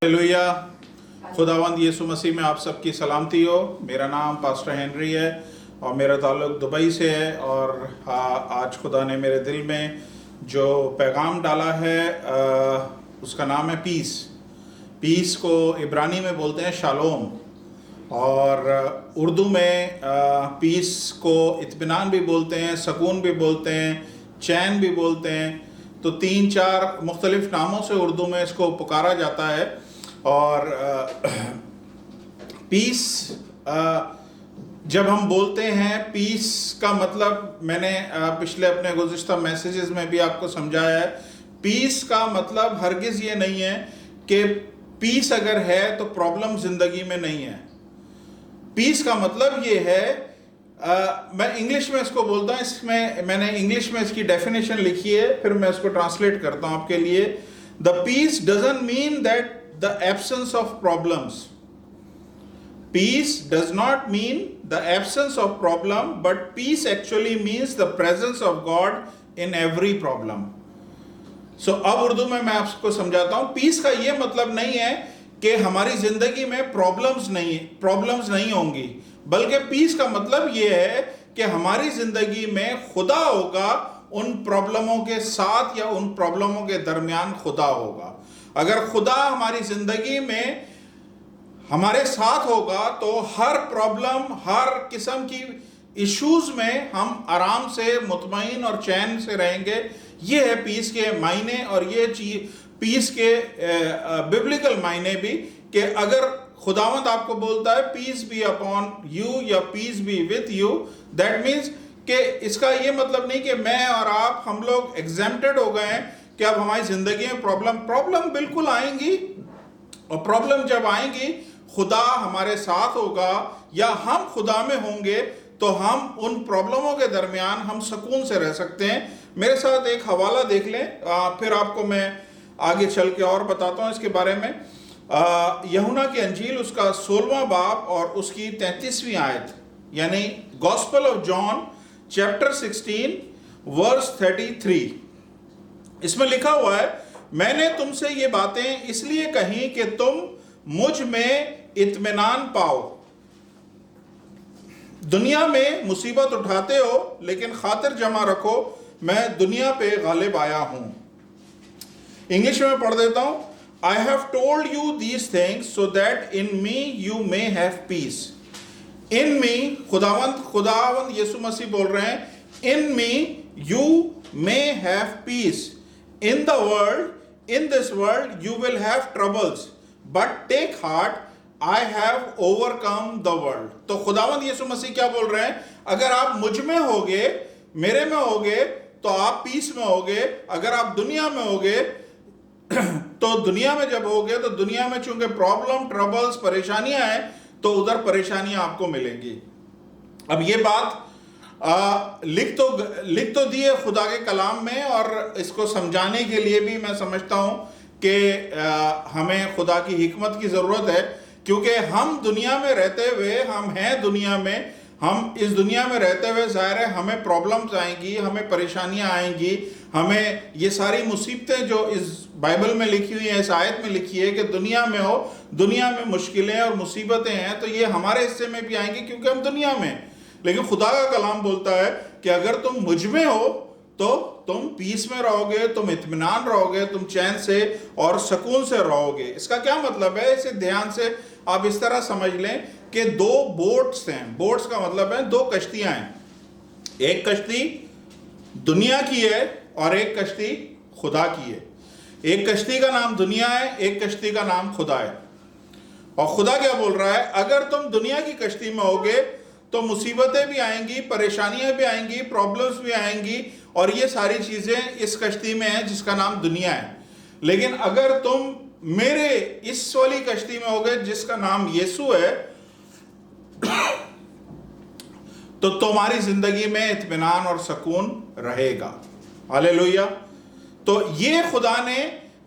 Hallelujah. खुदावंद यीशु मसीह में आप सबकी सलामती हो। मेरा नाम पास्टर हेनरी है और मेरा ताल्लुक दुबई से है। और आज खुदा ने मेरे दिल में जो पैगाम डाला है उसका नाम है पीस। पीस को इब्रानी में बोलते हैं शालोम, और उर्दू में पीस को इत्मीनान भी बोलते हैं, सुकून भी बोलते हैं, चैन भी बोलते हैं। तो 3-4 मुख्तलिफ नामों से उर्दू में इसको पुकारा जाता है। और पीस जब हम बोलते हैं, पीस का मतलब मैंने पिछले अपने गुज़िश्ता मैसेजेस में भी आपको समझाया है। पीस का मतलब हरगिज़ ये नहीं है कि पीस अगर है तो प्रॉब्लम ज़िंदगी में नहीं है। पीस का मतलब ये है, मैं इंग्लिश में इसको बोलता हूँ, इसमें मैंने इंग्लिश में इसकी डेफिनेशन लिखी है, फिर मैं इसको ट्रांसलेट करता हूँ आपके लिए। The peace doesn't mean that the absence of problems. Peace does not mean the absence of problem, but peace actually means the presence of God in every problem. So अब उर्दू में मैं आपको समझाता हूँ। पीस का ये मतलब नहीं है कि हमारी जिंदगी में प्रॉब्लम्स नहीं होंगी, बल्कि पीस का मतलब ये है कि हमारी जिंदगी में खुदा होगा, उन प्रॉब्लमों के साथ या उन प्रॉब्लमों के दरमियान खुदा होगा। अगर खुदा हमारी जिंदगी में हमारे साथ होगा तो हर प्रॉब्लम, हर किस्म की इश्यूज में हम आराम से, मुतमईन और चैन से रहेंगे। ये है पीस के मायने, और ये चीज पीस के बिब्लिकल मायने भी, कि अगर खुदावंद आपको बोलता है पीस बी अपॉन यू या peace be with you, that means कि इसका ये मतलब नहीं कि मैं और आप, हम लोग एग्जेम्प्टेड हो गए हैं कि अब हमारी जिंदगी में प्रॉब्लम बिल्कुल आएंगी। और प्रॉब्लम जब आएंगी, खुदा हमारे साथ होगा या हम खुदा में होंगे, तो हम उन प्रॉब्लमों के दरमियान हम सुकून से रह सकते हैं। मेरे साथ एक हवाला देख लें, फिर आपको मैं आगे चल के और बताता हूं इसके बारे में। यूहन्ना की अंजील उसका 16वां बाब और उसकी 33वीं आयत, यानी gospel of John chapter 16 verse 33। इसमें लिखा हुआ है, मैंने तुमसे ये बातें इसलिए कही कि तुम मुझ में इत्मीनान पाओ। दुनिया में मुसीबत उठाते हो, लेकिन खातिर जमा रखो, मैं दुनिया पे गालिब आया हूं। इंग्लिश में पढ़ देता हूं। I have told you these things so that in me you may have peace. In me, खुदावंद यीशु मसीह बोल रहे हैं, in me you may have peace. In the world, in this world, you will have troubles, but take heart, I have overcome the world. तो खुदावंद यीशु मसीह क्या बोल रहे हैं? अगर आप मुझ में होगे, मेरे में होगे, तो आप पीस में होगे। अगर आप दुनिया में होगे तो दुनिया में जब होगे, तो दुनिया में चूंकि प्रॉब्लम, ट्रबल्स, परेशानियां हैं, तो उधर परेशानियां आपको मिलेंगी। अब ये बात लिख तो दिए खुदा के कलाम में, और इसको समझाने के लिए भी मैं समझता हूं कि हमें खुदा की हिकमत की ज़रूरत है, क्योंकि हम दुनिया में रहते हुए, हम हैं दुनिया में, हम इस दुनिया में रहते हुए ज़ाहिर है हमें प्रॉब्लम्स आएंगी, हमें परेशानियां आएंगी, हमें ये सारी मुसीबतें जो इस बाइबल में लिखी हुई है, इस आयत में लिखी है कि दुनिया में हो, दुनिया में मुश्किलें और मुसीबतें हैं, तो ये हमारे हिस्से में भी आएंगी क्योंकि हम दुनिया में। लेकिन खुदा का कलाम बोलता है कि अगर तुम मुझ में हो तो तुम पीस में रहोगे, तुम इत्मीनान रहोगे, तुम चैन से और सुकून से रहोगे। इसका क्या मतलब है? इसे ध्यान से आप इस तरह समझ लें कि 2 बोट्स हैं। बोट्स का मतलब है 2 कश्तियां हैं। एक कश्ती दुनिया की है और एक कश्ती खुदा की है। एक कश्ती का नाम दुनिया है, एक कश्ती का नाम खुदा है। और खुदा क्या बोल रहा है? अगर तुम दुनिया की कश्ती में होगे तो मुसीबतें भी आएंगी, परेशानियां भी आएंगी, प्रॉब्लम्स भी आएंगी, और ये सारी चीजें इस कश्ती में है जिसका नाम दुनिया है। लेकिन अगर तुम मेरे इस वाली कश्ती में होगे जिसका नाम यीशु है, तो तुम्हारी जिंदगी में इत्मीनान और सुकून रहेगा। हालेलुया। तो ये खुदा ने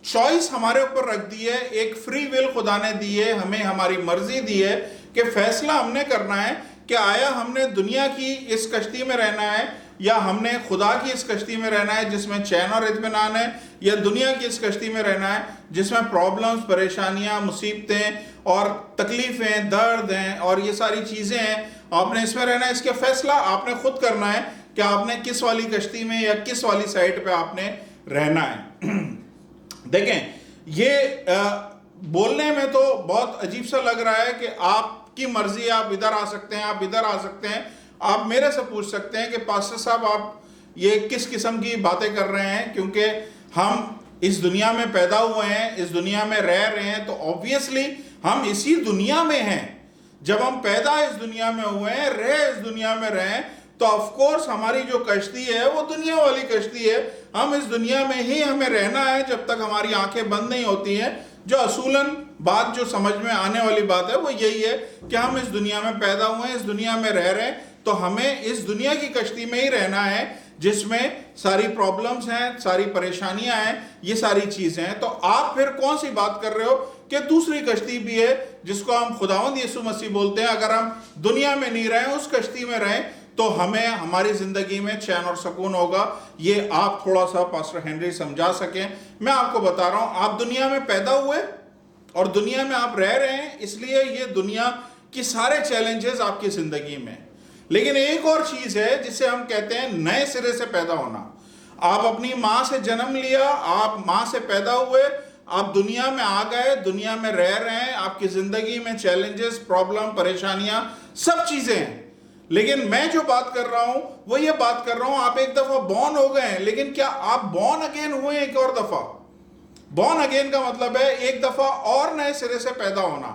चॉइस हमारे ऊपर रख दी है, एक फ्री विल खुदा ने दी है, हमें हमारी मर्जी दी है कि फैसला हमने करना है कि आया हमने दुनिया की इस कश्ती में रहना है या हमने खुदा की इस कश्ती में रहना है जिसमें चैन और इत्मीनान है, या दुनिया की इस कश्ती में रहना है जिसमें प्रॉब्लम्स, परेशानियां, मुसीबतें और तकलीफें, दर्द हैं और ये सारी चीजें हैं, आपने इसमें रहना है। इसका फैसला आपने खुद करना है कि आपने किस वाली कश्ती में या किस वाली साइड पे आपने रहना है। देखें, ये बोलने में तो बहुत अजीब सा लग रहा है कि आपकी मर्जी, आप इधर आ सकते हैं, आप इधर आ सकते हैं। आप मेरे से पूछ सकते हैं कि पास्टर साहब आप ये किस किस्म की बातें कर रहे हैं, क्योंकि हम इस दुनिया में पैदा हुए हैं, इस दुनिया में रह रहे हैं, तो ऑब्वियसली हम इसी दुनिया में हैं। जब हम पैदा इस दुनिया में हुए हैं, रह इस दुनिया में रहे, तो ऑफ कोर्स हमारी जो कश्ती है वो दुनिया वाली कश्ती है। हम इस दुनिया में ही हमें रहना है जब तक हमारी आंखें बंद नहीं होती हैं। जो असूलन बात जो समझ में आने वाली बात है वो यही है कि हम इस दुनिया में पैदा हुए हैं, इस दुनिया में रह रहे हैं, तो हमें इस दुनिया की कश्ती में ही रहना है जिसमें सारी प्रॉब्लम्स हैं, सारी परेशानियां हैं, ये सारी चीजें हैं। तो आप फिर कौन सी बात कर रहे हो कि दूसरी कश्ती भी है जिसको हम खुदावंद यीशु मसीह बोलते हैं। अगर हम दुनिया में नहीं रहें, उस कश्ती में रहें, तो हमें हमारी जिंदगी में चैन और सुकून होगा। ये आप थोड़ा सा पास्टर हेनरी समझा सकें। मैं आपको बता रहा हूं, आप दुनिया में पैदा हुए और दुनिया में आप रह रहे हैं, इसलिए ये दुनिया की सारे चैलेंजेस आपकी जिंदगी में। लेकिन एक और चीज है जिसे हम कहते हैं नए सिरे से पैदा होना। आप अपनी मां से जन्म लिया, आप मां से पैदा हुए, आप दुनिया में आ गए, दुनिया में रह रहे हैं, आपकी जिंदगी में चैलेंजेस, प्रॉब्लम, परेशानियां, सब चीजें हैं। लेकिन मैं जो बात कर रहा हूं वो ये बात कर रहा हूं, आप एक दफा बॉर्न हो गए हैं, लेकिन क्या आप बॉर्न अगेन हुए एक और दफा? बॉर्न अगेन का मतलब है एक दफा और नए सिरे से पैदा होना।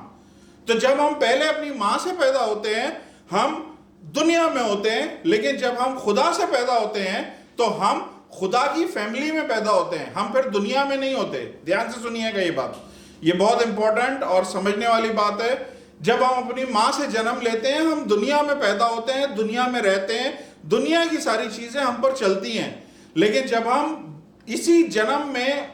तो जब हम पहले अपनी मां से पैदा होते हैं, हम दुनिया में होते हैं, लेकिन जब हम खुदा से पैदा होते हैं तो हम खुदा की फैमिली में पैदा होते हैं, हम फिर दुनिया में नहीं होते। ध्यान से सुनिएगा ये बात, ये बहुत इंपॉर्टेंट और समझने वाली बात है। जब हम अपनी मां से जन्म लेते हैं, हम दुनिया में पैदा होते हैं, दुनिया में रहते हैं, दुनिया की सारी चीजें हम पर चलती हैं। लेकिन जब हम इसी जन्म में,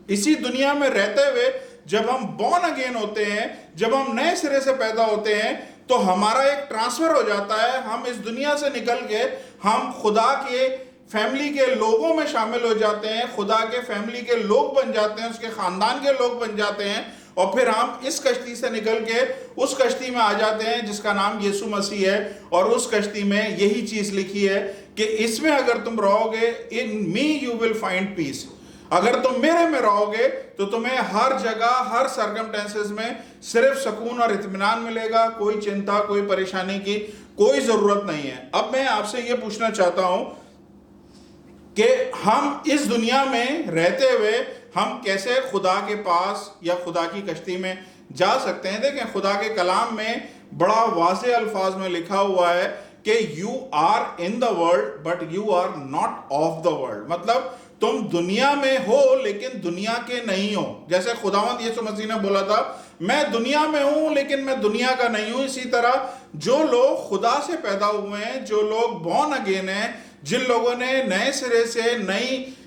इसी दुनिया में रहते हुए जब हम बॉर्न अगेन होते हैं, जब हम नए सिरे से पैदा होते हैं, तो हमारा एक ट्रांसफर हो जाता है। हम इस दुनिया से निकल के हम खुदा के फैमिली के लोगों में शामिल हो जाते हैं, खुदा के फैमिली के लोग बन जाते हैं, उसके खानदान के लोग बन जाते हैं, और फिर हम इस कश्ती से निकल के उस कश्ती में आ जाते हैं जिसका नाम यीशु मसीह है। और उस कश्ती में यही चीज लिखी है कि इसमें अगर तुम रहोगे, in me you will find peace. अगर तुम मेरे में रहोगे तो तुम्हें हर जगह, हर सर्कमस्टेंसेस में सिर्फ सुकून और इत्मीनान मिलेगा। कोई चिंता, कोई परेशानी की कोई जरूरत नहीं है। अब मैं आपसे यह पूछना चाहता हूं कि हम इस दुनिया में रहते हुए हम कैसे खुदा के पास या खुदा की कश्ती में जा सकते हैं। देखें, खुदा के कलाम में बड़ा वाज़ेह अल्फाज में लिखा हुआ है कि you are in the world but you are not of the world. मतलब तुम दुनिया में हो लेकिन दुनिया के नहीं हो। जैसे खुदावंद यीशु मसीह ने बोला था, मैं दुनिया में हूं लेकिन मैं दुनिया का नहीं हूं। इसी तरह जो लोग खुदा से पैदा हुए हैं, जो लोग बॉर्न अगेन हैं, जिन लोगों ने नए सिरे से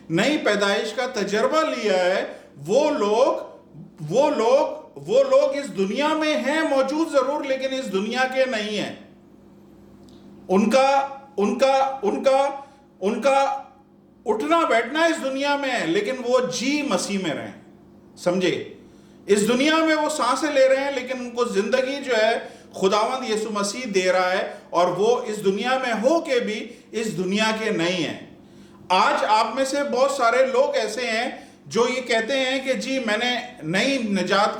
नई पैदाइश का तजर्बा लिया है, वो लोग इस दुनिया में हैं, मौजूद जरूर, लेकिन इस दुनिया के नहीं हैं। उनका उठना बैठना इस दुनिया में है, लेकिन वो जी मसीह में रहे। समझे, इस दुनिया में वो सांसें ले रहे हैं, लेकिन उनको जिंदगी जो है खुदावंद यीशु मसीह दे रहा है, और वो इस दुनिया में हो के भी इस दुनिया के नहीं है। आज आप में से बहुत सारे लोग ऐसे हैं जो ये कहते हैं कि जी मैंने नई निजात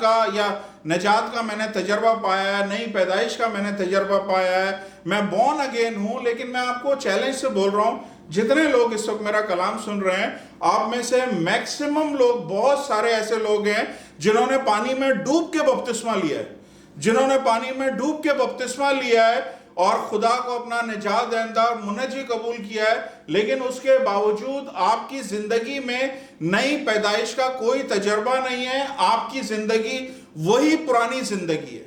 का मैंने तजर्बा पाया है, नई पैदाइश का मैंने तजर्बा पाया है, मैं बॉर्न अगेन हूं। लेकिन मैं आपको चैलेंज से बोल रहा हूं, जितने लोग इस वक्त मेरा कलाम सुन रहे हैं, आप में से मैक्सिमम लोग, बहुत सारे ऐसे लोग हैं जिन्होंने पानी में डूब के बपतिस्मा लिया है, जिन्होंने पानी में डूब के बपतिस्मा लिया है और खुदा को अपना निजात दहिंदा मुनज्जी कबूल किया है, लेकिन उसके बावजूद आपकी जिंदगी में नई पैदाइश का कोई तजर्बा नहीं है। आपकी जिंदगी वही पुरानी जिंदगी है।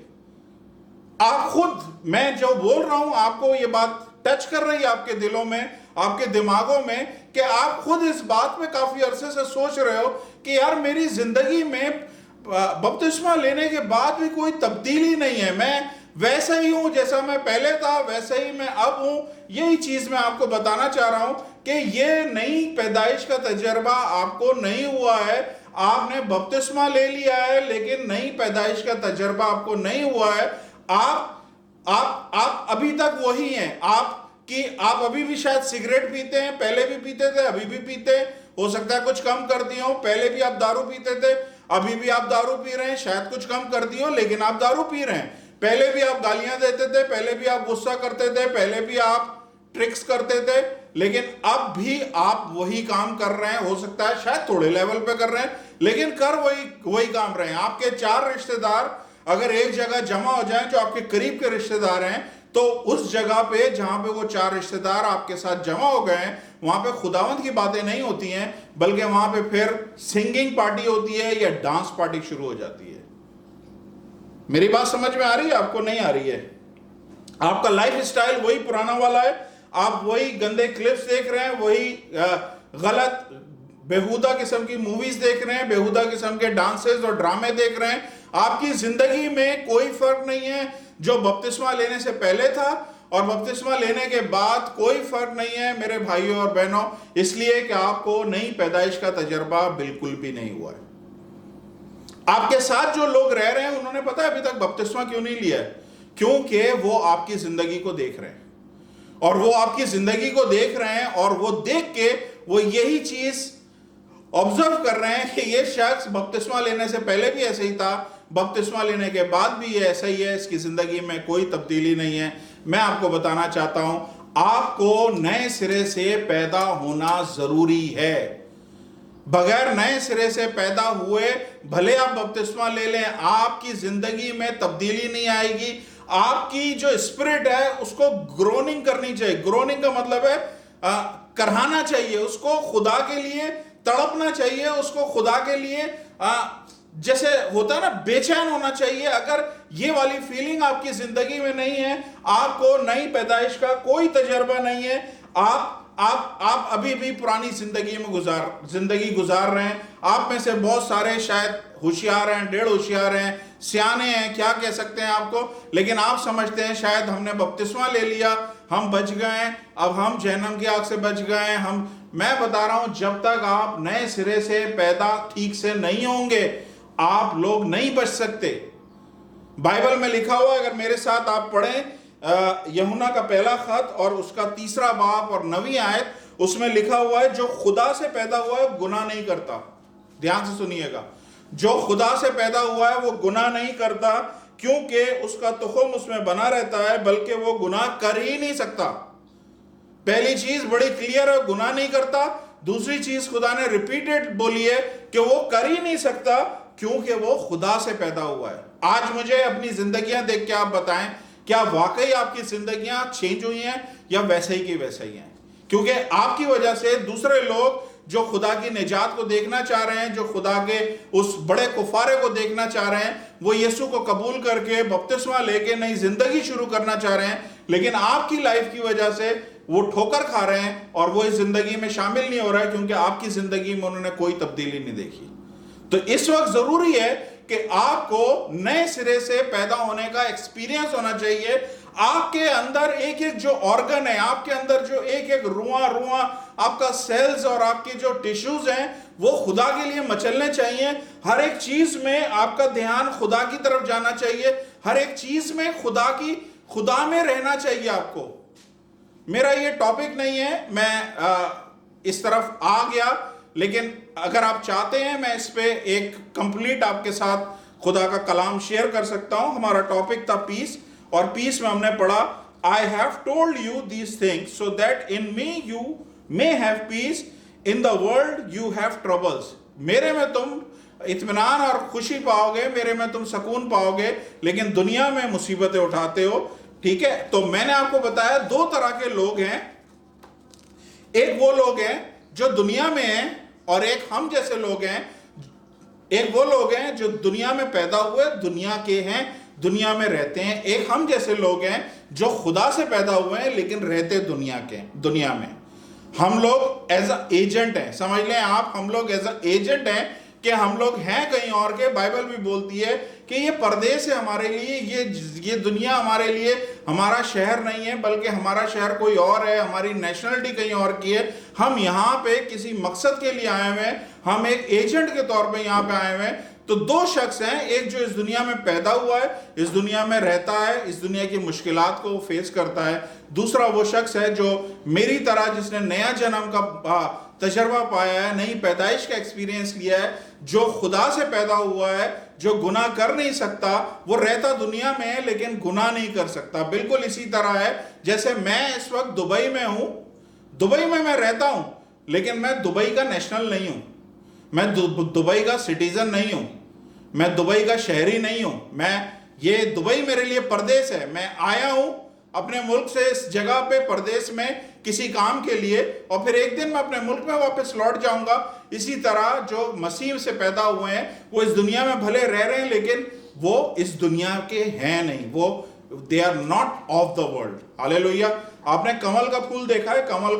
आप खुद, मैं जो बोल रहा हूं, आपको ये बात टच कर रही है आपके दिलों में, आपके दिमागों में, कि आप खुद इस बात पे काफी अरसे से सोच रहे हो कि यार मेरी जिंदगी में बपतिस्मा लेने के बाद भी कोई तब्दीली नहीं है, मैं वैसा ही हूं जैसा मैं पहले था, वैसे ही मैं अब हूं। यही चीज मैं आपको बताना चाह रहा हूं कि ये नई पैदाइश का तजर्बा आपको नहीं हुआ है, आपने बपतिस्मा ले लिया है लेकिन नई पैदाइश का तजर्बा आपको नहीं हुआ है, आप अभी तक वही हैं, आप अभी भी शायद सिगरेट पीते हैं, पहले भी पीते थे, अभी भी पीते हैं, हो सकता है कुछ कम कर दिए हो, पहले भी आप दारू पीते थे, अभी भी आप दारू पी रहे हैं, शायद कुछ कम कर दिए हो लेकिन आप दारू पी रहे हैं, पहले भी आप गालियां देते थे, पहले भी आप गुस्सा करते थे, पहले भी आप ट्रिक्स करते थे, लेकिन अब भी आप वही काम कर रहे हैं, हो सकता है शायद थोड़े लेवल पे कर रहे हैं लेकिन कर वही काम रहे हैं। आपके 4 रिश्तेदार अगर एक जगह जमा हो जाएं जो आपके करीब के रिश्तेदार हैं, तो उस जगह पे जहां पे वो 4 रिश्तेदार आपके साथ जमा हो गए हैं, वहां पे खुदावंद की बातें नहीं होती हैं, बल्कि वहां पे फिर सिंगिंग पार्टी होती है या डांस पार्टी शुरू हो जाती है। मेरी बात समझ में आ रही है आपको? नहीं आ रही है? आपका लाइफ स्टाइल वही पुराना वाला है, आप वही गंदे क्लिप्स देख रहे हैं, वही गलत बेहुदा किस्म की मूवीज देख रहे हैं, बेहुदा किस्म के डांसेस और ड्रामे देख रहे हैं। आपकी जिंदगी में कोई फर्क नहीं है जो बपतिस्मा लेने से पहले था और बपतिस्मा लेने के बाद कोई फर्क नहीं है मेरे भाइयों और बहनों, इसलिए कि आपको नई पैदाइश का तजर्बा बिल्कुल भी नहीं हुआ है। आपके साथ जो लोग रह रहे हैं उन्होंने पता है अभी तक बपतिस्मा क्यों नहीं लिया है? क्योंकि वो आपकी जिंदगी को देख रहे हैं, और वो आपकी जिंदगी को देख रहे हैं और वो देख के वो यही चीज ऑब्जर्व कर रहे हैं कि ये शख्स बपतिस्मा लेने से पहले भी ऐसे ही था, बपतिस्मा लेने के बाद भी ये ऐसा ही है, इसकी जिंदगी में कोई तब्दीली नहीं है। मैं आपको बताना चाहता हूं, आपको नए सिरे से पैदा होना जरूरी है। बगैर नए सिरे से पैदा हुए भले आप बपतिस्मा ले लें, आपकी जिंदगी में तब्दीली नहीं आएगी। आपकी जो स्पिरिट है उसको ग्रोनिंग करनी चाहिए। ग्रोनिंग का मतलब है करहाना चाहिए, उसको खुदा के लिए तड़पना चाहिए, उसको खुदा के लिए जैसे होता है ना, बेचैन होना चाहिए। अगर ये वाली फीलिंग आपकी जिंदगी में नहीं है, आपको नई पैदाइश का कोई तजर्बा नहीं है, आप अभी भी पुरानी जिंदगी गुजार रहे हैं। आप में से बहुत सारे शायद होशियार हैं, डेढ़ होशियार हैं, सियाने हैं, क्या कह सकते हैं आपको, लेकिन आप समझते हैं शायद हमने बपतिस्मा ले लिया, हम बच गए, अब हम जहन्नम की आग से बच गए। मैं बता रहा हूं, जब तक आप नए सिरे से पैदा ठीक से नहीं होंगे, आप लोग नहीं बच सकते। बाइबल में लिखा हुआ, अगर मेरे साथ आप पढ़ें यूहन्ना का पहला खत और उसका 3रा बाब और 9वीं आयत, उसमें लिखा हुआ है जो खुदा से पैदा हुआ है गुनाह नहीं करता। ध्यान से सुनिएगा, जो खुदा से पैदा हुआ है वो गुनाह नहीं करता, क्योंकि उसका तुखम उसमें बना रहता है, बल्कि वो गुनाह कर ही नहीं सकता। पहली चीज बड़ी क्लियर है, गुनाह नहीं करता। दूसरी चीज खुदा ने रिपीटेड बोली है कि वो कर ही नहीं सकता, क्योंकि वो खुदा से पैदा हुआ है। आज मुझे अपनी जिंदगियां देख के आप बताएं, क्या वाकई आपकी जिंदगियां चेंज हुई हैं या वैसे ही की वैसे ही हैं? क्योंकि आपकी वजह से दूसरे लोग जो खुदा की निजात को देखना चाह रहे हैं, जो खुदा के उस बड़े कुफारे को देखना चाह रहे हैं, वो यीशु को कबूल करके बपतिस्मा लेके नई जिंदगी शुरू करना चाह रहे हैं, लेकिन आपकी लाइफ की वजह से वो ठोकर खा रहे हैं और वो इस जिंदगी में शामिल नहीं हो रहा है, क्योंकि आपकी जिंदगी में उन्होंने कोई तब्दीली नहीं देखी। तो इस वक्त जरूरी है कि आपको नए सिरे से पैदा होने का एक्सपीरियंस होना चाहिए। आपके अंदर एक एक जो ऑर्गन है, आपके अंदर जो एक एक रुआ आपका सेल्स और आपके जो टिश्यूज हैं, वो खुदा के लिए मचलने चाहिए। हर एक चीज में आपका ध्यान खुदा की तरफ जाना चाहिए, हर एक चीज में खुदा में रहना चाहिए आपको। मेरा ये टॉपिक नहीं है, मैं इस तरफ आ गया, लेकिन अगर आप चाहते हैं मैं इस पे एक कंप्लीट आपके साथ खुदा का कलाम शेयर कर सकता हूं। हमारा टॉपिक था पीस, और पीस में हमने पढ़ा, आई have told you these things so that in me you may have peace, in the world you have troubles. मेरे में तुम इत्मीनान और खुशी पाओगे, मेरे में तुम सुकून पाओगे, लेकिन दुनिया में मुसीबतें उठाते हो। ठीक है, तो मैंने आपको बताया 2 तरह के लोग हैं। एक वो लोग हैं जो दुनिया में हैं, और एक हम जैसे लोग हैं। एक वो लोग हैं जो दुनिया में पैदा हुए, दुनिया के हैं, दुनिया में रहते हैं। एक हम जैसे लोग हैं जो खुदा से पैदा हुए हैं लेकिन रहते दुनिया में। हम लोग एज अ एजेंट हैं, समझ लें आप, हम लोग एज अ एजेंट हैं कि हम लोग हैं कहीं और के। बाइबल भी बोलती है कि ये परदेश है हमारे लिए, ये दुनिया हमारे लिए हमारा शहर नहीं है, बल्कि हमारा शहर कोई और है, हमारी नेशनलिटी कहीं और की है। हम यहाँ पे किसी मकसद के लिए आए हुए हैं, हम एक एजेंट के तौर पे यहाँ पे आए हुए हैं। तो दो शख्स हैं, एक जो इस दुनिया में पैदा हुआ है, इस दुनिया में रहता है, इस दुनिया की मुश्किलात को फेस करता है। दूसरा वो शख्स है जो मेरी तरह, जिसने नया जन्म का तजर्बा पाया है, नई पैदाइश का एक्सपीरियंस लिया है, जो खुदा से पैदा हुआ है, जो गुनाह कर नहीं सकता। वो रहता दुनिया में है लेकिन गुनाह नहीं कर सकता। बिल्कुल इसी तरह है जैसे मैं इस वक्त दुबई में हूं, दुबई में मैं रहता हूं, लेकिन मैं दुबई का नेशनल नहीं हूं, मैं दुबई का सिटीजन नहीं हूं, मैं दुबई का शहरी नहीं हूं। ये दुबई मेरे लिए परदेश है। मैं आया हूं अपने मुल्क से इस जगह पे परदेश में किसी काम के लिए, और फिर एक दिन मैं अपने मुल्क में वापस लौट जाऊंगा। इसी तरह जो मसीह से पैदा हुए हैं वो इस दुनिया में भले रह रहे हैं, लेकिन वो इस दुनिया के हैं नहीं, वो they are not of the world. Hallelujah. आपने कमल का फूल देखा है? कमल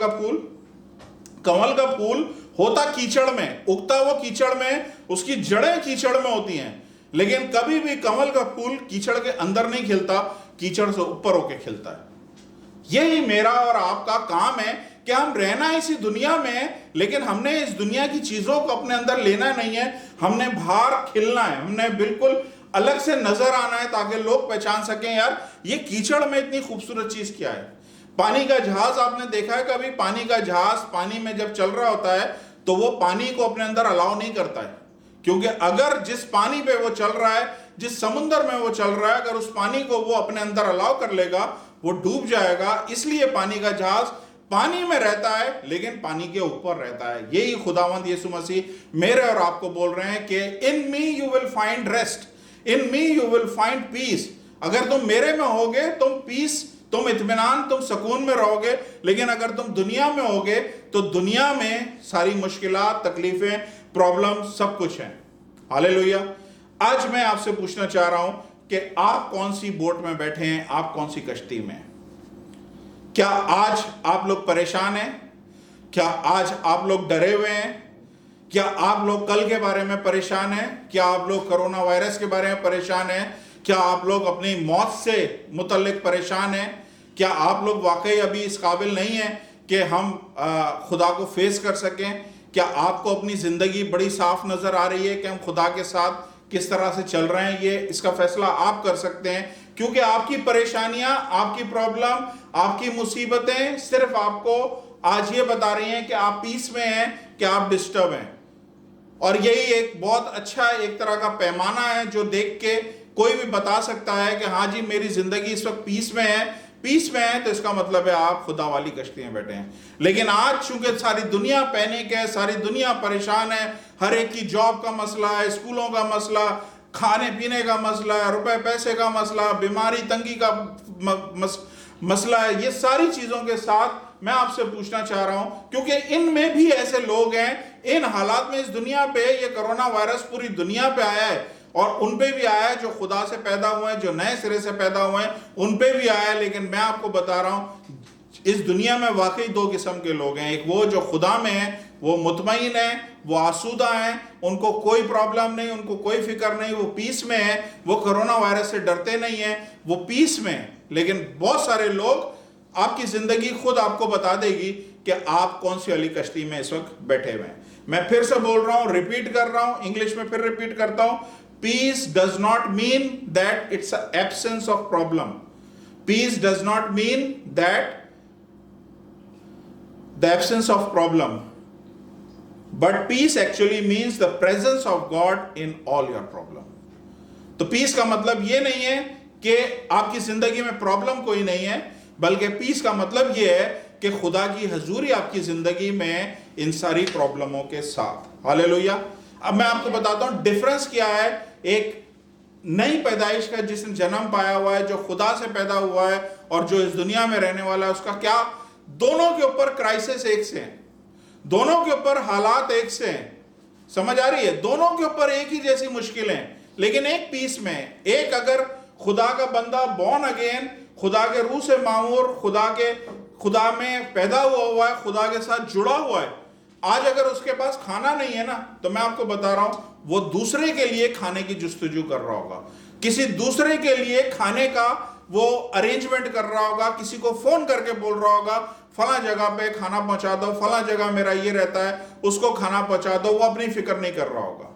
का फूल होता कीचड़ में, उगता वो कीचड़ में, उसकी जड़ें कीचड़ में होती हैं, लेकिन कभी भी कमल का फूल कीचड़ के अंदर नहीं खिलता, कीचड़ से ऊपर होके खिलता है। यही मेरा और आपका काम है कि हम रहना इसी दुनिया में है, लेकिन हमने इस दुनिया की चीजों को अपने अंदर लेना नहीं है, हमने बाहर खिलना है, हमने बिल्कुल अलग से नजर आना है, ताकि लोग पहचान सकें यार ये कीचड़ में इतनी खूबसूरत चीज क्या है। पानी का जहाज आपने देखा है कभी? पानी का जहाज पानी में जब चल रहा होता है तो वो पानी को अपने अंदर अलाउ नहीं करता है, क्योंकि अगर जिस पानी पे वो चल रहा है, जिस समुद्र में वो चल रहा है, अगर उस पानी को वो अपने अंदर अलाउ कर लेगा वो डूब जाएगा। इसलिए पानी का जहाज पानी में रहता है लेकिन पानी के ऊपर रहता है। यही खुदावंद यीशु मसीह मेरे और आपको बोल रहे हैं कि in me you will find rest, in me you will find peace. अगर तुम मेरे में होगे तुम पीस, तुम इत्मीनान, तुम सुकून में रहोगे। लेकिन अगर तुम दुनिया में होगे तो दुनिया में सारी मुश्किलात, तकलीफें, प्रॉब्लम सब कुछ है। हालेलुया। आज मैं आपसे पूछना चाह रहा हूं कि आप कौन सी बोट में बैठे हैं, आप कौन सी कश्ती में? क्या आज आप लोग परेशान हैं? क्या आज आप लोग डरे हुए हैं? क्या आप लोग कल के बारे में परेशान हैं? क्या आप लोग कोरोना वायरस के बारे में परेशान हैं? क्या आप लोग अपनी मौत से मुतल्लिक परेशान हैं? क्या आप लोग वाकई अभी इस काबिल नहीं हैं कि हम खुदा को फेस कर सकें? क्या आपको अपनी ज़िंदगी बड़ी साफ नज़र आ रही है कि हम खुदा के साथ किस तरह से चल रहे हैं? ये इसका फैसला आप कर सकते हैं, क्योंकि आपकी परेशानियां, आपकी प्रॉब्लम, आपकी मुसीबतें सिर्फ आपको आज ये बता रही हैं कि आप पीस में हैं, कि आप डिस्टर्ब हैं। और यही एक बहुत अच्छा एक तरह का पैमाना है जो देख के कोई भी बता सकता है कि हाँ जी मेरी जिंदगी इस वक्त पीस में है। पीस में है तो इसका मतलब है आप खुदा वाली कश्ती में बैठे हैं। लेकिन आज चूंकि सारी दुनिया पैनिक है, सारी दुनिया परेशान है, हर एक की जॉब का मसला है, स्कूलों का मसला, खाने पीने का मसला है, रुपए पैसे का मसला, बीमारी तंगी का मसला है, ये सारी चीजों के साथ मैं आपसे पूछना चाह रहा हूं, क्योंकि इनमें भी ऐसे लोग हैं, इन हालात में इस दुनिया पे ये कोरोना वायरस पूरी दुनिया पे आया है, और उन पे भी आया है जो खुदा से पैदा हुए हैं, जो नए सिरे से पैदा हुए हैं, उन पे भी आया है। लेकिन मैं आपको बता रहा हूं इस दुनिया में वाकई दो किस्म के लोग हैं। एक वो जो खुदा में है, वो मुतमईन है, वो आसूदा है, उनको कोई प्रॉब्लम नहीं, उनको कोई फिक्र नहीं, वो पीस में है, वो कोरोना वायरस से डरते नहीं है, वो पीस में है। लेकिन बहुत सारे लोग, आपकी जिंदगी खुद आपको बता देगी कि आप कौन सी वाली कश्ती में इस वक्त बैठे हुए हैं। मैं फिर से बोल रहा हूं, रिपीट कर रहा हूं, इंग्लिश में फिर रिपीट करता हूं। Peace does not mean that it's an absence of problem. Peace does not mean that the absence of problem. But peace actually means the presence of God in all your problem. तो piece का मतलब ये नहीं है कि आपकी जिंदगी में प्रॉब्लम कोई नहीं है, बल्कि पीस का मतलब ये है कि खुदा की हजूरी आपकी जिंदगी में इन सारी प्रॉब्लमों के साथ। हालेलुया। अब मैं आपको बताता हूं डिफरेंस क्या है एक नई पैदाइश का, जिसने जन्म पाया हुआ है, जो खुदा से पैदा हुआ है, और जो इस दुनिया में रहने वाला है, उसका क्या? दोनों के ऊपर क्राइसिस एक से हैं, दोनों के ऊपर हालात एक से हैं। समझ आ रही है? दोनों के ऊपर एक ही जैसी मुश्किलें, लेकिन एक पीस में है। एक अगर खुदा का बंदा बॉर्न अगेन, खुदा के रूह से मामूर, खुदा में पैदा हुआ है, खुदा के साथ जुड़ा हुआ है, आज अगर उसके पास खाना नहीं है ना, तो मैं आपको बता रहा हूं वो दूसरे के लिए खाने की जुस्तजू कर रहा होगा, किसी दूसरे के लिए खाने का वो अरेंजमेंट कर रहा होगा, किसी को फोन करके बोल रहा होगा फला जगह पे खाना पहुंचा दो, फला जगह मेरा ये रहता है उसको खाना पहुंचा दो, वो अपनी फिक्र नहीं कर रहा होगा।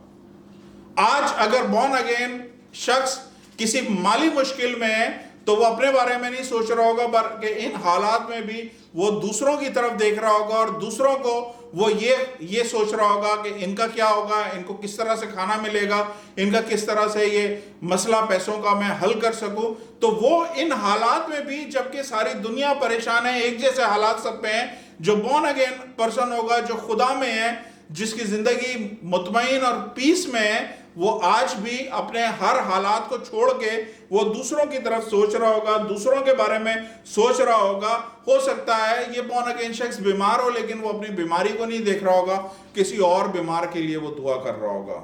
आज अगर बॉर्न अगेन शख्स किसी माली मुश्किल में है तो वो अपने बारे में नहीं सोच रहा होगा, बल्कि इन हालात में भी वो दूसरों की तरफ देख रहा होगा और दूसरों को वो ये सोच रहा होगा कि इनका क्या होगा, इनको किस तरह से खाना मिलेगा, इनका किस तरह से ये मसला पैसों का मैं हल कर सकूं। तो वो इन हालात में भी, जबकि सारी दुनिया परेशान है, एक जैसे हालात सब पे हैं, जो बॉर्न अगेन पर्सन होगा, जो खुदा में है, जिसकी जिंदगी मुतमईन और पीस में है, वो आज भी अपने हर हालात को छोड़ के वो दूसरों की तरफ सोच रहा होगा, दूसरों के बारे में सोच रहा होगा। हो सकता है ये बॉर्न अगेन शख्स बीमार हो, लेकिन वो अपनी बीमारी को नहीं देख रहा होगा, किसी और बीमार के लिए वो दुआ कर रहा होगा।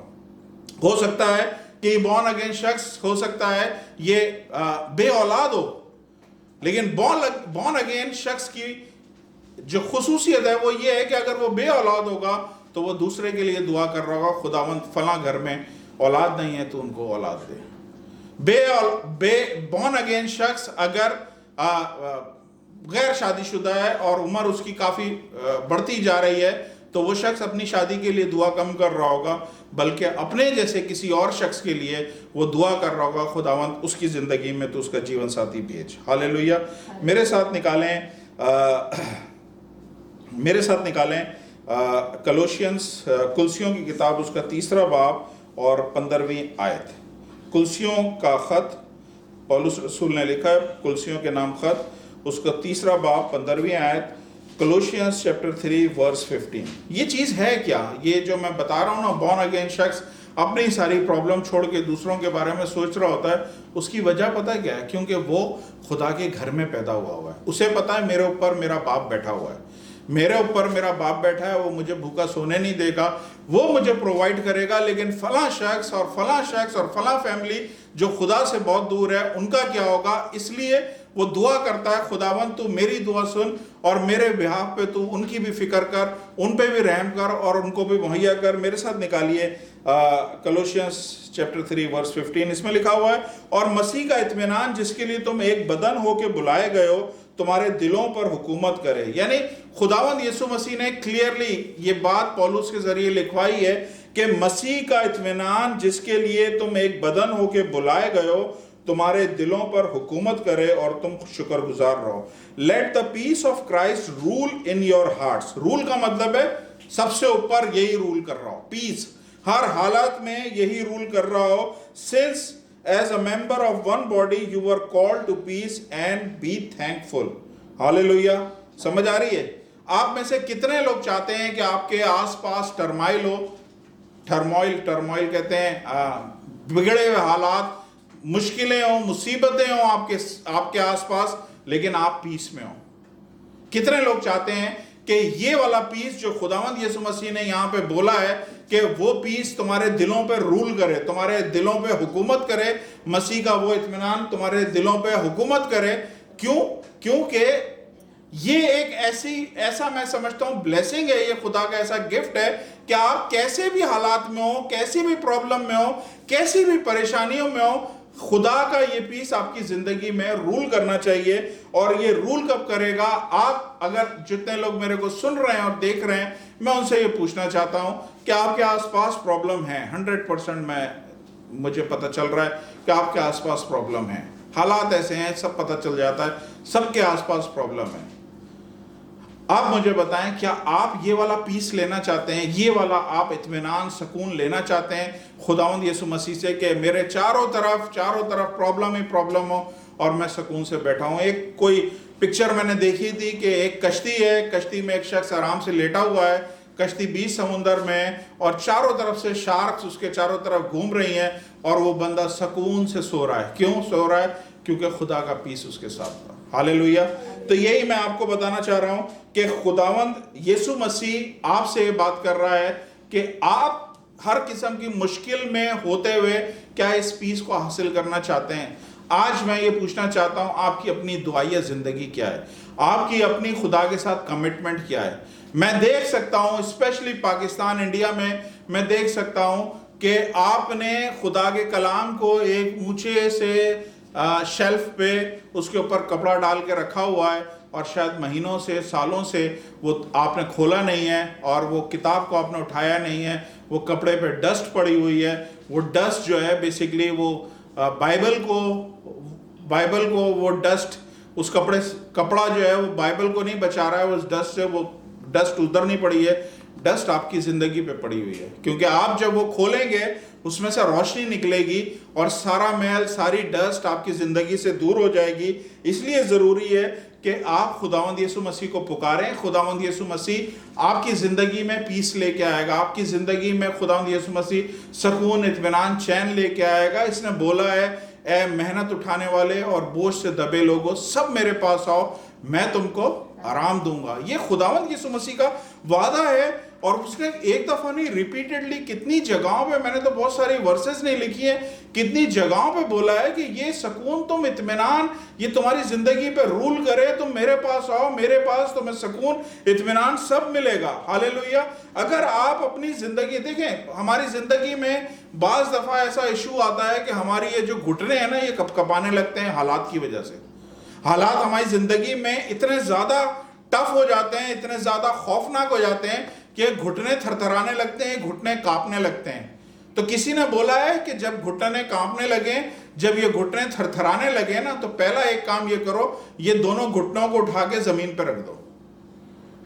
हो सकता है कि बॉर्न अगेन शख्स, हो सकता है ये बे औलाद हो, लेकिन बॉर्न अगेन शख्स की जो खुसूसियत है वो ये है कि अगर वो बे औलाद होगा तो वो दूसरे के लिए दुआ कर रहा होगा, खुदावंद फला घर में औलाद नहीं है तो उनको औलाद दे। बॉर्न अगेन शख्स अगर गैर शादीशुदा है और उम्र उसकी काफी बढ़ती जा रही है, तो वो शख्स अपनी शादी के लिए दुआ कम कर रहा होगा, बल्कि अपने जैसे किसी और शख्स के लिए वो दुआ कर रहा होगा, खुदावंद उसकी जिंदगी में तो उसका जीवन साथी भेज। हालेलुया। मेरे साथ निकालें कलोशियंस, कुलसियों की किताब, उसका 3 बाब और 15वीं आयत। कुलसियों का खत पौलुस रसूल ने लिखा है, कुलसियों के नाम खत, उसका 3 बाब 15वीं आयत, कोलोशियंस चैप्टर 3 वर्स 15। ये चीज़ है क्या? ये जो मैं बता रहा हूँ ना, बॉर्न अगेन शख्स अपनी सारी प्रॉब्लम छोड़ के दूसरों के बारे में सोच रहा होता है, उसकी वजह पता है क्या है? क्योंकि वो खुदा के घर में पैदा हुआ है। उसे पता है मेरे ऊपर मेरा बाप बैठा हुआ है, मेरे ऊपर मेरा बाप बैठा है, वो मुझे भूखा सोने नहीं देगा, वो मुझे प्रोवाइड करेगा। लेकिन फला शख्स और फला शख्स और फला फैमिली जो खुदा से बहुत दूर है, उनका क्या होगा? इसलिए वो दुआ करता है, खुदावंद तू मेरी दुआ सुन और मेरे बिहाफ पे तू उनकी भी फिक्र कर, उन पे भी रहम कर और उनको भी मुहैया कर। मेरे साथ निकालिए कोलोशियंस चैप्टर 3 वर्स 15। इसमें लिखा हुआ है, और मसीह का इत्मीनान जिसके लिए तुम एक बदन होके बुलाए गए हो तुम्हारे दिलों पर हुकूमत करे। यानी खुदावंद यीशु मसीह ने क्लियरली ये बात पौलुस के जरिए लिखवाई है कि मसीह का इत्मीनान जिसके लिए तुम एक बदन होके बुलाए गए हो तुम्हारे दिलों पर हुकूमत करे और तुम शुक्रगुजार रहो। Let the peace of Christ rule in your hearts. Rule का मतलब है सबसे ऊपर यही रूल कर रहा हो, पीस, हर हालत में यही रूल कर रहा हो। Since as a member of one body you were called to peace and be thankful। Hallelujah. समझ आ रही है? आप में से कितने लोग चाहते हैं कि आपके आसपास टर्माइल हो, टर्मोइल कहते हैं बिगड़े हुए हालात, मुश्किलें हो, मुसीबतें हो आपके आसपास, लेकिन आप पीस में हो? कितने लोग चाहते हैं कि ये वाला पीस जो खुदावंद यीशु मसीह ने यहाँ पे बोला है कि वो पीस तुम्हारे दिलों पे रूल करे, तुम्हारे दिलों पे हुकूमत करे, मसीह का वो इत्मीनान तुम्हारे दिलों पे हुकूमत करे। क्यों? क्योंकि ये एक ऐसा मैं समझता हूं ब्लेसिंग है, ये खुदा का ऐसा गिफ्ट है कि आप कैसे भी हालात में हो, कैसी भी प्रॉब्लम में हो, कैसी भी परेशानियों में हो, खुदा का ये पीस आपकी जिंदगी में रूल करना चाहिए। और ये रूल कब करेगा? आप, अगर जितने लोग मेरे को सुन रहे हैं और देख रहे हैं, मैं उनसे ये पूछना चाहता हूं कि आपके आसपास प्रॉब्लम है। 100% मुझे पता चल रहा है कि आपके आसपास प्रॉब्लम है, हालात ऐसे हैं, सब पता चल जाता है, सबके आसपास प्रॉब्लम है। आप मुझे बताएं, क्या आप ये वाला पीस लेना चाहते हैं? ये वाला आप इत्मीनान, सुकून लेना चाहते हैं खुदावंद यीशु मसीह से कि मेरे चारों तरफ प्रॉब्लम ही प्रॉब्लम हो और मैं सुकून से बैठा हूं? एक कोई पिक्चर मैंने देखी थी कि एक कश्ती है, कश्ती में एक शख्स आराम से लेटा हुआ है, कश्ती बीच समुंदर में है और चारों तरफ से शार्क्स उसके चारों तरफ घूम रही हैं और वो बंदा सुकून से सो रहा है। क्यों सो रहा है? क्योंकि खुदा का पीस उसके साथ था। हालेलुया। तो यही मैं आपको बताना चाह रहा हूं कि खुदावंद यीशु मसीह आपसे बात कर रहा है कि आप हर किस्म की मुश्किल में होते हुए क्या इस पीस को हासिल करना चाहते हैं? आज मैं ये पूछना चाहता हूं, आपकी अपनी दुआया जिंदगी क्या है? आपकी अपनी खुदा के साथ कमिटमेंट क्या है? मैं देख सकता हूं स्पेशली पाकिस्तान इंडिया में, मैं देख सकता हूं कि आपने खुदा के कलाम को एक ऊंचे से शेल्फ पे उसके ऊपर कपड़ा डाल के रखा हुआ है और शायद महीनों से सालों से वो आपने खोला नहीं है और वो किताब को आपने उठाया नहीं है, वो कपड़े पे डस्ट पड़ी हुई है। वो डस्ट जो है बेसिकली वो बाइबल को वो डस्ट, उस कपड़ा जो है वो बाइबल को नहीं बचा रहा है, उस डस्ट से वो डस्ट उधर नहीं पड़ी है, डस्ट आपकी जिंदगी पे पड़ी हुई है। क्योंकि आप जब वो खोलेंगे उसमें से रोशनी निकलेगी और सारा मैल, सारी डस्ट आपकी जिंदगी से दूर हो जाएगी। इसलिए जरूरी है कि आप खुदावंद यीशु मसीह को पुकारें। खुदावंद यीशु मसीह आपकी जिंदगी में पीस लेके आएगा, आपकी जिंदगी में खुदावंद यीशु मसीह सुकून, इत्मीनान, चैन लेके आएगा। इसने बोला है, ए मेहनत उठाने वाले और बोझ से दबे लोगों, सब मेरे पास आओ, मैं तुमको आराम दूंगा। ये खुदावंद यीशु मसीह का वादा है। और उसने एक दफा नहीं, रिपीटेडली कितनी जगहों पे, मैंने तो बहुत सारी वर्सेस नहीं लिखी है, कितनी जगहों पे बोला है कि ये सुकून, तुम इत्मीनान, ये तुम्हारी जिंदगी पे रूल करे। तुम मेरे पास आओ, मेरे पास तुम्हें सुकून, इत्मीनान सब मिलेगा। हालेलुया। अगर आप अपनी जिंदगी देखें, हमारी जिंदगी में बाज दफा ऐसा इशू आता है कि हमारी ये जो घुटने हैं ना, ये कपकपाने लगते हैं हालात की वजह से। हालात हमारी जिंदगी में इतने ज्यादा टफ हो जाते हैं, इतने ज्यादा खौफनाक हो जाते हैं कि घुटने थरथराने लगते हैं, घुटने कांपने लगते हैं। तो किसी ने बोला है कि जब घुटने कांपने लगे, जब ये घुटने थरथराने लगे ना, तो पहला एक काम ये करो, ये दोनों घुटनों को उठा के जमीन पर रख दो।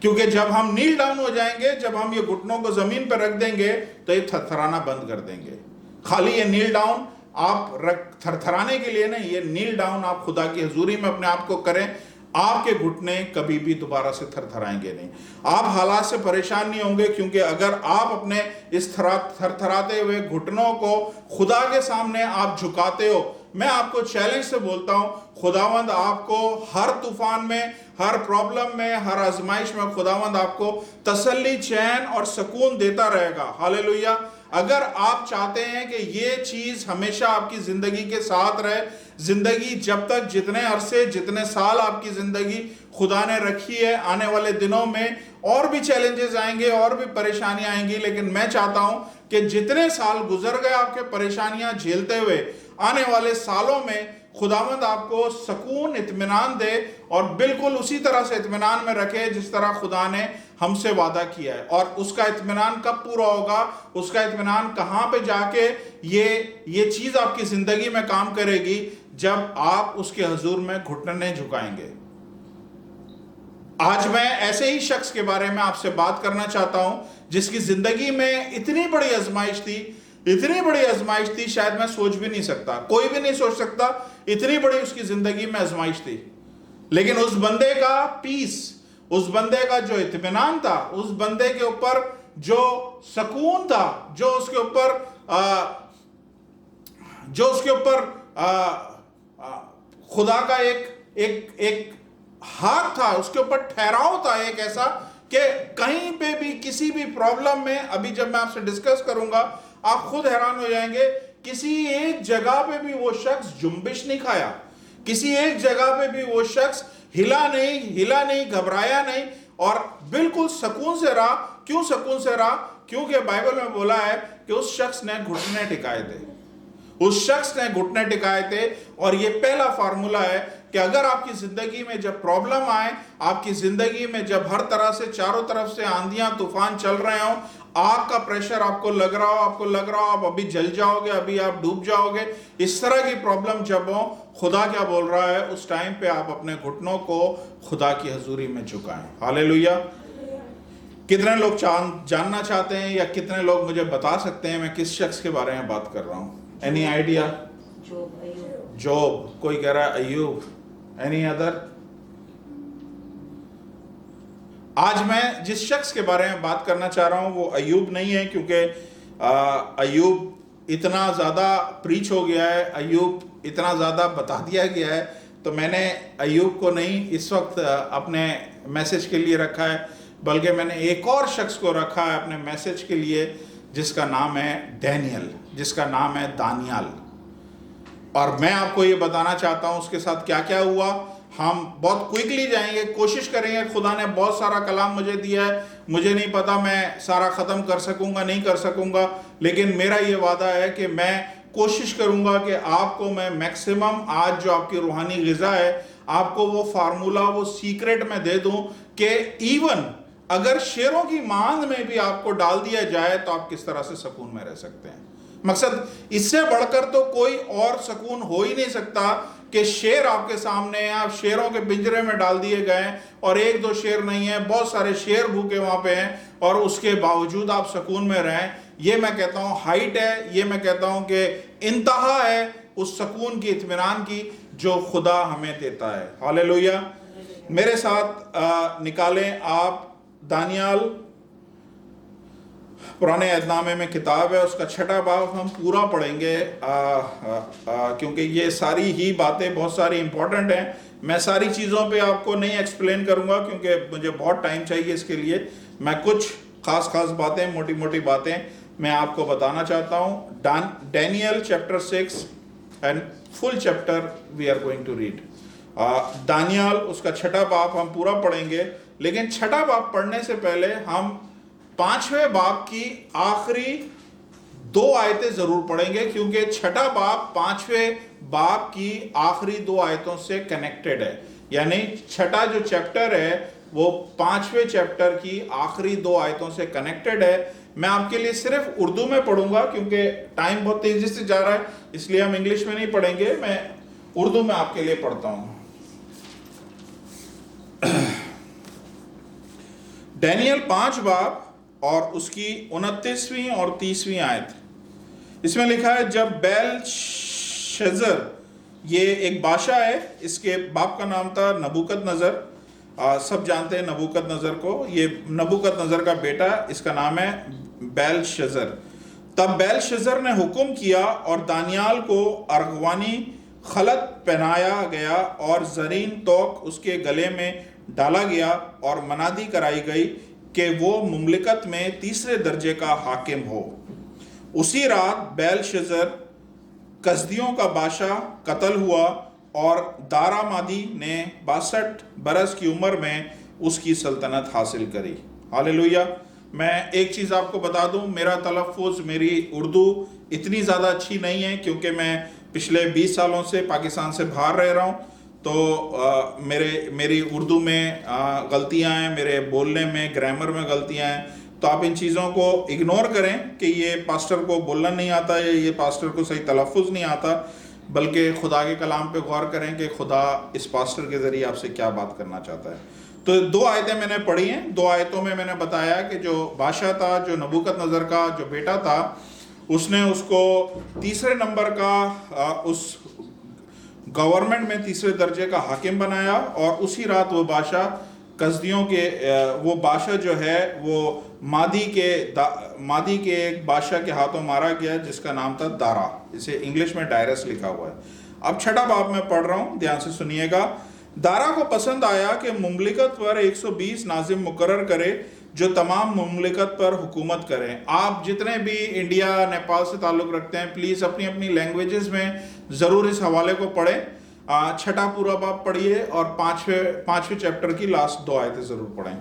क्योंकि जब हम नील डाउन हो जाएंगे, जब हम ये घुटनों को जमीन पर रख देंगे, तो ये थरथराना बंद कर देंगे। खाली ये नील डाउन आप थरथराने के लिए नहीं, ये नील डाउन आप खुदा की हजूरी में अपने आप को करें। आपके घुटने कभी भी दोबारा से थरथराएंगे नहीं, आप हालात से परेशान नहीं होंगे। क्योंकि अगर आप अपने इस थरथराते हुए घुटनों को खुदा के सामने आप झुकाते हो, मैं आपको चैलेंज से बोलता हूं, खुदावंद आपको हर तूफान में, हर प्रॉब्लम में, हर आजमाइश में खुदावंद आपको तसल्ली, चैन और सुकून देता रहेगा। हालेलुया। अगर आप चाहते हैं कि ये चीज हमेशा आपकी जिंदगी के साथ रहे, जिंदगी जब तक, जितने अरसे, जितने साल आपकी जिंदगी खुदा ने रखी है, आने वाले दिनों में और भी चैलेंजेस आएंगे, और भी परेशानियां आएंगी, लेकिन मैं चाहता हूं कि जितने साल गुजर गए आपके परेशानियां झेलते हुए, आने वाले सालों में खुदावंद आपको सुकून, इत्मीनान दे और बिल्कुल उसी तरह से इत्मीनान में रखे जिस तरह खुदा ने हमसे वादा किया है। और उसका इत्मीनान कब पूरा होगा, उसका इत्मीनान कहां पे जाके ये चीज आपकी जिंदगी में काम करेगी, जब आप उसके हुजूर में घुटने झुकाएंगे। आज मैं ऐसे ही शख्स के बारे में आपसे बात करना चाहता हूं जिसकी जिंदगी में इतनी बड़ी आजमाइश थी, इतनी बड़ी आजमाइश थी, शायद मैं सोच भी नहीं सकता, कोई भी नहीं सोच सकता, इतनी बड़ी उसकी जिंदगी में आजमाइश थी। लेकिन उस बंदे का पीस, उस बंदे का जो इत्मीनान था, उस बंदे के ऊपर जो सुकून था, जो उसके ऊपर खुदा का एक हाथ था, उसके ऊपर ठहराव था, एक ऐसा कि कहीं पे भी, किसी भी प्रॉब्लम में, अभी जब मैं आपसे डिस्कस करूंगा आप खुद हैरान हो जाएंगे, किसी एक जगह पे भी वो शख्स जुम्बिश नहीं खाया, किसी एक जगह पे भी वो शख्स हिला नहीं, घबराया नहीं और बिल्कुल सुकून से रहा। क्यों सुकून से रहा? क्योंकि बाइबल में बोला है कि उस शख्स ने घुटने टिकाए थे, उस शख्स ने घुटने टिकाए थे। और ये पहला फार्मूला है कि अगर आपकी जिंदगी में जब प्रॉब्लम आए, आपकी जिंदगी में जब हर तरह से, चारों तरफ से आंधियां तूफान चल रहे हो, आग का प्रेशर आपको लग रहा हो, आप अभी जल जाओगे, अभी आप डूब जाओगे, इस तरह की प्रॉब्लम जब हो, खुदा क्या बोल रहा है, उस टाइम पे आप अपने घुटनों को खुदा की हजूरी में झुकाएं। हालेलुया। कितने लोग जानना चाहते हैं, या कितने लोग मुझे बता सकते हैं मैं किस शख्स के बारे में बात कर रहा हूं? Any idea? जोब। कोई कह रहा है अय्यूब। Any other? आज मैं जिस शख्स के बारे में बात करना चाह रहा हूं वो अय्यूब नहीं है, क्योंकि अय्यूब इतना ज़्यादा प्रीच हो गया है, अय्यूब इतना ज़्यादा बता दिया गया है, तो मैंने अय्यूब को नहीं इस वक्त अपने मैसेज के लिए रखा है, बल्कि मैंने एक और शख्स को रखा है अपने मैसेज के लिए, जिसका नाम है डैनियल, जिसका नाम है दानियाल। और मैं आपको ये बताना चाहता हूँ उसके साथ क्या क्या हुआ। हम बहुत क्विकली जाएंगे, कोशिश करेंगे, खुदा ने बहुत सारा कलाम मुझे दिया है, मुझे नहीं पता मैं सारा ख़त्म कर सकूंगा नहीं कर सकूंगा, लेकिन मेरा ये वादा है कि मैं कोशिश करूंगा कि आपको मैं मैक्सिमम आज जो आपकी रूहानी ग़िज़ा है, आपको वो फार्मूला, वो सीक्रेट मैं दे दूं कि इवन अगर शेरों की मांद में भी आपको डाल दिया जाए तो आप किस तरह से सुकून में रह सकते हैं। मकसद इससे बढ़कर तो कोई और सुकून हो ही नहीं सकता कि शेर आपके सामने है, आप शेरों के पिंजरे में डाल दिए गए और एक दो शेर नहीं है, बहुत सारे शेर भूखे वहां पे हैं और उसके बावजूद आप सुकून में रहें। ये मैं कहता हूँ हाइट है, ये मैं कहता हूँ कि इंतहा है उस सुकून की, इत्मीनान की जो खुदा हमें देता है। हालेलुया। मेरे साथ निकालें आप दानियाल, पुराने अहदनामे में किताब है, उसका 6वां बाब हम पूरा पढ़ेंगे क्योंकि ये सारी ही बातें बहुत सारी इंपॉर्टेंट हैं। मैं सारी चीज़ों पे आपको नहीं एक्सप्लेन करूंगा क्योंकि मुझे बहुत टाइम चाहिए इसके लिए। मैं कुछ खास बातें, मोटी मोटी बातें मैं आपको बताना चाहता हूँ। Daniel chapter 6 and full chapter we are going to read. दानियाल उसका 6वां बाब हम पूरा पढ़ेंगे, लेकिन 6वां बाब पढ़ने से पहले हम 5वें बाब की आखिरी 2 आयतें जरूर पढ़ेंगे क्योंकि 6वां बाब 5वें बाब की आखिरी 2 आयतों से कनेक्टेड है। यानी 6वां जो चैप्टर है वो 5वें चैप्टर की आखिरी 2 आयतों से कनेक्टेड है। मैं आपके लिए सिर्फ उर्दू में पढ़ूंगा क्योंकि टाइम बहुत तेजी से जा रहा है, इसलिए हम इंग्लिश में नहीं पढ़ेंगे, मैं उर्दू में आपके लिए पढ़ता हूं। डैनियल 5 बाब और उसकी 29वीं और 30वीं आयत। इसमें लिखा है, जब बेलशस्सर, ये एक बादशाह है, इसके बाप का नाम था नबूकदनजर। सब जानते हैं नबूकदनजर को, ये नबूकदनजर का बेटा, इसका नाम है बेलशस्सर। तब बेलशस्सर ने हुक्म किया और दानियाल को अर्गवानी खलत पहनाया गया और जरीन तोक उसके गले में डाला गया और मनादी कराई गई कि वो मुमलिकत में 3रे दर्जे का हाकिम हो। उसी रात बेलशस्सर कसदियों का बादशाह कत्ल हुआ और दारामादी ने 62 बरस की उम्र में उसकी सल्तनत हासिल करी। हालेलुया। मैं एक चीज़ आपको बता दूं, मेरा तलफ़ुज़, मेरी उर्दू इतनी ज़्यादा अच्छी नहीं है क्योंकि मैं पिछले 20 सालों से पाकिस्तान से बाहर रह रहा हूं, तो मेरी उर्दू में गलतियां हैं, मेरे बोलने में, ग्रामर में गलतियां हैं, तो आप इन चीज़ों को इग्नोर करें कि ये पास्टर को बोलना नहीं आता या ये पास्टर को सही तलफ़ुज़ नहीं आता, बल्कि खुदा के कलाम पे गौर करें कि खुदा इस पास्टर के ज़रिए आपसे क्या बात करना चाहता है। तो 2 आयतें मैंने पढ़ी हैं। 2 आयतों में मैंने बताया कि जो बादशाह था, जो नबूकदनजर का जो बेटा था, उसने उसको 3रे नंबर का उस गवर्नमेंट में 3रे दर्जे का हाकिम बनाया और उसी रात वो बादशाह कसदियों के, वो बादशाह जो है वो मादी के एक बादशाह के हाथों मारा गया जिसका नाम था दारा। इसे इंग्लिश में डायरस लिखा हुआ है। अब 6वां बाब में पढ़ रहा हूँ, ध्यान से सुनिएगा। दारा को पसंद आया कि मुमलिकत पर 120 नाजिम मुकर्रर करे जो तमाम मुमलिकत पर हुकूमत करें। आप जितने भी इंडिया नेपाल से ताल्लुक़ रखते हैं, प्लीज़ अपनी अपनी लैंग्वेजेस में ज़रूर इस हवाले को पढ़ें। 6वां पूरा बाब पढ़िए और 5वें चैप्टर की लास्ट 2 आयतें ज़रूर पढ़ें।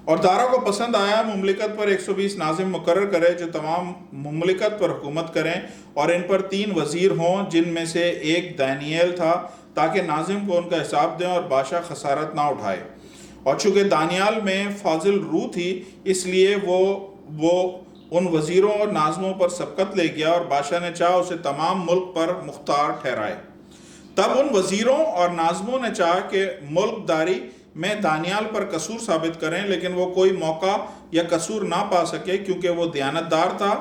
और दारा को पसंद आया मुमलिकत पर 120 नाजिम मुकर्रर करे जो तमाम मुमलिकत पर हुकूमत करें और इन पर 3 वज़ीर हों जिनमें से एक दानियल था, ताकि नाजिम को उनका हिसाब दें और बादशाह खसारत ना उठाए। और चूँकि दानियाल में फाजिल रूह थी, इसलिए वो उन वज़ीरों और नाज़मों पर सबकत ले गया और बादशाह ने चाहा उसे तमाम मुल्क पर मुख्तार ठहराए। तब उन वज़ीरों और नाज़मों ने चाहा कि मुल्कदारी में दानियाल पर कसूर साबित करें, लेकिन वो कोई मौका या कसूर ना पा सके क्योंकि वो दयानतदार था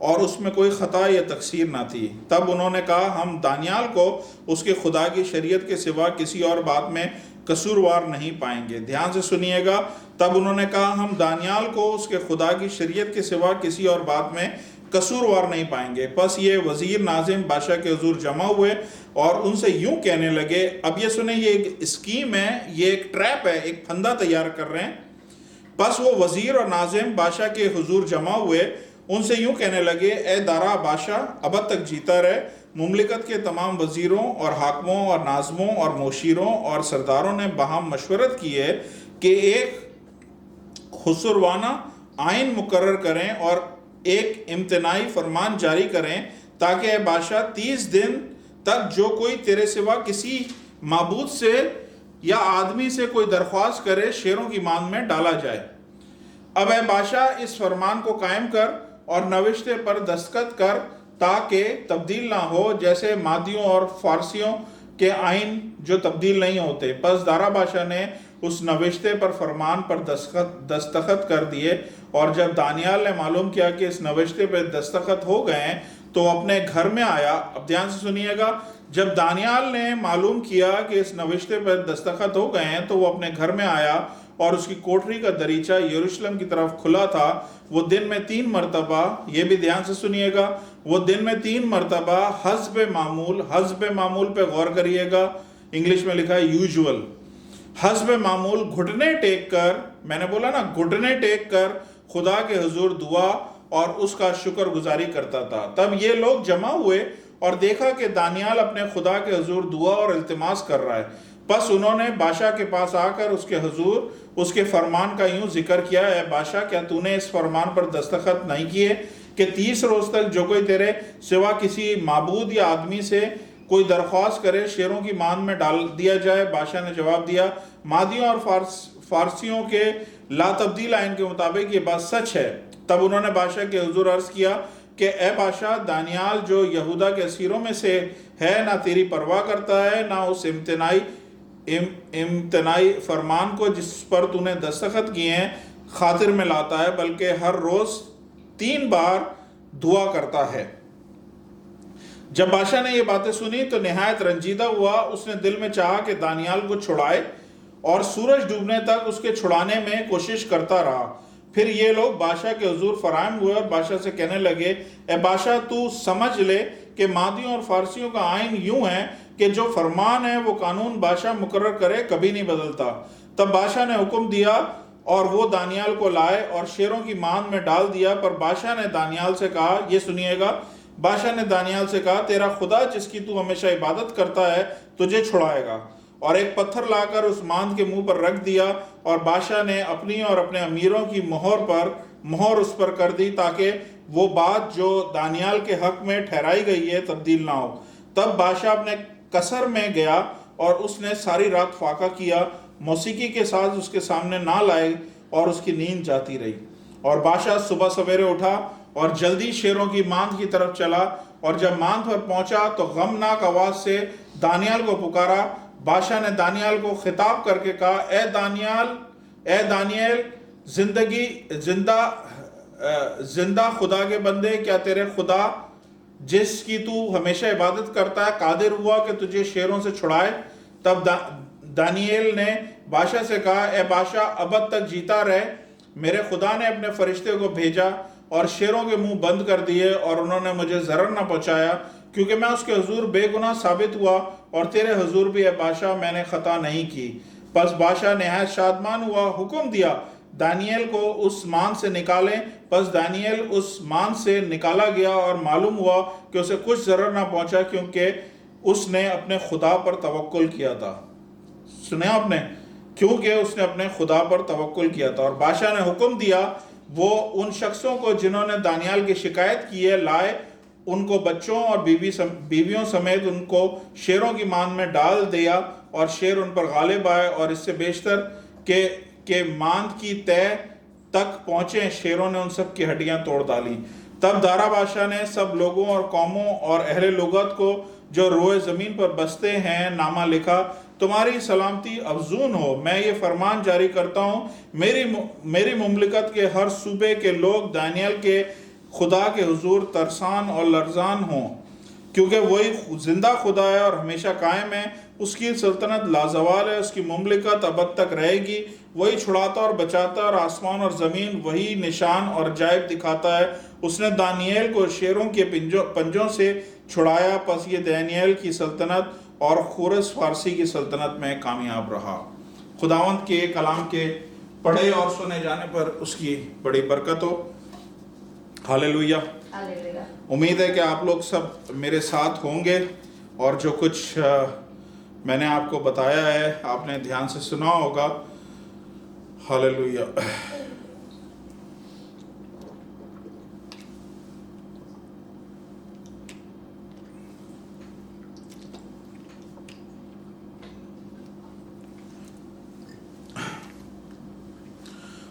और उसमें कोई ख़ता या तकसीर ना थी। तब उन्होंने कहा, हम दानियाल को उसके खुदा की शरीयत के सिवा किसी और बात में कसूरवार नहीं पाएंगे। ध्यान से सुनिएगा। तब उन्होंने कहा, हम दानियाल को उसके खुदा की शरीयत के सिवा किसी और बात में कसूरवार नहीं पाएंगे। बस ये वज़ीर नाजिम बादशाह के हुजूर जमा हुए और उनसे यूं कहने लगे। अब ये सुने, ये एक स्कीम है, ये एक ट्रैप है, एक फंदा तैयार कर रहे हैं। बस वो वज़ीर और नाजिम बादशाह के हुजूर जमा हुए उनसे यूं कहने लगे, ए दारा बादशाह अब तक जीता रहे। मुमलिकत के तमाम वजीरों और हाकमों और नाज़मों और मोशीरों और सरदारों ने बाहम मशवरत की है कि एक खुसरवाना आइन मुकर्रर करें और एक इम्तनाई फरमान जारी करें, ताकि ए बादशाह 30 दिन तक जो कोई तेरे सिवा किसी माबूद से या आदमी से कोई दरख्वास्त करे, शेरों की मांग में डाला जाए। अब ए बादशाह इस फरमान को कायम कर और नविश्ते पर दस्तखत कर, ताकि तब्दील ना हो, जैसे मादियों और फारसियों के आइन जो तब्दील नहीं होते। बस दारा बादशाह ने उस नविश्ते पर फरमान पर दस्तखत कर दिए, और जब दानियाल ने मालूम किया कि इस नविश्ते पर दस्तखत हो गए हैं, तो अपने घर में आया। अब ध्यान से सुनिएगा, जब दानियाल ने मालूम किया कि इस नविश्ते पर दस्तखत हो गए हैं, तो वो अपने घर में आया और उसकी कोठरी का दरीचा यरूशलेम की तरफ खुला था। वो दिन में 3 मरतबा, ये भी ध्यान से सुनिएगा, वो दिन में 3 मरतबा हस्ब मामूल पे गौर करिएगा, इंग्लिश में लिखा है यूजुअल, हस्ब मामूल घुटने टेक कर, मैंने बोला ना घुटने टेक कर खुदा के हुजूर दुआ और उसका शुक्रगुजारी करता था। तब ये लोग जमा हुए और देखा कि दानियाल अपने खुदा के हुजूर दुआ और इल्तिमास कर रहा है। बस उन्होंने बादशाह के पास आकर उसके हुजूर उसके फरमान का यूं जिक्र किया, है बादशाह, क्या तूने इस फरमान पर दस्तखत नहीं किए कि 30 रोज तक जो कोई तेरे सिवा किसी माबूद या आदमी से कोई दरख्वास्त करे, शेरों की मांद में डाल दिया जाए? बादशाह ने जवाब दिया, मादियों और फारसियों के ला तब्दील आइन के मुताबिक ये बात सच है। तब उन्होंने बादशाह के हुजूर अर्ज किया कि ए बादशाह, दानियाल जो यहूदा के असीरों में से है, ना तेरी परवाह करता है, ना उस इम्तनाई फरमान को जिस पर तूने दस्तखत किए हैं खातिर में लाता है, बल्कि हर रोज 3 बार दुआ करता है। जब बादशाह ने ये बातें सुनी तो निहायत रंजीदा हुआ। उसने दिल में चाहा कि दानियाल को छुड़ाए और सूरज डूबने तक उसके छुड़ाने में कोशिश करता रहा। फिर ये लोग बादशाह के हुजूर फराहम हुए और बादशाह से कहने लगे, ए बादशाह, तू समझ ले कि मादियों और फारसियों का आइन यूं है कि जो फरमान है वो कानून बादशाह मुकर्रर करे कभी नहीं बदलता। तब बादशाह ने हुक्म दिया और वो दानियाल को लाए और शेरों की मांद में डाल दिया। पर बादशाह ने दानियाल से कहा, ये सुनिएगा, बादशाह ने दानियाल से कहा, तेरा खुदा जिसकी तू हमेशा इबादत करता है तुझे छुड़ाएगा। और एक पत्थर लाकर उस मांद के मुंह पर रख दिया, और बादशाह ने अपनी और अपने अमीरों की मोहर उस पर कर दी, ताकि वो बात जो दानियाल के हक में ठहराई गई है तब्दील ना हो। तब बादशाह अपने कसर में गया और उसने सारी रात फाका किया, मौसीकी के साथ उसके सामने ना लाए, और उसकी नींद जाती रही। और बादशाह सुबह सवेरे उठा और जल्दी शेरों की मांद की तरफ चला, और जब मांद पर पहुंचा तो गमनाक आवाज से दानियाल को पुकारा। बादशाह ने दानियाल को खिताब करके कहा, ए दानियल, जिंदा खुदा के बंदे, क्या तेरे खुदा जिसकी तू हमेशा इबादत करता है कादिर हुआ कि तुझे शेरों से छुड़ाए? तब दानियल ने बादशाह से कहा, ए बादशाह, अब तक जीता रहे। मेरे खुदा ने अपने फरिश्ते को भेजा और शेरों के मुंह बंद कर दिए, और उन्होंने मुझे जरर न पहुंचाया, क्योंकि मैं उसके हुजूर बेगुनाह साबित हुआ, और तेरे हुजूर भी, ए बादशाह, मैंने खता नहीं की। बस बादशाह निहायत शादमान हुआ, हुक्म दिया दानियल को उस मांद से निकालें। बस दानियल उस मांद से निकाला गया और मालूम हुआ कि उसे कुछ जरर ना पहुंचा, क्योंकि उसने अपने खुदा पर तवक्कुल किया था। सुने आपने, क्योंकि उसने अपने खुदा पर तवक्कुल किया था। और बादशाह ने हुक्म दिया, वो उन शख्सों को जिन्होंने दानियाल की शिकायत की है लाए, उनको बच्चों और बीवियों समेत उनको शेरों की मांद में डाल दिया, और शेर उन पर गालिब आए, और इससे बेशतर के मांद की तय तक पहुंचे, शेरों ने उन सब की हड्डियां तोड़ डाली। तब दारा बादशाह ने सब लोगों और कौमों और अहले लुगत को जो रोए जमीन पर बसते हैं नामा लिखा, तुम्हारी सलामती अफजून हो। मैं ये फरमान जारी करता हूँ, मेरी मुमलिकत के हर सूबे के लोग दानियल के खुदा के हुजूर तरसान और लरजान हों, क्योंकि वही जिंदा खुदा है और हमेशा कायम है। उसकी सल्तनत लाजवाल है, उसकी मुमलिकत अब तक रहेगी। वही छुड़ाता और बचाता, और आसमान और ज़मीन वही निशान और अजायब दिखाता है। उसने दानियल को शेरों के पंजों से छुड़ाया। पस ये दानियल की सल्तनत और खुरस फारसी की सल्तनत में कामयाब रहा। खुदावंत के कलाम के पढ़े और सुने जाने पर उसकी बड़ी बरकत हो। हालेलुया। हालेलुया। उम्मीद है कि आप लोग सब मेरे साथ होंगे और जो कुछ मैंने आपको बताया है आपने ध्यान से सुना होगा। हालेलुया।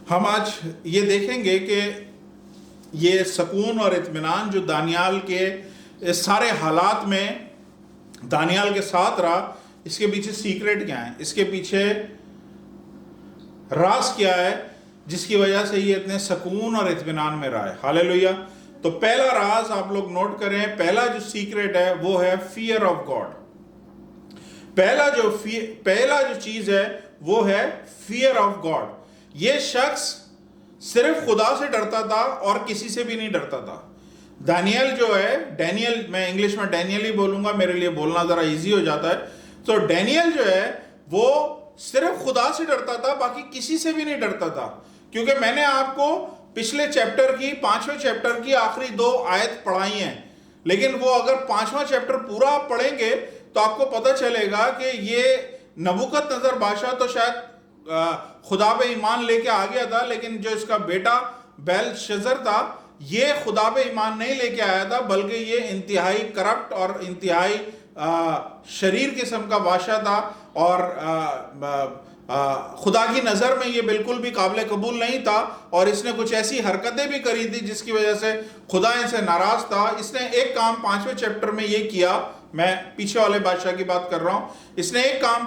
हम आज ये देखेंगे कि ये सुकून और इत्मीनान जो दानियाल के इस सारे हालात में दानियाल के साथ रहा, इसके पीछे सीक्रेट क्या है, इसके पीछे राज क्या है जिसकी वजह से ये इतने सुकून और इत्मीनान में रहा है। हालेलुया। तो पहला राज आप लोग नोट करें, पहला जो सीक्रेट है वो है फियर ऑफ गॉड। पहला जो चीज है वो है फियर ऑफ गॉड। ये शख्स सिर्फ खुदा से डरता था और किसी से भी नहीं डरता था। दानियल जो है, डैनियल, मैं इंग्लिश में डैनियल ही बोलूंगा, मेरे लिए बोलना जरा इजी हो जाता है। तो डैनियल जो है वो सिर्फ खुदा से डरता था, बाकी किसी से भी नहीं डरता था। क्योंकि मैंने आपको पिछले चैप्टर की 5वें चैप्टर की आखिरी 2 आयत पढ़ाई हैं, लेकिन वो अगर 5वां चैप्टर पूरा आप पढ़ेंगे तो आपको पता चलेगा कि ये नबूकदनेस्सर बादशाह तो शायद खुदा पे ईमान लेके आ गया था, लेकिन जो इसका बेटा बेलशस्सर था ये खुदा पे ईमान नहीं लेके आया था, बल्कि ये इंतहाई करप्ट और इंतहाई शरीर किस्म का बादशाह था और खुदा की नज़र में ये बिल्कुल भी काबिल कबूल नहीं था और इसने कुछ ऐसी हरकतें भी करी थी जिसकी वजह से खुदा इनसे नाराज था। इसने एक काम 5वें चैप्टर में ये किया, मैं पीछे वाले बादशाह की बात कर रहा हूं। इसने एक काम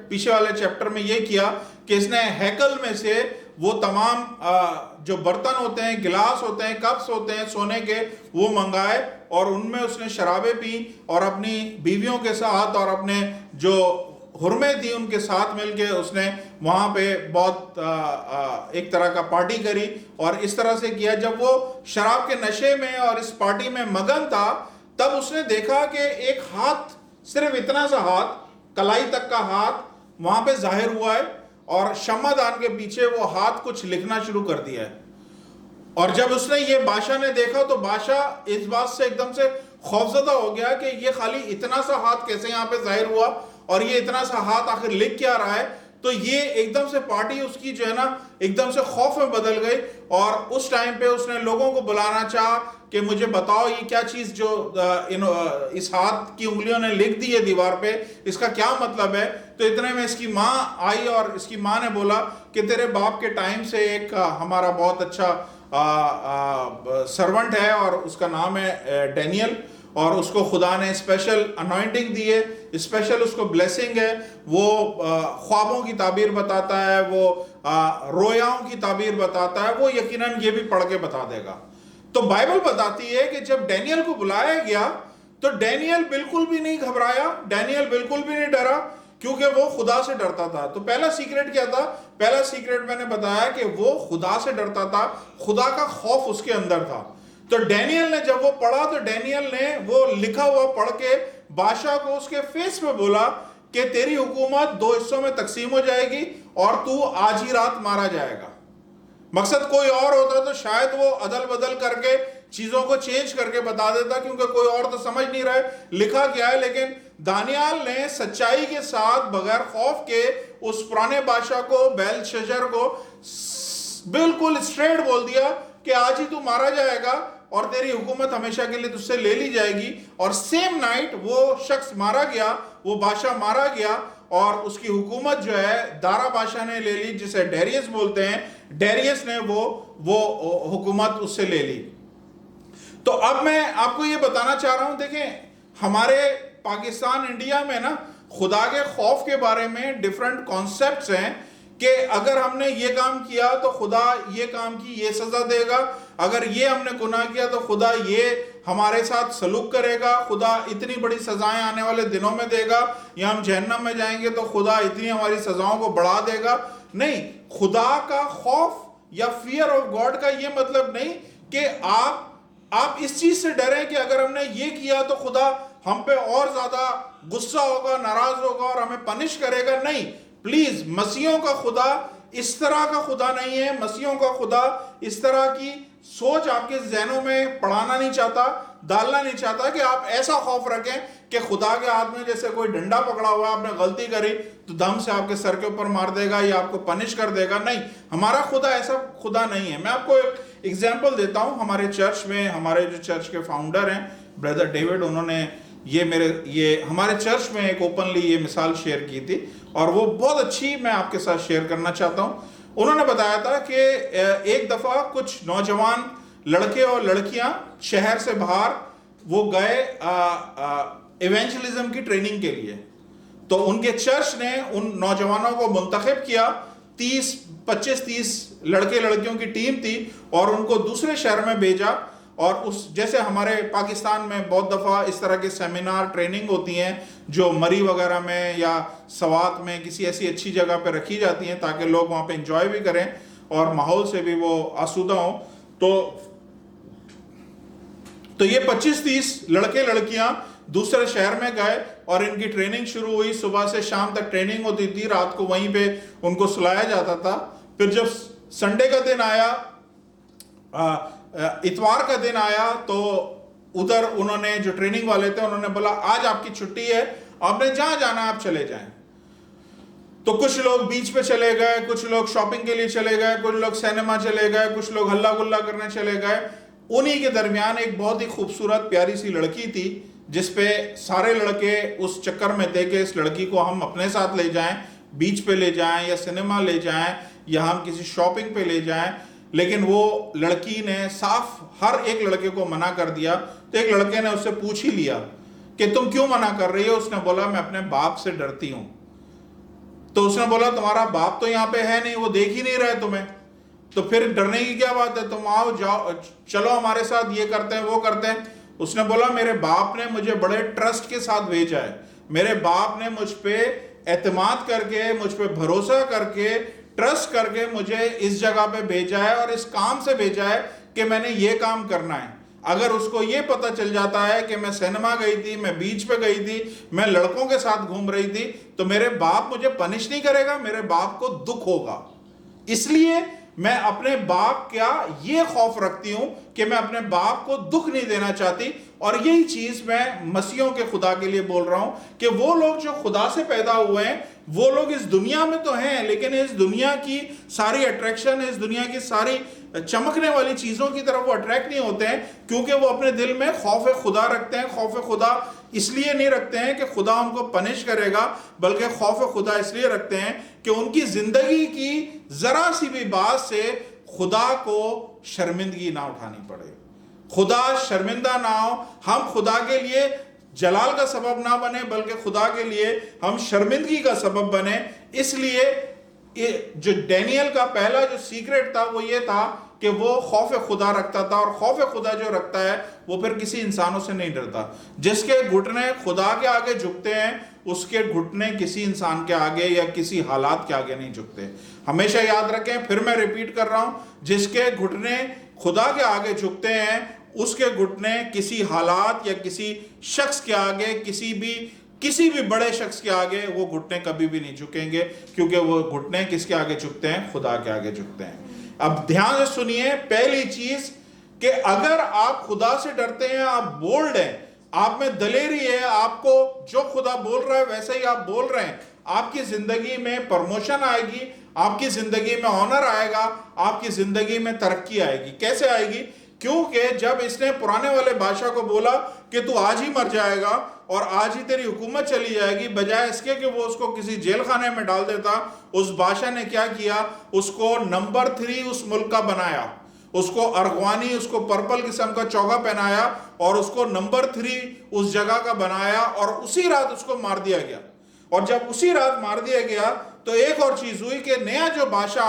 पीछे वाले चैप्टर में ये किया कि इसने हैकल में से वो तमाम जो बर्तन होते हैं, गिलास होते हैं, कप्स होते हैं सोने के, वो मंगाए और उनमें उसने शराबें पी और अपनी बीवियों के साथ और अपने जो हुर्मे थी उनके साथ मिलके उसने वहां पे बहुत एक तरह का पार्टी करी और इस तरह से किया। जब वो शराब के नशे में और इस पार्टी में मगन था तब उसने देखा कि एक हाथ, सिर्फ इतना सा हाथ, कलाई तक का हाथ वहां पे जाहिर हुआ है और शम्मादान के पीछे वो हाथ कुछ लिखना शुरू कर दिया है। और जब उसने ये बादशाह ने देखा तो बादशाह इस बात से एकदम से खौफजदा हो गया कि ये खाली इतना सा हाथ कैसे यहाँ पे जाहिर हुआ और ये इतना सा हाथ आखिर लिख क्या रहा है। तो ये एकदम से पार्टी उसकी जो है ना एकदम से खौफ में बदल गई और उस टाइम पे उसने लोगों को बुलाना चाहा कि मुझे बताओ ये क्या चीज जो इस हाथ की उंगलियों ने लिख दी है दीवार पे, इसका क्या मतलब है। तो इतने में इसकी माँ आई और इसकी माँ ने बोला कि तेरे बाप के टाइम से एक हमारा बहुत अच्छा सर्वेंट है और उसका नाम है डैनियल और उसको खुदा ने स्पेशल अनॉइंटिंग दी है, स्पेशल उसको ब्लेसिंग है। वो ख्वाबों की ताबीर बताता है, वो रोयाओं की ताबीर बताता है, वो यकीनन ये भी पढ़ के बता देगा। तो बाइबल बताती है कि जब डैनियल को बुलाया गया तो डैनियल बिल्कुल भी नहीं घबराया, डैनियल बिल्कुल भी नहीं डरा, क्योंकि वो खुदा से डरता था। तो पहला सीक्रेट क्या था? पहला सीक्रेट मैंने बताया कि वो खुदा से डरता था, खुदा का खौफ उसके अंदर था। तो डैनियल ने जब वो पढ़ा तो डैनियल ने वो लिखा हुआ पढ़ के बादशाह को उसके फेस पे बोला कि तेरी हुकूमत 2 हिस्सों में तकसीम हो जाएगी और तू आज ही रात मारा जाएगा। मकसद कोई और होता तो शायद वो अदल बदल करके चीजों को चेंज करके बता देता, क्योंकि कोई और तो समझ नहीं रहा है लिखा क्या है। लेकिन दानियाल ने सच्चाई के साथ बगैर खौफ के उस पुराने बादशाह को, बेलशस्सर को, बिल्कुल स्ट्रेट बोल दिया कि आज ही तू मारा जाएगा और तेरी हुकूमत हमेशा के लिए तुझसे ले ली जाएगी। और सेम नाइट वो शख्स मारा गया, वो बादशाह मारा गया और उसकी हुकूमत जो है दारा बादशाह ने ले ली, जिसे डेरियस बोलते हैं। डेरियस ने वो हुकूमत उससे ले ली। तो अब मैं आपको ये बताना चाह रहा हूं, देखें हमारे पाकिस्तान, इंडिया में ना खुदा के खौफ के बारे में डिफरेंट कॉन्सेप्ट्स हैं कि अगर हमने ये काम किया तो खुदा ये काम की ये सजा देगा, अगर ये हमने गुनाह किया तो खुदा ये हमारे साथ सलूक करेगा, खुदा इतनी बड़ी सजाएं आने वाले दिनों में देगा, या हम जहन्नम में जाएंगे तो खुदा इतनी हमारी सजाओं को बढ़ा देगा। नहीं, खुदा का खौफ या फियर ऑफ गॉड का ये मतलब नहीं कि आप इस चीज से डरें कि अगर हमने ये किया तो खुदा हम पे और ज्यादा गुस्सा होगा, नाराज होगा और हमें पनिश करेगा। नहीं, प्लीज, मसीहों का खुदा इस तरह का खुदा नहीं है। मसीहों का खुदा इस तरह की सोच आपके जहनों में पढ़ाना नहीं चाहता, डालना नहीं चाहता कि आप ऐसा खौफ रखें कि खुदा के हाथ में जैसे कोई डंडा पकड़ा हुआ, आपने गलती करी तो दम से आपके सर के ऊपर मार देगा या आपको पनिश कर देगा। नहीं, हमारा खुदा ऐसा खुदा नहीं है। मैं आपको एक एग्जाम्पल देता हूं। हमारे चर्च में हमारे जो चर्च के फाउंडर हैं ब्रदर डेविड, उन्होंने ये हमारे चर्च में एक ओपनली ये मिसाल शेयर की थी और वो बहुत अच्छी मैं आपके साथ शेयर करना चाहता हूं। उन्होंने बताया था कि एक दफा कुछ नौजवान लड़के और लड़कियां शहर से बाहर वो गए इवेंजलिज्म की ट्रेनिंग के लिए। तो उनके चर्च ने उन नौजवानों को मुंतखब किया, 25-30 लड़के लड़कियों की टीम थी और उनको दूसरे शहर में भेजा। और उस जैसे हमारे पाकिस्तान में बहुत दफ़ा इस तरह के सेमिनार ट्रेनिंग होती हैं जो मरी वगैरह में या सवात में किसी ऐसी अच्छी जगह पे रखी जाती हैं ताकि लोग वहाँ पे एंजॉय भी करें और माहौल से भी वो आसूदा हों। तो ये 25-30 लड़के लड़कियां दूसरे शहर में गए और इनकी ट्रेनिंग शुरू हुई। सुबह से शाम तक ट्रेनिंग होती थी, रात को वहीं पे उनको सुलाया जाता था। फिर जब संडे का दिन आया, इतवार का दिन आया, तो उधर उन्होंने जो ट्रेनिंग वाले थे उन्होंने बोला आज आपकी छुट्टी है, आपने जहां जाना आप चले जाएं। तो कुछ लोग बीच पे चले गए, कुछ लोग शॉपिंग के लिए चले गए, कुछ लोग सिनेमा चले गए, कुछ लोग हल्ला गुल्ला करने चले गए। उन्हीं के दरमियान एक बहुत ही खूबसूरत प्यारी सी लड़की थी जिसपे सारे लड़के उस चक्कर में थे कि इस लड़की को हम अपने साथ ले जाएं, बीच पे ले जाएं या सिनेमा ले जाएं या हम किसी शॉपिंग पे ले जाएं। लेकिन वो लड़की ने साफ हर एक लड़के को मना कर दिया। तो एक लड़के ने उससे पूछ ही लिया कि तुम क्यों मना कर रही हो? उसने बोला मैं अपने बाप से डरती हूं। तो उसने बोला तुम्हारा बाप तो यहाँ पे है नहीं, वो देख ही नहीं रहे तुम्हें, तो फिर डरने की क्या बात है? तुम आओ, जाओ, चलो हमारे साथ, ये करते हैं वो करते हैं। उसने बोला मेरे बाप ने मुझे बड़े ट्रस्ट के साथ भेजा है, मेरे बाप ने मुझ पे एतमाद करके, मुझ पे भरोसा करके, ट्रस्ट करके मुझे इस जगह पे भेजा है और इस काम से भेजा है कि मैंने ये काम करना है। अगर उसको ये पता चल जाता है कि मैं सिनेमा गई थी, मैं बीच पे गई थी, मैं लड़कों के साथ घूम रही थी, तो मेरे बाप मुझे पनिश नहीं करेगा, मेरे बाप को दुख होगा। इसलिए मैं अपने बाप का ये खौफ रखती हूं कि मैं अपने बाप को दुख नहीं देना चाहती। और यही चीज मैं मसीहों के खुदा के लिए बोल रहा हूं कि वो लोग जो खुदा से पैदा हुए हैं वो लोग इस दुनिया में तो हैं, लेकिन इस दुनिया की सारी अट्रैक्शन, इस दुनिया की सारी चमकने वाली चीजों की तरफ वो अट्रैक्ट नहीं होते हैं, क्योंकि वो अपने दिल में खौफ खुदा रखते हैं। खौफ खुदा इसलिए नहीं रखते हैं कि खुदा उनको पनिश करेगा, बल्कि खौफ खुदा इसलिए रखते हैं कि उनकी जिंदगी की जरा सी भी बात से खुदा को शर्मिंदगी ना उठानी पड़े, खुदा शर्मिंदा ना हो, हम खुदा के लिए जलाल का सबब ना बने बल्कि खुदा के लिए हम शर्मिंदगी का सबब बने। इसलिए जो डैनियल का पहला जो सीक्रेट था वो ये था कि वो खौफ खुदा रखता था, और खौफ खुदा जो रखता है वो फिर किसी इंसानों से नहीं डरता। जिसके घुटने खुदा के आगे झुकते हैं उसके घुटने किसी इंसान के आगे या किसी हालात के आगे नहीं झुकते। हमेशा याद रखें, फिर मैं रिपीट कर रहा हूं, जिसके घुटने खुदा के आगे झुकते हैं उसके घुटने किसी हालात या किसी शख्स के आगे, किसी भी बड़े शख्स के आगे वो घुटने कभी भी नहीं झुकेंगे, क्योंकि वो घुटने किसके आगे झुकते हैं? खुदा के आगे झुकते हैं। अब ध्यान से सुनिए, पहली चीज कि अगर आप खुदा से डरते हैं, आप बोल्ड हैं, आप में दलेरी है, आपको जो खुदा बोल रहा है वैसे ही आप बोल रहे हैं, आपकी जिंदगी में प्रमोशन आएगी, आपकी जिंदगी में ऑनर आएगा, आपकी जिंदगी में तरक्की आएगी। कैसे आएगी? क्योंकि जब इसने पुराने वाले बादशाह को बोला कि तू आज ही मर जाएगा और आज ही तेरी हुकूमत चली जाएगी, बजाय इसके कि वो उसको किसी जेल खाने में डाल देता, उस बादशाह ने क्या किया? उसको नंबर 3 उस मुल्क का बनाया, उसको अरगवानी, उसको पर्पल किस्म का चौगा पहनाया और उसको नंबर 3 उस जगह का बनाया और उसी रात उसको मार दिया गया। और जब उसी रात मार दिया गया तो एक और चीज हुई कि नया जो बादशाह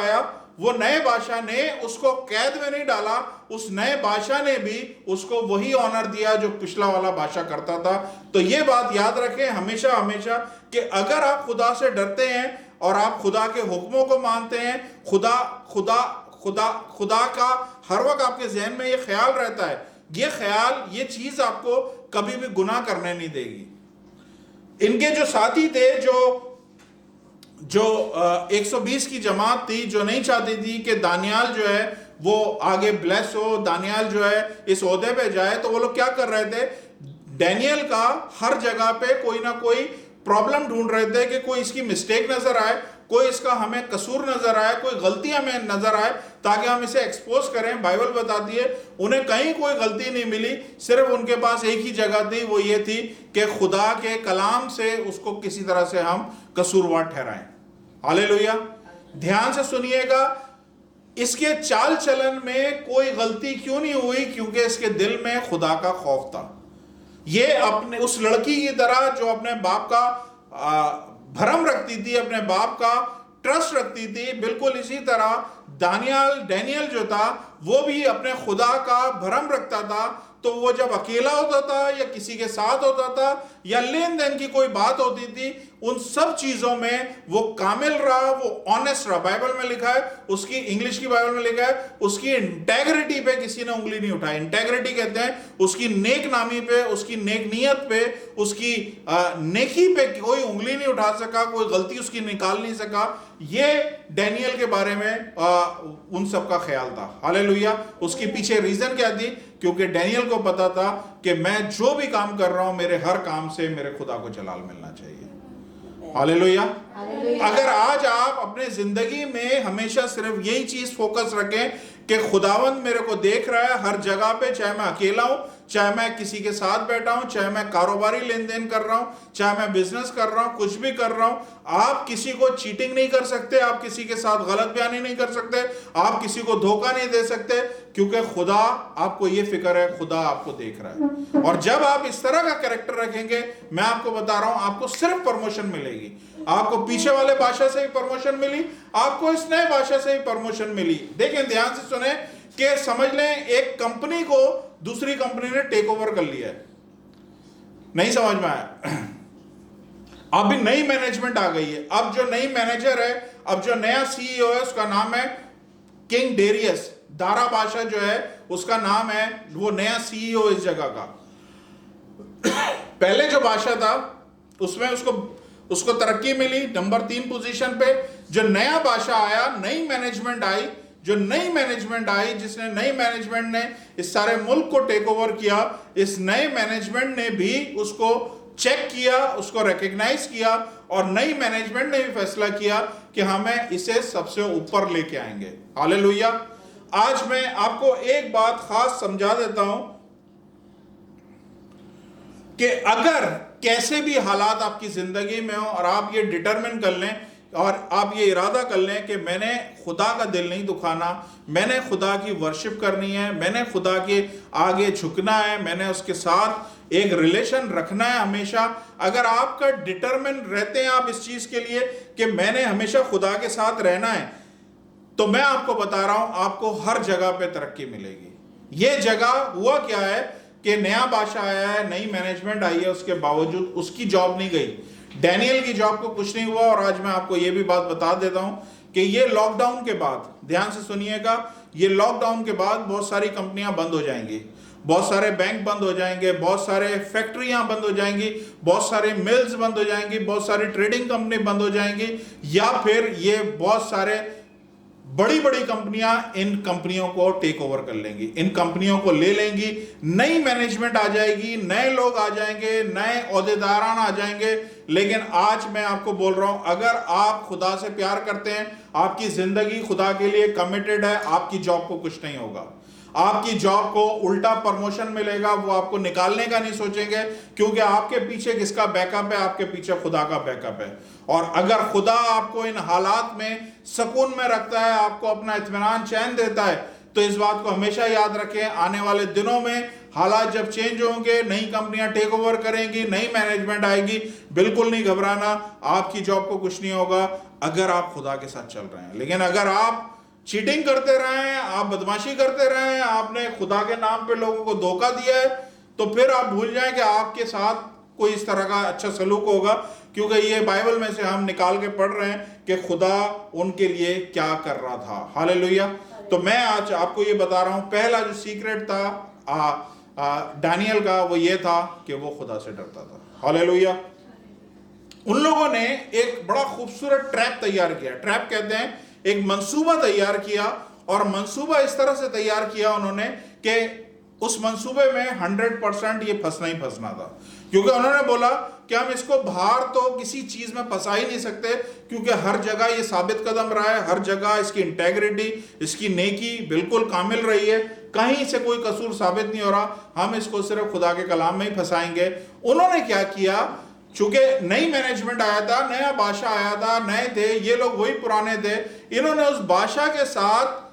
आया वो नए बादशाह ने उसको कैद में नहीं डाला, उस नए बादशाह ने भी उसको वही ऑनर दिया जो पिछला वाला बादशाह करता था। तो ये बात याद रखें हमेशा हमेशा कि अगर आप खुदा से डरते हैं और आप खुदा के हुक्मों को मानते हैं, खुदा का हर वक्त आपके जहन में ये ख्याल रहता है, ये चीज आपको कभी भी गुनाह करने नहीं देगी। इनके जो साथी थे, जो जो 120 की जमात थी जो नहीं चाहती थी कि दानियाल जो है वो आगे ब्लेस हो, दानियाल जो है इस ओहदे पे जाए, तो वो लोग क्या कर रहे थे, डैनियल का हर जगह पे कोई ना कोई प्रॉब्लम ढूंढ रहे थे कि कोई इसकी मिस्टेक नजर आए, कोई इसका हमें कसूर नजर आए, कोई गलती हमें नजर आए ताकि हम इसे एक्सपोज करें। बाइबल बताती है उन्हें कहीं कोई गलती नहीं मिली, सिर्फ उनके पास एक ही जगह थी, वो ये थी कि खुदा के कलाम से उसको किसी तरह से हम कसूरवार ठहराएं। हालेलुया। ध्यान से सुनिएगा, इसके चाल चलन में कोई गलती क्यों नहीं हुई? क्योंकि इसके दिल में खुदा का खौफ था। ये अपने उस लड़की की तरह जो अपने बाप का भरम रखती थी, अपने बाप का ट्रस्ट रखती थी, बिल्कुल इसी तरह डैनियल जो था वो भी अपने खुदा का भरम रखता था। तो वो जब अकेला होता था या किसी के साथ होता था या लेन देन की कोई बात होती थी, उन सब चीजों में वो कामिल रहा, वो ऑनेस्ट रहा। बाइबल में लिखा है, उसकी इंग्लिश की बाइबल में लिखा है, उसकी इंटेग्रिटी पे किसी ने उंगली नहीं उठाई। इंटेग्रिटी कहते हैं उसकी नेक नामी पे, उसकी नेक नियत पे, उसकी नेकी पे कोई उंगली नहीं उठा सका, कोई गलती उसकी निकाल नहीं सका। ये डैनियल के बारे में उन सब का ख्याल था। हालेलुया। उसके पीछे रीजन क्या थी? क्योंकि डैनियल को पता था कि मैं जो भी काम कर रहा हूं, मेरे हर काम से मेरे खुदा को जलाल मिलना चाहिए। हालेलुया। अगर आज आप अपने जिंदगी में हमेशा सिर्फ यही चीज फोकस रखें कि खुदावंद मेरे को देख रहा है हर जगह पे, चाहे मैं अकेला हूं, चाहे मैं किसी के साथ बैठा हूं, चाहे मैं कारोबारी लेन देन कर रहा हूं, चाहे मैं बिजनेस कर रहा हूं, कुछ भी कर रहा हूं, आप किसी को चीटिंग नहीं कर सकते, आप किसी के साथ गलत बयानी नहीं कर सकते, आप किसी को धोखा नहीं दे सकते, क्योंकि खुदा आपको ये फिक्र है, खुदा आपको देख रहा है। और जब आप इस तरह का कैरेक्टर रखेंगे, मैं आपको बता रहा हूं, आपको सिर्फ प्रमोशन मिलेगी। आपको पीछे वाले भाषा से भी प्रमोशन मिली, आपको इस नए भाषा से भी प्रमोशन मिली। देखें, ध्यान से सुने कि समझ लें एक कंपनी को दूसरी कंपनी ने टेक ओवर कर लिया है। नहीं समझ में आया? अभी नई मैनेजमेंट आ गई है। अब जो नई मैनेजर है, अब जो नया सीईओ है, उसका नाम है किंग डेरियस। दारा बादशाह जो है उसका नाम है, वो नया सीईओ इस जगह का। पहले जो बादशाह था उसमें उसको तरक्की मिली नंबर 3 पोजीशन पे। जो नया बादशाह आया, नई मैनेजमेंट आई, जो नई मैनेजमेंट आई, जिसने नई मैनेजमेंट ने इस सारे मुल्क को टेक ओवर किया, इस नए मैनेजमेंट ने भी उसको चेक किया, उसको रिकॉग्नाइज किया, और नई मैनेजमेंट ने भी फैसला किया कि हमें इसे सबसे ऊपर लेके आएंगे। हालेलुया। आज मैं आपको एक बात खास समझा देता हूं कि अगर कैसे भी हालात आपकी जिंदगी में हो और आप ये डिटरमिन कर लें और आप ये इरादा कर लें कि मैंने खुदा का दिल नहीं दुखाना, मैंने खुदा की वर्शिप करनी है, मैंने खुदा के आगे झुकना है, मैंने उसके साथ एक रिलेशन रखना है हमेशा। अगर आपका डिटरमिन रहते हैं आप इस चीज के लिए कि मैंने हमेशा खुदा के साथ रहना है, तो मैं आपको बता रहा हूं आपको हर जगह पे तरक्की मिलेगी। ये जगह हुआ क्या है कि नया बादशाह आया है, नई मैनेजमेंट आई है, उसके बावजूद उसकी जॉब नहीं गई, डैनियल की जॉब को कुछ नहीं हुआ। और आज मैं आपको यह भी बात बता देता हूं कि ये लॉकडाउन के बाद, ध्यान से सुनिएगा, ये लॉकडाउन के बाद बहुत सारी कंपनियां बंद हो जाएंगी, बहुत सारे बैंक बंद हो जाएंगे, बहुत सारे फैक्ट्रियां बंद हो जाएंगी, बहुत सारे मिल्स बंद हो जाएंगी, बहुत सारी ट्रेडिंग कंपनी बंद हो जाएंगी, या फिर ये बहुत सारे बड़ी बड़ी कंपनियां इन कंपनियों को टेक ओवर कर लेंगी, इन कंपनियों को ले लेंगी। नई मैनेजमेंट आ जाएगी, नए लोग आ जाएंगे, नए ओहदेदारान आ जाएंगे। लेकिन आज मैं आपको बोल रहा हूं, अगर आप खुदा से प्यार करते हैं, आपकी जिंदगी खुदा के लिए कमिटेड है, आपकी जॉब को कुछ नहीं होगा। आपकी जॉब को उल्टा प्रमोशन मिलेगा, वो आपको निकालने का नहीं सोचेंगे, क्योंकि आपके पीछे किसका बैकअप है? आपके पीछे खुदा का बैकअप है। और अगर खुदा आपको इन हालात में सुकून में रखता है, आपको अपना इत्मीनान चैन देता है, तो इस बात को हमेशा याद रखें, आने वाले दिनों में हालात जब चेंज होंगे, नई कंपनियां टेक ओवर करेंगी, नई मैनेजमेंट आएगी, बिल्कुल नहीं घबराना, आपकी जॉब को कुछ नहीं होगा अगर आप खुदा के साथ चल रहे हैं। लेकिन अगर आप चीटिंग करते रहे, आप बदमाशी करते रहे, आपने खुदा के नाम पे लोगों को धोखा दिया है, तो फिर आप भूल जाएं कि आपके साथ कोई इस तरह का अच्छा सलूक होगा, क्योंकि ये बाइबल में से हम निकाल के पढ़ रहे हैं कि खुदा उनके लिए क्या कर रहा था। हालेलुया। तो मैं आज आपको ये बता रहा हूं, पहला जो सीक्रेट था डैनियल का, वो ये था कि वो खुदा से डरता था। हालेलुया। उन लोगों ने एक बड़ा खूबसूरत ट्रैप तैयार किया। ट्रैप कहते हैं एक मंसूबा तैयार किया, और मंसूबा इस तरह से तैयार किया उन्होंने कि उस मंसूबे में 100% ये फंसना ही फंसना था, क्योंकि उन्होंने बोला कि हम इसको बाहर तो किसी चीज में फंसा ही नहीं सकते, क्योंकि हर जगह ये साबित कदम रहा है, हर जगह इसकी इंटेग्रिटी, इसकी नेकी बिल्कुल कामिल रही है, कहीं से कोई कसूर साबित नहीं हो रहा, हम इसको सिर्फ खुदा के कलाम में ही फंसाएंगे। उन्होंने क्या किया, चूंकि नई मैनेजमेंट आया था, नया बादशाह आया था, नए थे ये लोग, वही पुराने थे, इन्होंने उस बादशाह के साथ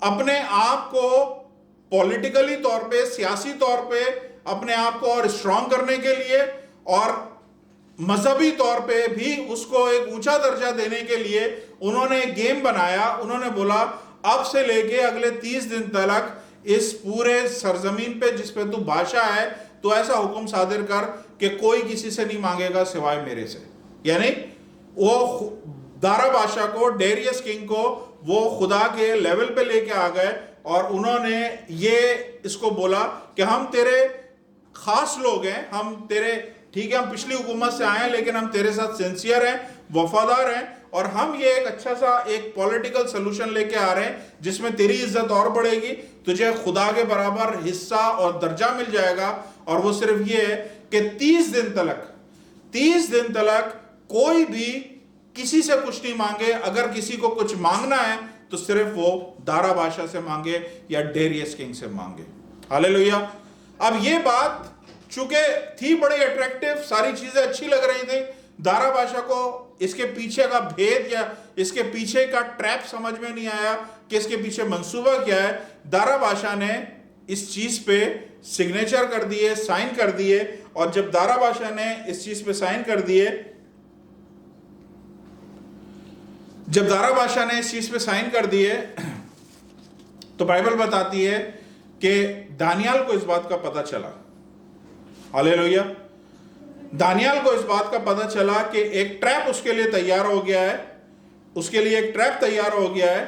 अपने आप को पॉलिटिकली तौर पे, सियासी तौर पे अपने आप को और स्ट्रांग करने के लिए, और मजहबी तौर पे भी उसको एक ऊंचा दर्जा देने के लिए उन्होंने एक गेम बनाया। उन्होंने बोला अब से लेके अगले 30 दिन तक इस पूरे सरजमीन पे जिस पे तू बादशाह है, तो ऐसा हुक्म सादिर कर कि कोई किसी से नहीं मांगेगा सिवाय मेरे से। यानी वो दारा बादशाह को, डेरियस किंग को वो खुदा के लेवल पे लेके आ गए, और उन्होंने ये इसको बोला कि हम तेरे खास लोग हैं, हम तेरे, ठीक है हम पिछली हुकूमत से आए हैं, लेकिन हम तेरे साथ सिंसियर हैं, वफादार हैं, और हम ये एक अच्छा सा एक पॉलिटिकल सोल्यूशन लेके आ रहे हैं जिसमें तेरी इज्जत और बढ़ेगी, तुझे खुदा के बराबर हिस्सा और दर्जा मिल जाएगा। और वो सिर्फ ये है कि 30 दिन तक कोई भी किसी से कुछ नहीं मांगे। अगर किसी को कुछ मांगना है तो सिर्फ वो दारा बादशाह से मांगे या डेरियस किंग से मांगे। हालेलुया। अब ये बात चूंकि थी बड़ी अट्रैक्टिव, सारी चीजें अच्छी लग रही थी, दारा बादशाह को इसके पीछे का भेद या इसके पीछे का ट्रैप समझ में नहीं आया कि इसके पीछे मंसूबा क्या है। दारा बादशाह ने इस चीज पे सिग्नेचर कर दिए, साइन कर दिए, और जब दारा बादशाह ने इस चीज पे साइन कर दिए, जब दारा बादशाह ने इस चीज पे साइन कर दिए, तो बाइबल बताती है कि दानियाल को इस बात का पता चला। हालेलुया। दानियाल को इस बात का पता चला कि एक ट्रैप उसके लिए तैयार हो गया है, उसके लिए एक ट्रैप तैयार हो गया है,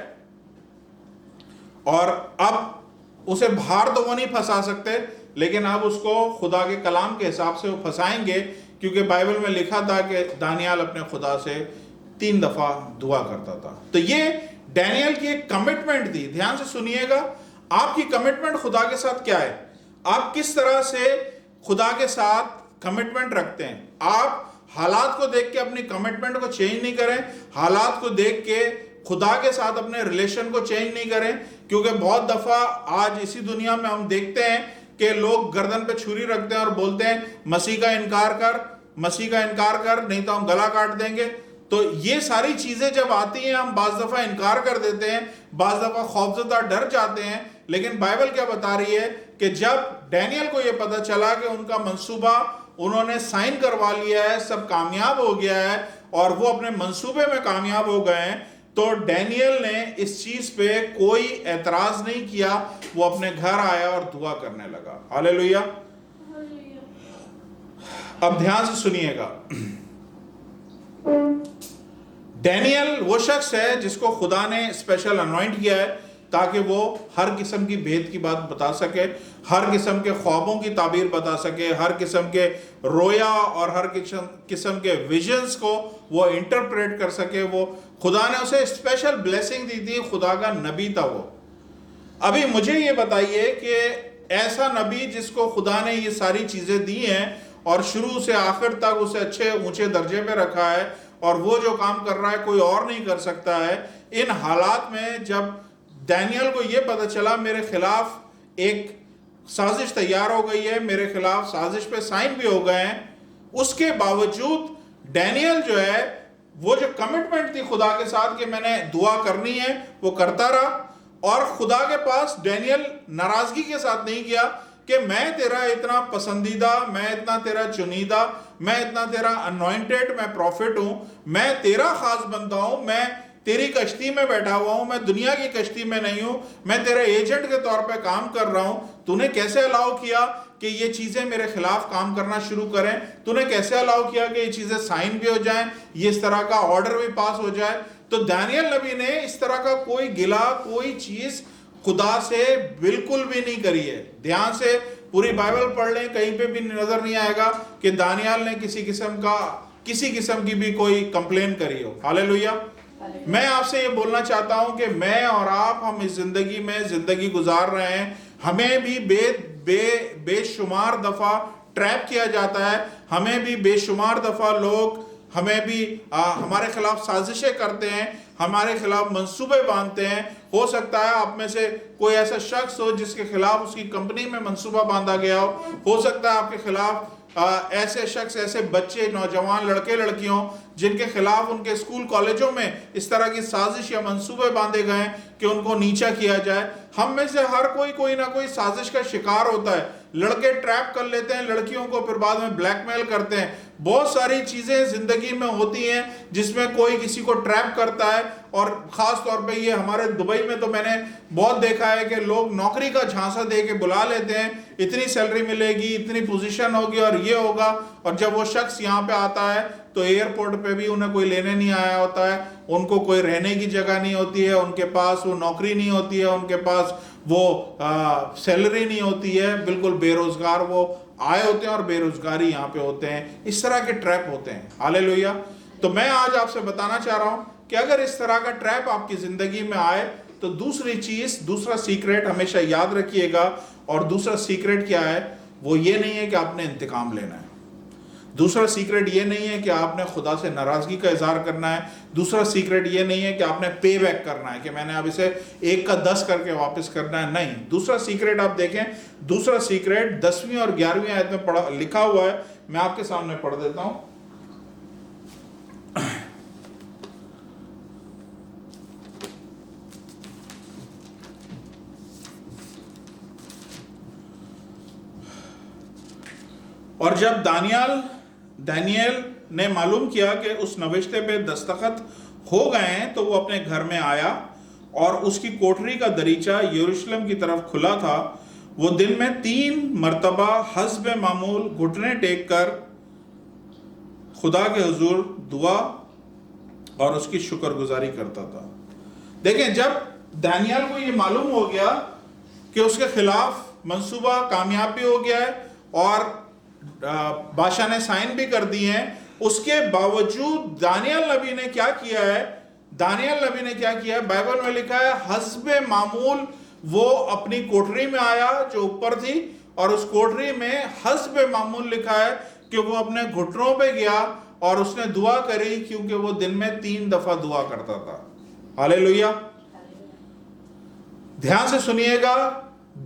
और अब उसे बाहर तो वो नहीं फंसा सकते, लेकिन अब उसको खुदा के कलाम के हिसाब से वो फंसाएंगे, क्योंकि बाइबल में लिखा था कि दानियाल अपने खुदा से 3 दफा दुआ करता था। तो ये डैनियल की एक कमिटमेंट थी। ध्यान से सुनिएगा, आपकी कमिटमेंट खुदा के साथ क्या है, आप किस तरह से खुदा के साथ कमिटमेंट रखते हैं। आप हालात को देख के अपनी कमिटमेंट को चेंज नहीं करें, हालात को देख के खुदा के साथ अपने रिलेशन को चेंज नहीं करें, क्योंकि बहुत दफा आज इसी दुनिया में हम देखते हैं कि लोग गर्दन पे छुरी रखते हैं और बोलते हैं मसीह का इनकार कर, मसीह का इनकार कर, नहीं तो हम गला काट देंगे। तो ये सारी चीजें जब आती हैं, हम बाज दफा इनकार कर देते हैं, बाज दफा खौफजदा डर जाते हैं। लेकिन बाइबल क्या बता रही है कि जब डैनियल को यह पता चला कि उनका मंसूबा उन्होंने साइन करवा लिया है, सब कामयाब हो गया है, और वो अपने मंसूबे में कामयाब हो गए हैं, तो डैनियल ने इस चीज पे कोई एतराज नहीं किया, वो अपने घर आया और दुआ करने लगा। हालेलुया। अब ध्यान से सुनिएगा, डैनियल वो शख्स है जिसको खुदा ने स्पेशल अनॉइंट किया है ताकि वो हर किस्म की भेद की बात बता सके, हर किस्म के ख्वाबों की ताबीर बता सके, हर किस्म के रोया और हर किस्म के विजन्स को वो इंटरप्रेट कर सके। वो खुदा ने उसे स्पेशल ब्लेसिंग दी थी, खुदा का नबी था वो। अभी मुझे ये बताइए कि ऐसा नबी जिसको खुदा ने ये सारी चीज़ें दी हैं और शुरू से आखिर तक उसे अच्छे ऊंचे दर्जे पे रखा है, और वो जो काम कर रहा है कोई और नहीं कर सकता है। इन हालात में जब डैनियल को ये पता चला मेरे खिलाफ एक साजिश तैयार हो गई है, मेरे खिलाफ साजिश पे साइन भी हो गए हैं, उसके बावजूद डैनियल जो है वो जो कमिटमेंट थी खुदा के साथ कि मैंने दुआ करनी है, वो करता रहा। और खुदा के पास डैनियल नाराजगी के साथ नहीं गया कि मैं तेरा इतना पसंदीदा, मैं इतना तेरा चुनीदा, मैं इतना तेरा अनॉइंटेड, मैं प्रॉफिट हूं, मैं तेरा खास बंदा हूं, मैं तेरी कश्ती में बैठा हुआ हूं, मैं दुनिया की कश्ती में नहीं हूं, मैं तेरे एजेंट के तौर पे काम कर रहा हूं। तूने कैसे अलाउ किया कि ये चीजें मेरे खिलाफ काम करना शुरू करें? तूने कैसे अलाउ किया कि ये चीजें साइन भी हो जाएं, ये इस तरह का ऑर्डर भी पास हो जाए? तो दानियल नबी ने इस तरह का कोई गिला, कोई चीज खुदा से बिल्कुल भी नहीं करी है। ध्यान से पूरी बाइबल पढ़ लें, कहीं पे भी नजर नहीं आएगा कि दानियल ने किसी किस्म का किसी किस्म की भी कोई कंप्लेन करी हो। हालेलुया। मैं आपसे ये बोलना चाहता हूं कि मैं और आप, हम इस जिंदगी में जिंदगी गुजार रहे हैं, हमें भी बेशुमार दफा ट्रैप किया जाता है, हमें भी बेशुमार दफा लोग हमें भी हमारे खिलाफ साजिशें करते हैं, हमारे खिलाफ मंसूबे बांधते हैं। हो सकता है आप में से कोई ऐसा शख्स हो जिसके खिलाफ उसकी कंपनी में मंसूबा बांधा गया हो सकता है आपके खिलाफ ऐसे शख्स, ऐसे बच्चे, नौजवान लड़के लड़कियों जिनके खिलाफ उनके स्कूल कॉलेजों में इस तरह की साजिश या मंसूबे बांधे गए कि उनको नीचा किया जाए। हम में से हर कोई ना कोई साजिश का शिकार होता है। लड़के ट्रैप कर लेते हैं लड़कियों को, फिर बाद में ब्लैकमेल करते हैं। बहुत सारी चीजें जिंदगी में होती हैं जिसमें कोई किसी को ट्रैप करता है। और खास तौर पे ये हमारे दुबई में तो मैंने बहुत देखा है कि लोग नौकरी का झांसा दे के बुला लेते हैं, इतनी सैलरी मिलेगी, इतनी पोजीशन होगी और ये होगा, और जब वो शख्स यहाँ पे आता है तो एयरपोर्ट पे भी उन्हें कोई लेने नहीं आया होता है, उनको कोई रहने की जगह नहीं होती है, उनके पास वो नौकरी नहीं होती है, उनके पास वो सैलरी नहीं होती है, बिल्कुल बेरोजगार वो आए होते हैं और बेरोजगारी यहाँ पे होते हैं। इस तरह के ट्रैप होते हैं। हालेलुया। तो मैं आज आपसे बताना चाह रहा हूं कि अगर इस तरह का ट्रैप आपकी जिंदगी में आए तो दूसरी चीज, दूसरा सीक्रेट हमेशा याद रखिएगा। और दूसरा सीक्रेट क्या है? वो ये नहीं है कि आपने इंतकाम लेना है। दूसरा सीक्रेट ये नहीं है कि आपने खुदा से नाराजगी का इजहार करना है। दूसरा सीक्रेट ये नहीं है कि आपने पे बैक करना है कि मैंने अब इसे 1 का 10 करके वापस करना है। नहीं, दूसरा सीक्रेट आप देखें, दूसरा सीक्रेट 10वीं और 11वीं आयत में लिखा हुआ है। मैं आपके सामने पढ़ देता हूं। और जब दानियल ने मालूम किया कि उस नविश्ते पे दस्तखत हो गए हैं तो वो अपने घर में आया और उसकी कोठरी का दरीचा यरूशलेम की तरफ खुला था। वो दिन में 3 मर्तबा हस्ब मामूल घुटने टेक कर खुदा के हुजूर दुआ और उसकी शुक्रगुजारी करता था। देखें, जब दानियल को ये मालूम हो गया कि उसके खिलाफ मंसूबा कामयाब भी हो गया है और बादशाह ने साइन भी कर दिए हैं, उसके बावजूद दानियल नबी ने क्या किया है? दानियल नबी ने क्या किया है? बाइबल में लिखा है हस्बे मामूल वो अपनी कोठरी में आया जो ऊपर थी, और उस कोठरी में हस्बे मामूल लिखा है कि वो अपने घुटनों पे गया और उसने दुआ करी, क्योंकि वो दिन में 3 दफा दुआ करता था। हालेलुया। ध्यान से सुनिएगा।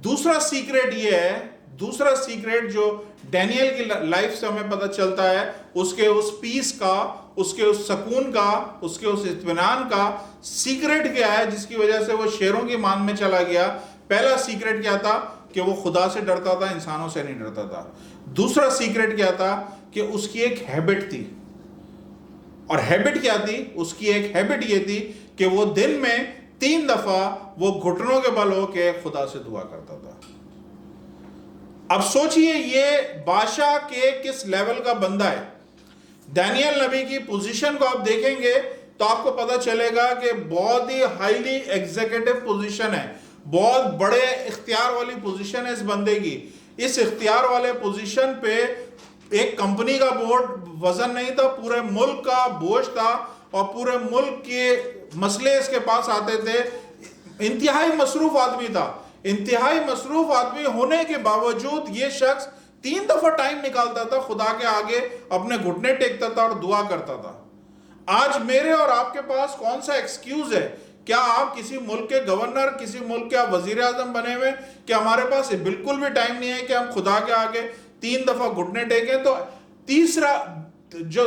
दूसरा सीक्रेट ये है, दूसरा सीक्रेट जो डैनियल की लाइफ से हमें पता चलता है, उसके उस पीस का, उसके उस सुकून का, उसके उस इत्मीनान का सीक्रेट क्या है जिसकी वजह से वो शेरों की मान में चला गया? पहला सीक्रेट क्या था? कि वो खुदा से डरता था, इंसानों से नहीं डरता था। दूसरा सीक्रेट क्या था? कि उसकी एक हैबिट थी। और हैबिट क्या थी? उसकी एक हैबिट ये थी कि वो दिन में 3 दफा वो घुटनों के बल होके खुदा से दुआ करता था। अब सोचिए ये बादशाह के किस लेवल का बंदा है। दानियल नबी की पोजीशन को आप देखेंगे तो आपको पता चलेगा कि बहुत ही हाईली एग्जीक्यूटिव पोजीशन है, बहुत बड़े इख्तियार वाली पोजीशन है इस बंदे की। इस इख्तियार वाले पोजीशन पे एक कंपनी का बोर्ड वजन नहीं था, पूरे मुल्क का बोझ था और पूरे मुल्क के मसले इसके पास आते थे। इंतहाई मसरूफ आदमी था। इंतहाई मसरूफ आदमी होने के बावजूद ये शख्स 3 दफा टाइम निकालता था, खुदा के आगे अपने घुटने टेकता था और दुआ करता था। आज मेरे और आपके पास कौन सा एक्सक्यूज है? क्या आप किसी मुल्क के गवर्नर, किसी मुल्क के आप वजीर आजम बने हुए कि हमारे पास बिल्कुल भी टाइम नहीं है कि हम खुदा के आगे 3 दफा घुटने टेकें? तो तीसरा जो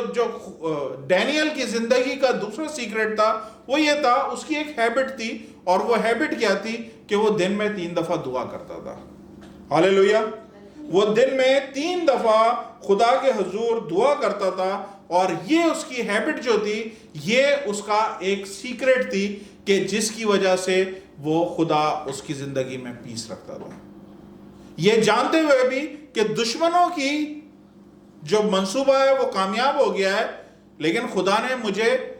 डैनियल की जिंदगी का दूसरा सीक्रेट था वो ये था, उसकी एक हैबिट थी। और वो हैबिट क्या थी? कि वो दिन में 3 दफा दुआ करता था। हालेलुया। वो दिन में 3 दफा खुदा के हुजूर दुआ करता था और ये उसकी हैबिट जो थी, ये उसका एक सीक्रेट थी कि जिसकी वजह से वो खुदा उसकी जिंदगी में पीस रखता था। ये जानते हुए भी कि दुश्मनों की जो मंसूबा है वो कामयाब हो गया है, लेकिन खुदा ने मुझे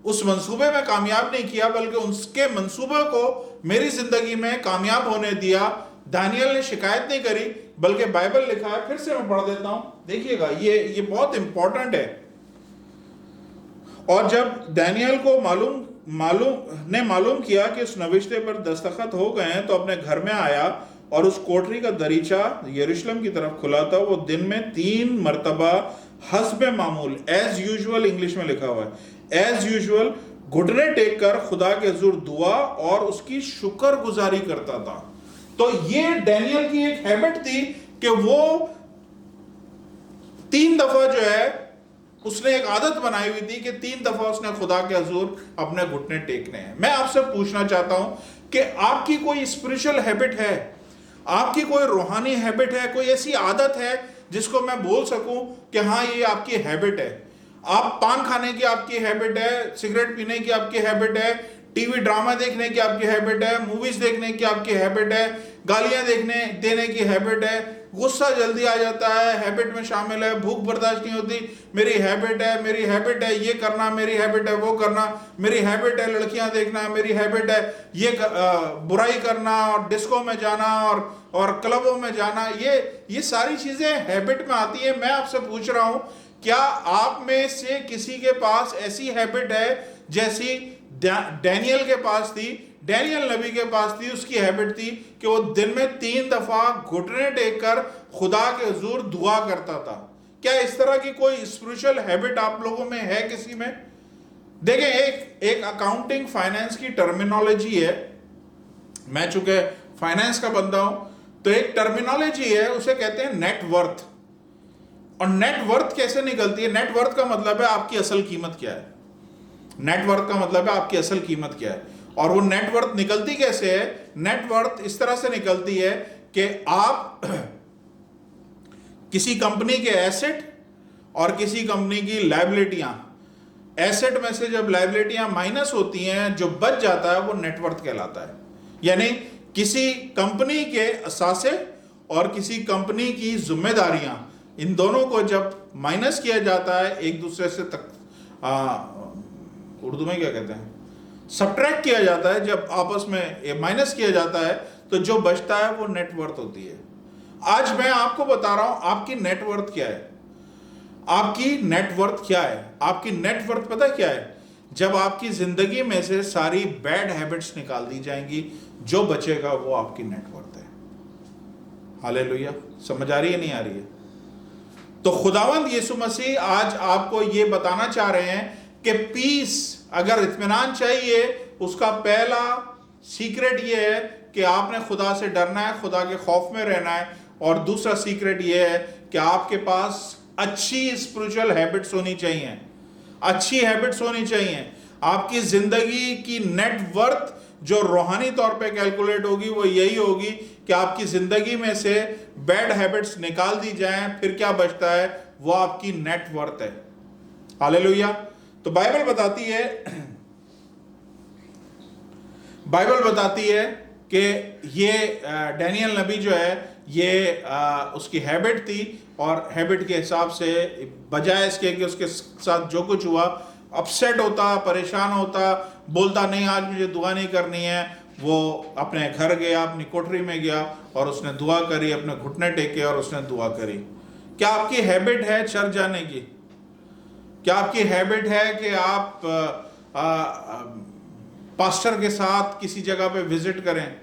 उस मंसूबे में कामयाब नहीं किया, बल्कि उसके मंसूबे को मेरी जिंदगी में कामयाब होने दिया। दानियल ने शिकायत नहीं करी, बल्कि बाइबल लिखा है, फिर से मैं पढ़ देता हूं, देखिएगा, ये बहुत इंपॉर्टेंट है। और जब डैनियल को मालूम किया कि उस नविश्ते पर दस्तखत हो गए हैं, तो अपने घर में आया और उस कोठरी का दरीचा यरूशलेम की तरफ खुला था। वो दिन में 3 मरतबा हस्बे मामूल, एज यूजुअल इंग्लिश में लिखा हुआ है, एज यूजुअल घुटने टेक कर खुदा के हुजूर दुआ और उसकी शुक्रगुजारी करता था। तो ये डैनियल की एक हैबिट थी कि वो 3 दफा जो है उसने एक आदत बनाई हुई थी कि 3 दफा उसने खुदा के हुजूर अपने घुटने टेकने हैं। मैं आपसे पूछना चाहता हूं कि आपकी कोई स्पिरिचुअल हैबिट है, आपकी कोई रूहानी हैबिट है, कोई ऐसी आदत है जिसको मैं बोल सकूं कि हाँ ये आपकी हैबिट है। आप पान खाने की आपकी हैबिट है, सिगरेट पीने की आपकी हैबिट है, टीवी ड्रामा देखने की आपकी हैबिट है, मूवीज देखने की आपकी हैबिट है, गालियां देने की हैबिट है, गुस्सा जल्दी आ जाता है, हैबिट में शामिल है, भूख बर्दाश्त नहीं होती, मेरी हैबिट है ये करना, मेरी हैबिट है वो करना, मेरी हैबिट है लड़कियां देखना, मेरी हैबिट है ये बुराई करना और डिस्को में जाना और क्लबों में जाना, ये सारी चीजें हैबिट में आती है। मैं आपसे पूछ रहा हूं, क्या आप में से किसी के पास ऐसी हैबिट है जैसी डैनियल के पास थी? डैनियल नबी के पास थी, उसकी हैबिट थी कि वो दिन में 3 दफा घुटने टेककर खुदा के हुजूर दुआ करता था। क्या इस तरह की कोई स्पिरिचुअल हैबिट आप लोगों में है किसी में? देखें, एक अकाउंटिंग फाइनेंस की टर्मिनोलॉजी है। मैं चूंकि फाइनेंस का बंदा हूं, तो एक टर्मिनोलॉजी है, उसे कहते हैं नेटवर्थ। और नेटवर्थ कैसे निकलती है? नेटवर्थ का मतलब है आपकी असल कीमत क्या है। नेटवर्थ का मतलब है आपकी असल कीमत क्या है। और वो नेटवर्थ निकलती कैसे है? नेटवर्थ इस तरह से निकलती है कि आप किसी कंपनी के एसेट और किसी कंपनी की लायबिलिटियां, एसेट में से जब लायबिलिटियां माइनस होती हैं, जो बच जाता है वो नेटवर्थ कहलाता है। यानी किसी कंपनी के असासे और किसी कंपनी की जिम्मेदारियां, इन दोनों को जब माइनस किया जाता है एक दूसरे से उर्दू में क्या कहते हैं, सब्ट्रैक्ट किया जाता है, जब आपस में माइनस किया जाता है, तो जो बचता है वो नेटवर्थ होती है। आज मैं आपको बता रहा हूं आपकी नेटवर्थ क्या है। आपकी नेटवर्थ क्या है? आपकी नेटवर्थ पता क्या है? जब आपकी जिंदगी में से सारी बैड हैबिट्स निकाल दी जाएंगी, जो बचेगा वो आपकी नेटवर्थ है। हालेलुया। समझ आ रही है, नहीं आ रही है? तो खुदावंद यीशु मसीह आज आपको ये बताना चाह रहे हैं कि पीस, अगर इत्मीनान चाहिए, उसका पहला सीक्रेट ये है कि आपने खुदा से डरना है, खुदा के खौफ में रहना है। और दूसरा सीक्रेट ये है कि आपके पास अच्छी स्पिरिचुअल हैबिट्स होनी चाहिए, अच्छी हैबिट्स होनी चाहिए। आपकी जिंदगी की नेटवर्थ जो रूहानी तौर पे कैलकुलेट होगी वो यही होगी कि आपकी जिंदगी में से बैड हैबिट्स निकाल दी जाएं, फिर क्या बचता है? वो आपकी नेटवर्थ है। हालेलुया। तो बाइबल बताती है कि ये डैनियल नबी जो है, ये उसकी हैबिट थी, और हैबिट के हिसाब से बजाय इसके कि उसके साथ जो कुछ हुआ, अपसेट होता, परेशान होता, बोलता नहीं आज मुझे दुआ नहीं करनी है, वो अपने घर गया, अपनी कोठरी में गया और उसने दुआ करी, अपने घुटने टेके और उसने दुआ करी। क्या आपकी हैबिट है चर्च जाने की? क्या आपकी हैबिट है कि आप पास्टर के साथ किसी जगह पे विजिट करें?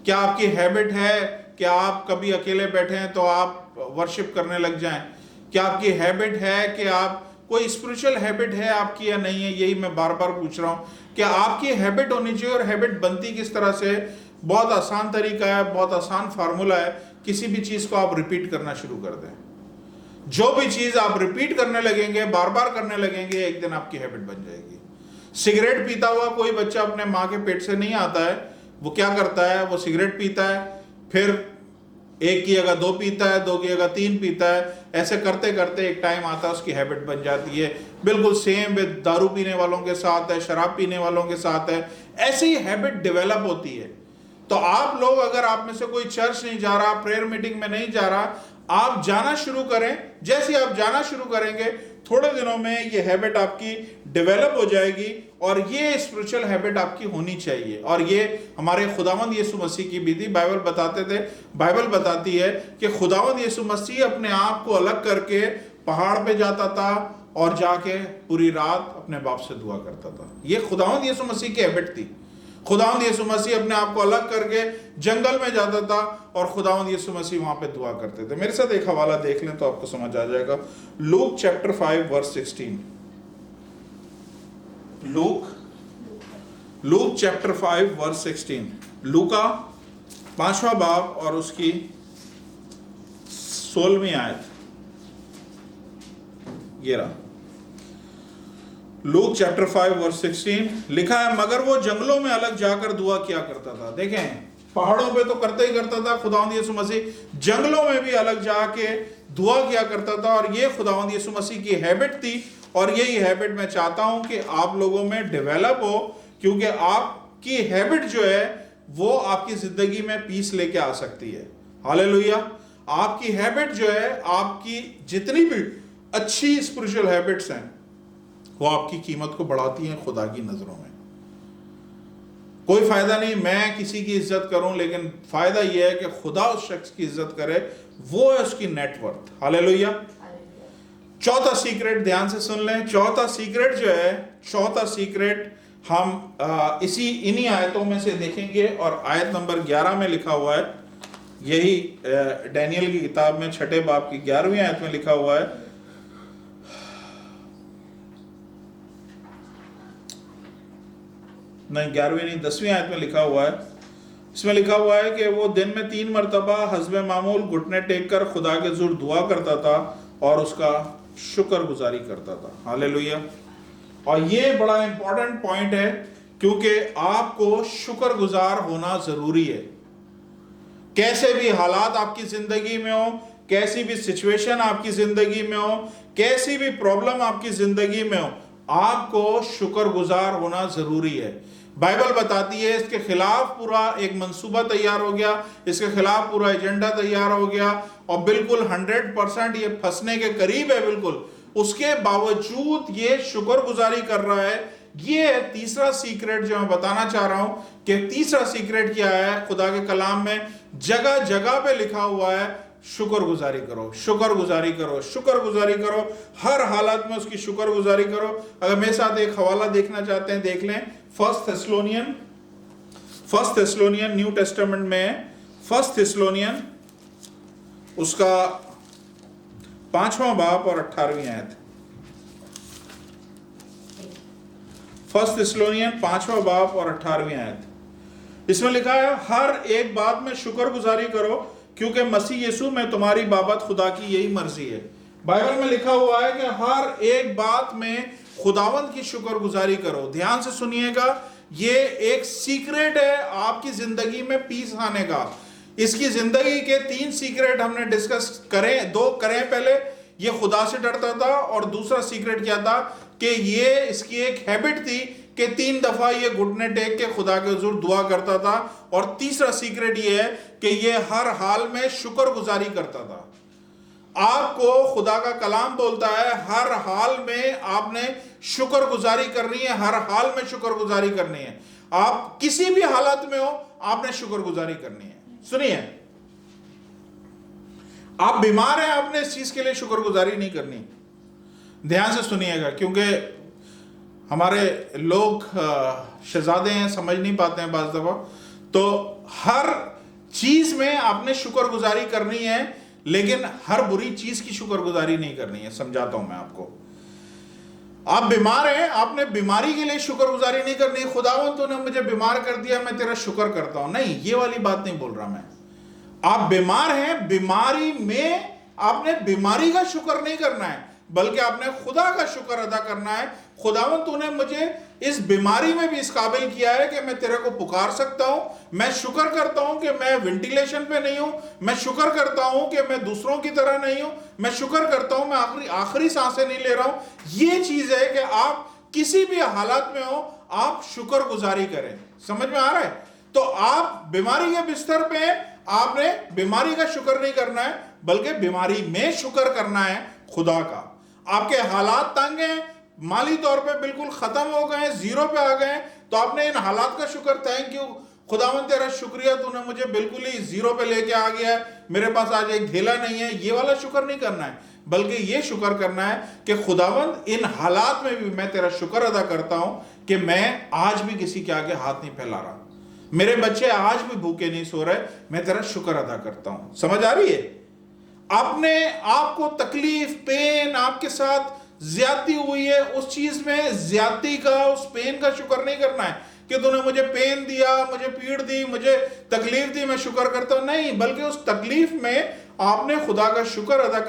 क्या आपकी हैबिट है कि आप कभी अकेले बैठे हैं तो आप वर्शिप करने लग जाएं? क्या आपकी हैबिट है कि आप, कोई स्पिरिचुअल हैबिट है आपकी या नहीं है? यही मैं बार बार पूछ रहा हूं कि आपकी हैबिट होनी चाहिए। और हैबिट बनती किस तरह से? बहुत आसान तरीका है, बहुत आसान फार्मूला है। किसी भी चीज को आप रिपीट करना शुरू कर दें। जो भी चीज आप रिपीट करने लगेंगे, बार बार करने लगेंगे, एक दिन आपकी हैबिट बन जाएगी। सिगरेट पीता हुआ कोई बच्चा अपने माँ के पेट से नहीं आता है। वो क्या करता है? वो सिगरेट पीता है, फिर 1 की जगह 2 पीता है, 2 की जगह 3 पीता है। ऐसे करते करते एक टाइम आता है उसकी हैबिट बन जाती है। बिल्कुल सेम दारू पीने वालों के साथ है, शराब पीने वालों के साथ है, ऐसी ही हैबिट डेवलप होती है। तो आप लोग, अगर आप में से कोई चर्च नहीं जा रहा, प्रेयर मीटिंग में नहीं जा रहा, आप जाना शुरू करें। जैसे आप जाना शुरू करेंगे, थोड़े दिनों में ये हैबिट आपकी डेवलप हो जाएगी, और ये स्पिरिचुअल हैबिट आपकी होनी चाहिए। और ये हमारे खुदावंद यीशु मसीह की भी थी। बाइबल बताती है कि खुदावंद यीशु मसीह अपने आप को अलग करके पहाड़ पे जाता था, और जाके पूरी रात अपने बाप से दुआ करता था। ये खुदावंद यीशु मसीह की हैबिट थी। खुदावंद यीशु मसीह अपने आप को अलग करके जंगल में जाता था और खुदावंद यीशु मसीह वहां पे दुआ करते थे। मेरे साथ एक हवाला देख लें तो आपको समझ आ जाएगा। Luke chapter 5 verse 16। Luke chapter 5 verse 16। लूका 5वां बाब और उसकी 16वीं आयत। ये रहा लूक चैप्टर 5 वर्स 16। लिखा है, मगर वो जंगलों में अलग जाकर दुआ किया करता था। देखें, पहाड़ों पे तो करता ही करता था, खुदावंद यीशु मसीह जंगलों में भी अलग जाके दुआ किया करता था। और ये खुदावंद यीशु मसीह की हैबिट थी और यही हैबिट मैं चाहता हूं कि आप लोगों में डेवलप हो, क्योंकि आपकी हैबिट जो है वो आपकी जिंदगी में पीस लेके आ सकती है। हालेलुया। आपकी हैबिट जो है, आपकी जितनी भी अच्छी स्पिरिचुअल हैबिट्स हैं वो आपकी कीमत को बढ़ाती हैं खुदा की नजरों में। कोई फायदा नहीं मैं किसी की इज्जत करूं, लेकिन फायदा यह है कि खुदा उस शख्स की इज्जत करे, वो है उसकी नेटवर्थ। हालेलुया। चौथा सीक्रेट ध्यान से सुन लें। चौथा सीक्रेट जो है, चौथा सीक्रेट हम इन्हीं आयतों में से देखेंगे और आयत नंबर 11 में लिखा हुआ है। यही डैनियल की किताब में 6 बाब की 11वीं आयत में लिखा हुआ है। नहीं, 11वीं नहीं, 10वीं आयत में लिखा हुआ है। इसमें लिखा हुआ है कि वो दिन में 3 मरतबा हस्बे मामूल घुटने टेक कर खुदा के हुजूर दुआ करता था और उसका शुक्रगुजारी करता था। हालेलुया। और ये बड़ा इंपॉर्टेंट पॉइंट है, क्योंकि आपको शुक्रगुजार होना जरूरी है। कैसे भी हालात आपकी जिंदगी में हो, कैसी भी सिचुएशन आपकी जिंदगी में हो, कैसी भी प्रॉब्लम आपकी जिंदगी में हो, आपको शुक्रगुजार होना जरूरी है। बाइबल बताती है इसके खिलाफ पूरा एक मंसूबा तैयार हो गया, इसके खिलाफ पूरा एजेंडा तैयार हो गया और बिल्कुल 100% ये फंसने के करीब है बिल्कुल, उसके बावजूद ये शुक्रगुजारी कर रहा है। ये है तीसरा सीक्रेट जो मैं बताना चाह रहा हूं कि तीसरा सीक्रेट क्या है। खुदा के कलाम में जगह जगह पे लिखा हुआ है, शुक्रगुजारी करो, शुक्रगुजारी करो, शुक्रगुजारी करो, हर हालत में उसकी शुक्रगुजारी करो। अगर मेरे साथ एक हवाला देखना चाहते हैं देख लें। फर्स्ट थेस्सलोनियन न्यू टेस्टामेंट में, फर्स्ट थेस्सलोनियन उसका 5वां बाब और 18वीं आयत। फर्स्ट थेस्सलोनियन 5वां बाब और 18वीं आयत। इसमें लिखा है, हर एक बात में शुक्रगुजारी करो, क्योंकि मसीह यीशु में तुम्हारी बाबत खुदा की यही मर्जी है। बाइबल में लिखा हुआ है कि हर एक बात में खुदावंद की शुक्रगुजारी करो। ध्यान से सुनिएगा, ये एक सीक्रेट है आपकी जिंदगी में पीस आने का। इसकी जिंदगी के 3 सीक्रेट हमने डिस्कस करें, 2 करें। पहले ये खुदा से डरता था और दूसरा सीक्रेट क्या था कि ये इसकी एक हैबिट थी कि 3 दफा ये घुटने टेक के खुदा के हुजूर दुआ करता था। और तीसरा सीक्रेट ये है कि ये हर हाल में शुक्रगुजारी करता था। आपको खुदा का कलाम बोलता है हर हाल में आपने शुक्रगुजारी करनी है, हर हाल में शुक्रगुजारी करनी है। आप किसी भी हालत में हो आपने शुक्रगुजारी करनी है। सुनिए, आप बीमार हैं, आपने इस चीज के लिए शुक्रगुजारी नहीं करनी। ध्यान से सुनिएगा, क्योंकि हमारे लोग शहजादे हैं, समझ नहीं पाते हैं बाज दफा। तो हर चीज में आपने शुक्रगुजारी करनी है, लेकिन हर बुरी चीज की शुक्रगुजारी नहीं करनी है। समझाता हूं मैं आपको। आप बीमार हैं, आपने बीमारी के लिए शुक्रगुजारी नहीं करनी। खुदावंद तूने मुझे बीमार कर दिया, मैं तेरा शुक्र करता हूं। नहीं, ये वाली बात नहीं बोल रहा मैं। आप बीमार हैं, बीमारी में आपने बीमारी का शुक्र नहीं करना है, बल्कि आपने खुदा का शुक्र अदा करना है। खुदावंद तूने मुझे इस बीमारी में भी इस काबिल किया है कि मैं तेरे को पुकार सकता हूं। मैं शुक्र करता हूं कि मैं वेंटिलेशन पे नहीं हूं। मैं शुक्र करता हूं कि मैं दूसरों की तरह नहीं हूं। मैं शुक्र करता हूं मैं आखिरी सांसें नहीं ले रहा हूं। ये चीज है कि आप किसी भी हालात में हो, आप शुक्रगुजारी करें। समझ में आ रहा है? तो आप बीमारी के बिस्तर पे आपने बीमारी का शुक्र नहीं करना है, बल्कि बीमारी में शुक्र करना है खुदा का। आपके हालात तंग हैं, माली तौर पे बिल्कुल खत्म हो गए, जीरो पे आ गए, तो आपने इन हालात का शुक्र, थैंक यू खुदावंद तेरा शुक्रिया, तूने मुझे बिल्कुल ही जीरो पे लेके आ गया है, मेरे पास आज एक धेला नहीं है, ये वाला शुक्र नहीं करना है। बल्कि ये शुक्र करना है कि खुदावंद इन हालात में भी मैं तेरा शुक्र अदा करता हूं कि मैं आज भी किसी के आगे हाथ नहीं फैला रहा, मेरे बच्चे आज भी भूखे नहीं सो रहे, मैं तेरा शुक्र अदा करता हूं। समझ आ रही है? आपने आपको तकलीफ, पेन, आपके साथ ज्यादती हुई है, उस चीज में ज्यादती का, उस पेन का शुक्र नहीं करना है कि तूने मुझे पेन दिया, मुझे पीड़ दी, मुझे तकलीफ दी, मैं शुक्र करता हूं। नहीं, बल्कि उस तकलीफ में आपने खुदा का शुक्र अदा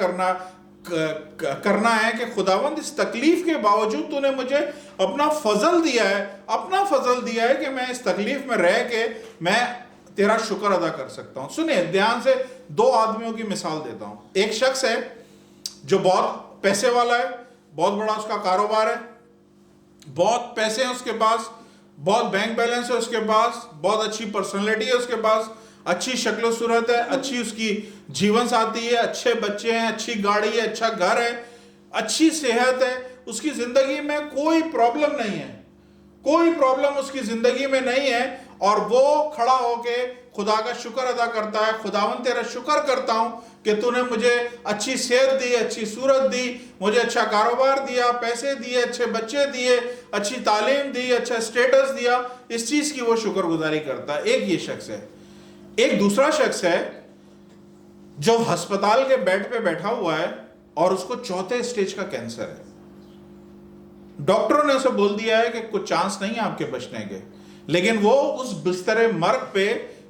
करना है कि खुदावंद इस तकलीफ के बावजूद तूने मुझे अपना फजल दिया है, अपना फजल दिया है कि मैं इस तकलीफ में रह के मैं तेरा शुक्र अदा कर सकता हूं। सुनिए ध्यान से, दो आदमियों की मिसाल देता हूं। एक शख्स है जो बहुत पैसे वाला है, बहुत बड़ा उसका कारोबार है, बहुत पैसे हैं उसके पास, बहुत बैंक बैलेंस है उसके पास, बहुत अच्छी पर्सनैलिटी है उसके पास, अच्छी शक्ल सूरत है, अच्छी उसकी जीवन साथी है, अच्छे बच्चे हैं, अच्छी गाड़ी है, अच्छा घर है, अच्छी सेहत है, उसकी जिंदगी में कोई प्रॉब्लम नहीं है, कोई प्रॉब्लम उसकी जिंदगी में नहीं है, और वो खड़ा होके खुदा का शुक्र अदा करता है, खुदावन तेरा शुक्र करता हूं कि तूने मुझे अच्छी सेहत दी, अच्छी सूरत दी, मुझे अच्छा कारोबार दिया, पैसे दिए, अच्छे बच्चे दिए, अच्छी तालीम दी, अच्छा स्टेटस दिया। इस चीज की वो शुक्रगुजारी करता है। एक ये शख्स है। एक दूसरा शख्स है जो अस्पताल के बेड पे बैठा हुआ है और उसको 4थे स्टेज का कैंसर है। डॉक्टरों ने उसे बोल दिया है कि कुछ चांस नहीं है आपके बचने के, लेकिन वो उस बिस्तरे मर्ग पे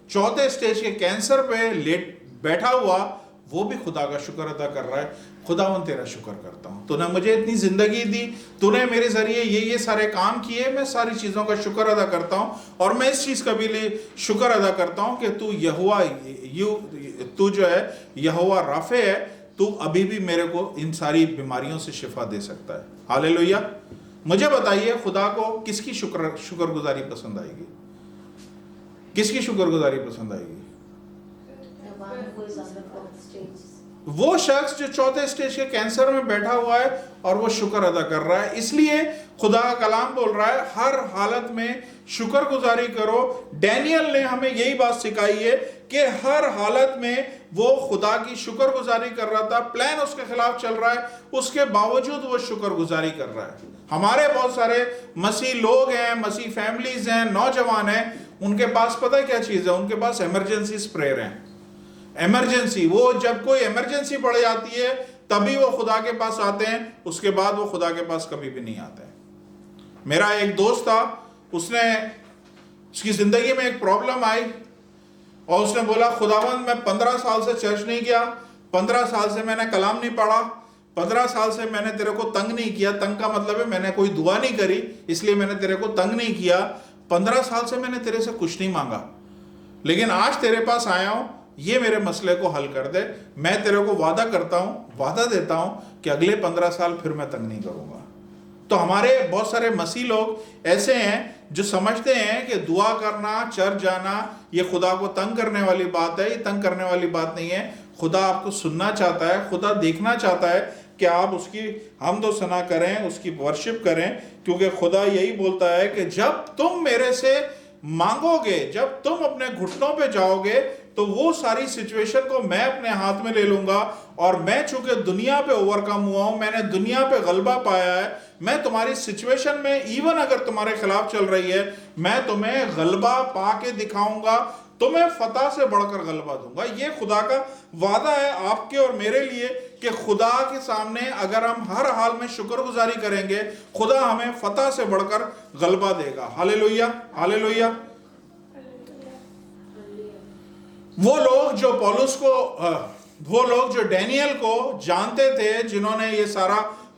4थे स्टेज के कैंसर पे लेट बैठा हुआ वो भी खुदा का शुक्र अदा कर रहा है। खुदावन तेरा शुक्र करता हूं, तूने मुझे इतनी जिंदगी दी, तूने मेरे जरिए ये सारे काम किए, मैं सारी चीजों का शुक्र अदा करता हूं। और मैं इस चीज का भी शुक्र अदा करता हूं कि तू जो है यहोवा राफे है, तू अभी भी मेरे को इन सारी बीमारियों से शिफा दे सकता है। हालेलुया। मुझे बताइए, खुदा को किसकी शुक्रगुजारी पसंद आएगी? किसकी शुक्रगुजारी पसंद आएगी? वो शख्स जो 4थे स्टेज के कैंसर में बैठा हुआ है और वो शुक्र अदा कर रहा है। इसलिए खुदा का कलाम बोल रहा है हर हालत में शुक्रगुजारी करो। डैनियल ने हमें यही बात सिखाई है कि हर हालत में वो खुदा की शुक्रगुजारी कर रहा था। प्लान उसके खिलाफ चल रहा है, उसके बावजूद वो शुक्रगुजारी कर रहा है। हमारे बहुत सारे मसीह लोग हैं, मसीह फैमिलीज हैं, नौजवान हैं, उनके पास पता है क्या चीज है? उनके पास इमरजेंसी स्प्रेयर है। इमरजेंसी, वो जब कोई इमरजेंसी पड़ जाती है तभी वो खुदा के पास आते हैं, उसके बाद वो खुदा के पास कभी भी नहीं आते हैं। मेरा एक दोस्त था, उसकी जिंदगी में एक प्रॉब्लम आई और उसने बोला, खुदावंद मैं 15 साल से चर्च नहीं गया, 15 साल से मैंने कलाम नहीं पढ़ा, 15 साल से मैंने तेरे को तंग नहीं किया। तंग का मतलब है मैंने कोई दुआ नहीं करी, इसलिए मैंने तेरे को तंग नहीं किया। 15 साल से मैंने तेरे से कुछ नहीं मांगा, लेकिन आज तेरे पास आया हूं, ये मेरे मसले को हल कर दे। मैं तेरे को वादा करता हूं, वादा देता हूं कि अगले 15 साल फिर मैं तंग नहीं करूंगा। तो हमारे बहुत सारे मसीह लोग ऐसे हैं जो समझते हैं कि दुआ करना, चर्च जाना, ये खुदा को तंग करने वाली बात है। ये तंग करने वाली बात नहीं है। खुदा आपको सुनना चाहता है, खुदा देखना चाहता है कि आप उसकी हमदो सना करें, उसकी वर्शिप करें, क्योंकि खुदा यही बोलता है कि जब तुम मेरे से मांगोगे, जब तुम अपने घुटनों पे जाओगे, तो वो सारी सिचुएशन को मैं अपने हाथ में ले लूंगा। और मैं चूंकि दुनिया पे ओवरकम हुआ हूं, मैंने दुनिया पे गलबा पाया है, मैं तुम्हारी सिचुएशन में इवन अगर तुम्हारे खिलाफ चल रही है, मैं तुम्हें गलबा पा के दिखाऊंगा, तुम्हें फतह से बढ़कर गलबा दूंगा। ये खुदा का वादा है आपके और मेरे लिए कि खुदा के सामने अगर हम हर हाल में शुक्रगुजारी करेंगे, खुदा हमें फतह से बढ़कर गलबा देगा। Hallelujah, hallelujah. वो लोग जो डैनियल को जानते थे, जिन्होंने ये सारा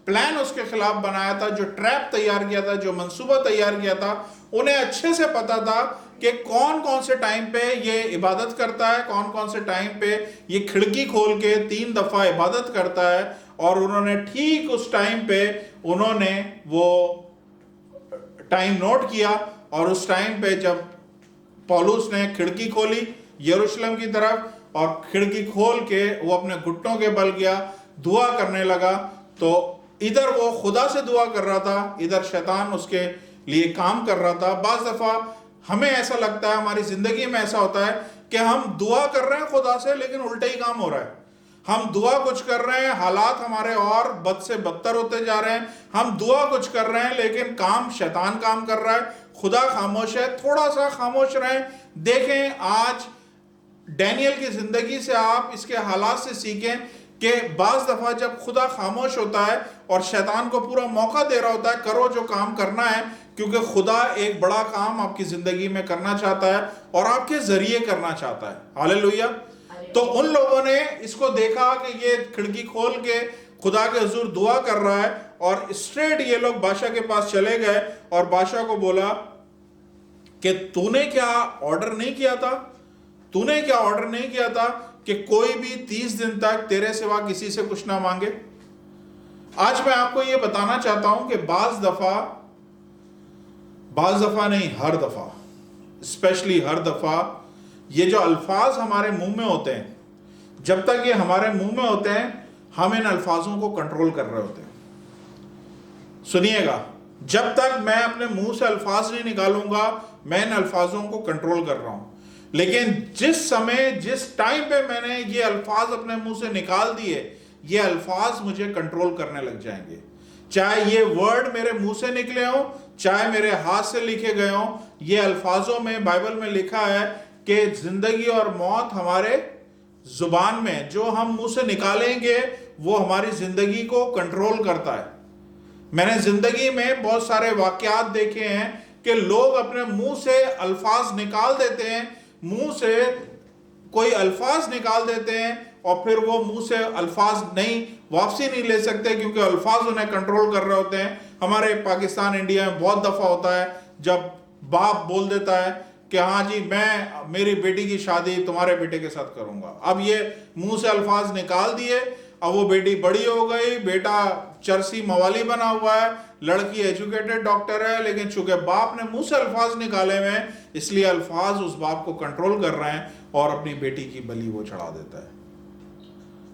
प्लान उसके खिलाफ बनाया था, जो ट्रैप तैयार किया था, जो मंसूबा तैयार किया था, उन्हें अच्छे से पता था कि कौन कौन से टाइम पे ये इबादत करता है, कौन कौन से टाइम पे ये खिड़की खोल के 3 दफा इबादत करता है। और उन्होंने ठीक उस टाइम पे उन्होंने वो टाइम नोट किया, और उस टाइम पे जब पौलुस ने खिड़की खोली यरूशलेम की तरफ, और खिड़की खोल के वो अपने घुटनों के बल गया, दुआ करने लगा, तो इधर वो खुदा से दुआ कर रहा था, इधर शैतान उसके लिए काम कर रहा था। बाज़ दफा हमें ऐसा लगता है, हमारी जिंदगी में ऐसा होता है कि हम दुआ कर रहे हैं खुदा से, लेकिन उल्टा ही काम हो रहा है। हम दुआ कुछ कर रहे हैं, हालात हमारे और बद से बदतर होते जा रहे हैं। हम दुआ कुछ कर रहे हैं लेकिन काम शैतान काम कर रहा है, खुदा खामोश है। थोड़ा सा खामोश रहें। देखें आज डैनियल की जिंदगी से आप इसके हालात से सीखें कि बाज दफा जब खुदा खामोश होता है और शैतान को पूरा मौका दे रहा होता है, करो जो काम करना है, क्योंकि खुदा एक बड़ा काम आपकी जिंदगी में करना चाहता है और आपके जरिए करना चाहता है। हालेलुया। तो उन लोगों ने इसको देखा कि ये खिड़की खोल के खुदा के हुजूर दुआ कर रहा है, और स्ट्रेट ये लोग बादशाह के पास चले गए और बादशाह को बोला कि तूने क्या ऑर्डर नहीं किया था, तूने क्या ऑर्डर नहीं किया था कि कोई भी 30 दिन तक तेरे सिवा किसी से कुछ ना मांगे। आज मैं आपको यह बताना चाहता हूं कि बाज दफा नहीं, हर दफा, स्पेशली हर दफा ये जो अल्फाज हमारे मुंह में होते हैं, जब तक ये हमारे मुंह में होते हैं हम इन अल्फाजों को कंट्रोल कर रहे होते हैं। सुनिएगा, जब तक मैं अपने मुंह से अल्फाज नहीं निकालूंगा मैं इन अल्फाजों को कंट्रोल कर रहा हूं। लेकिन जिस समय, जिस टाइम पे मैंने ये अल्फाज अपने मुंह से निकाल दिए, ये अल्फाज मुझे कंट्रोल करने लग जाएंगे। चाहे ये वर्ड मेरे मुंह से निकले हो, चाहे मेरे हाथ से लिखे गए हो। ये अल्फाजों में, बाइबल में लिखा है कि जिंदगी और मौत हमारे जुबान में, जो हम मुंह से निकालेंगे वो हमारी जिंदगी को कंट्रोल करता है। मैंने जिंदगी में बहुत सारे वाकयात देखे हैं कि लोग अपने मुंह से अल्फाज निकाल देते हैं, मुंह से कोई अल्फाज निकाल देते हैं और फिर वो मुंह से अल्फाज नहीं वापसी नहीं ले सकते, क्योंकि अल्फाज उन्हें कंट्रोल कर रहे होते हैं। हमारे पाकिस्तान, इंडिया में बहुत दफा होता है जब बाप बोल देता है कि हाँ जी मैं मेरी बेटी की शादी तुम्हारे बेटे के साथ करूंगा। अब ये मुंह से अल्फाज निकाल दिए, अब वो बेटी बड़ी हो गई, बेटा चरसी मवाली बना हुआ है, लड़की एजुकेटेड डॉक्टर है, लेकिन चूंकि बाप ने मुंह से अल्फाज निकाले हुए हैं इसलिए अल्फाज उस बाप को कंट्रोल कर रहे हैं और अपनी बेटी की बलि वो चढ़ा देता है।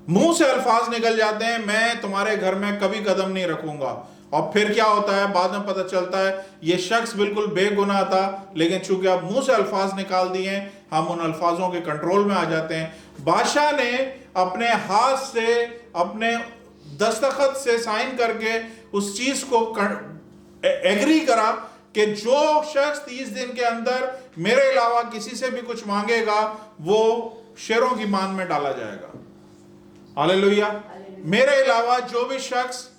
मुंह से अल्फाज निकल जाते हैं, मैं तुम्हारे घर में कभी कदम नहीं रखूंगा, और फिर क्या होता है बाद में पता चलता है ये शख्स बिल्कुल बेगुनाह था, लेकिन चूंकि आप मुंह से अल्फाज निकाल दिए हम उन अल्फाजों के कंट्रोल में आ जाते हैं। बादशाह ने अपने हाथ से, अपने दस्तखत से साइन करके उस चीज को एग्री करा कि जो शख्स 30 दिन के अंदर मेरे अलावा किसी से भी कुछ मांगेगा वो शेरों की मान में डाला जाएगा। हालेलुया। मेरे अलावा जो भी शख्स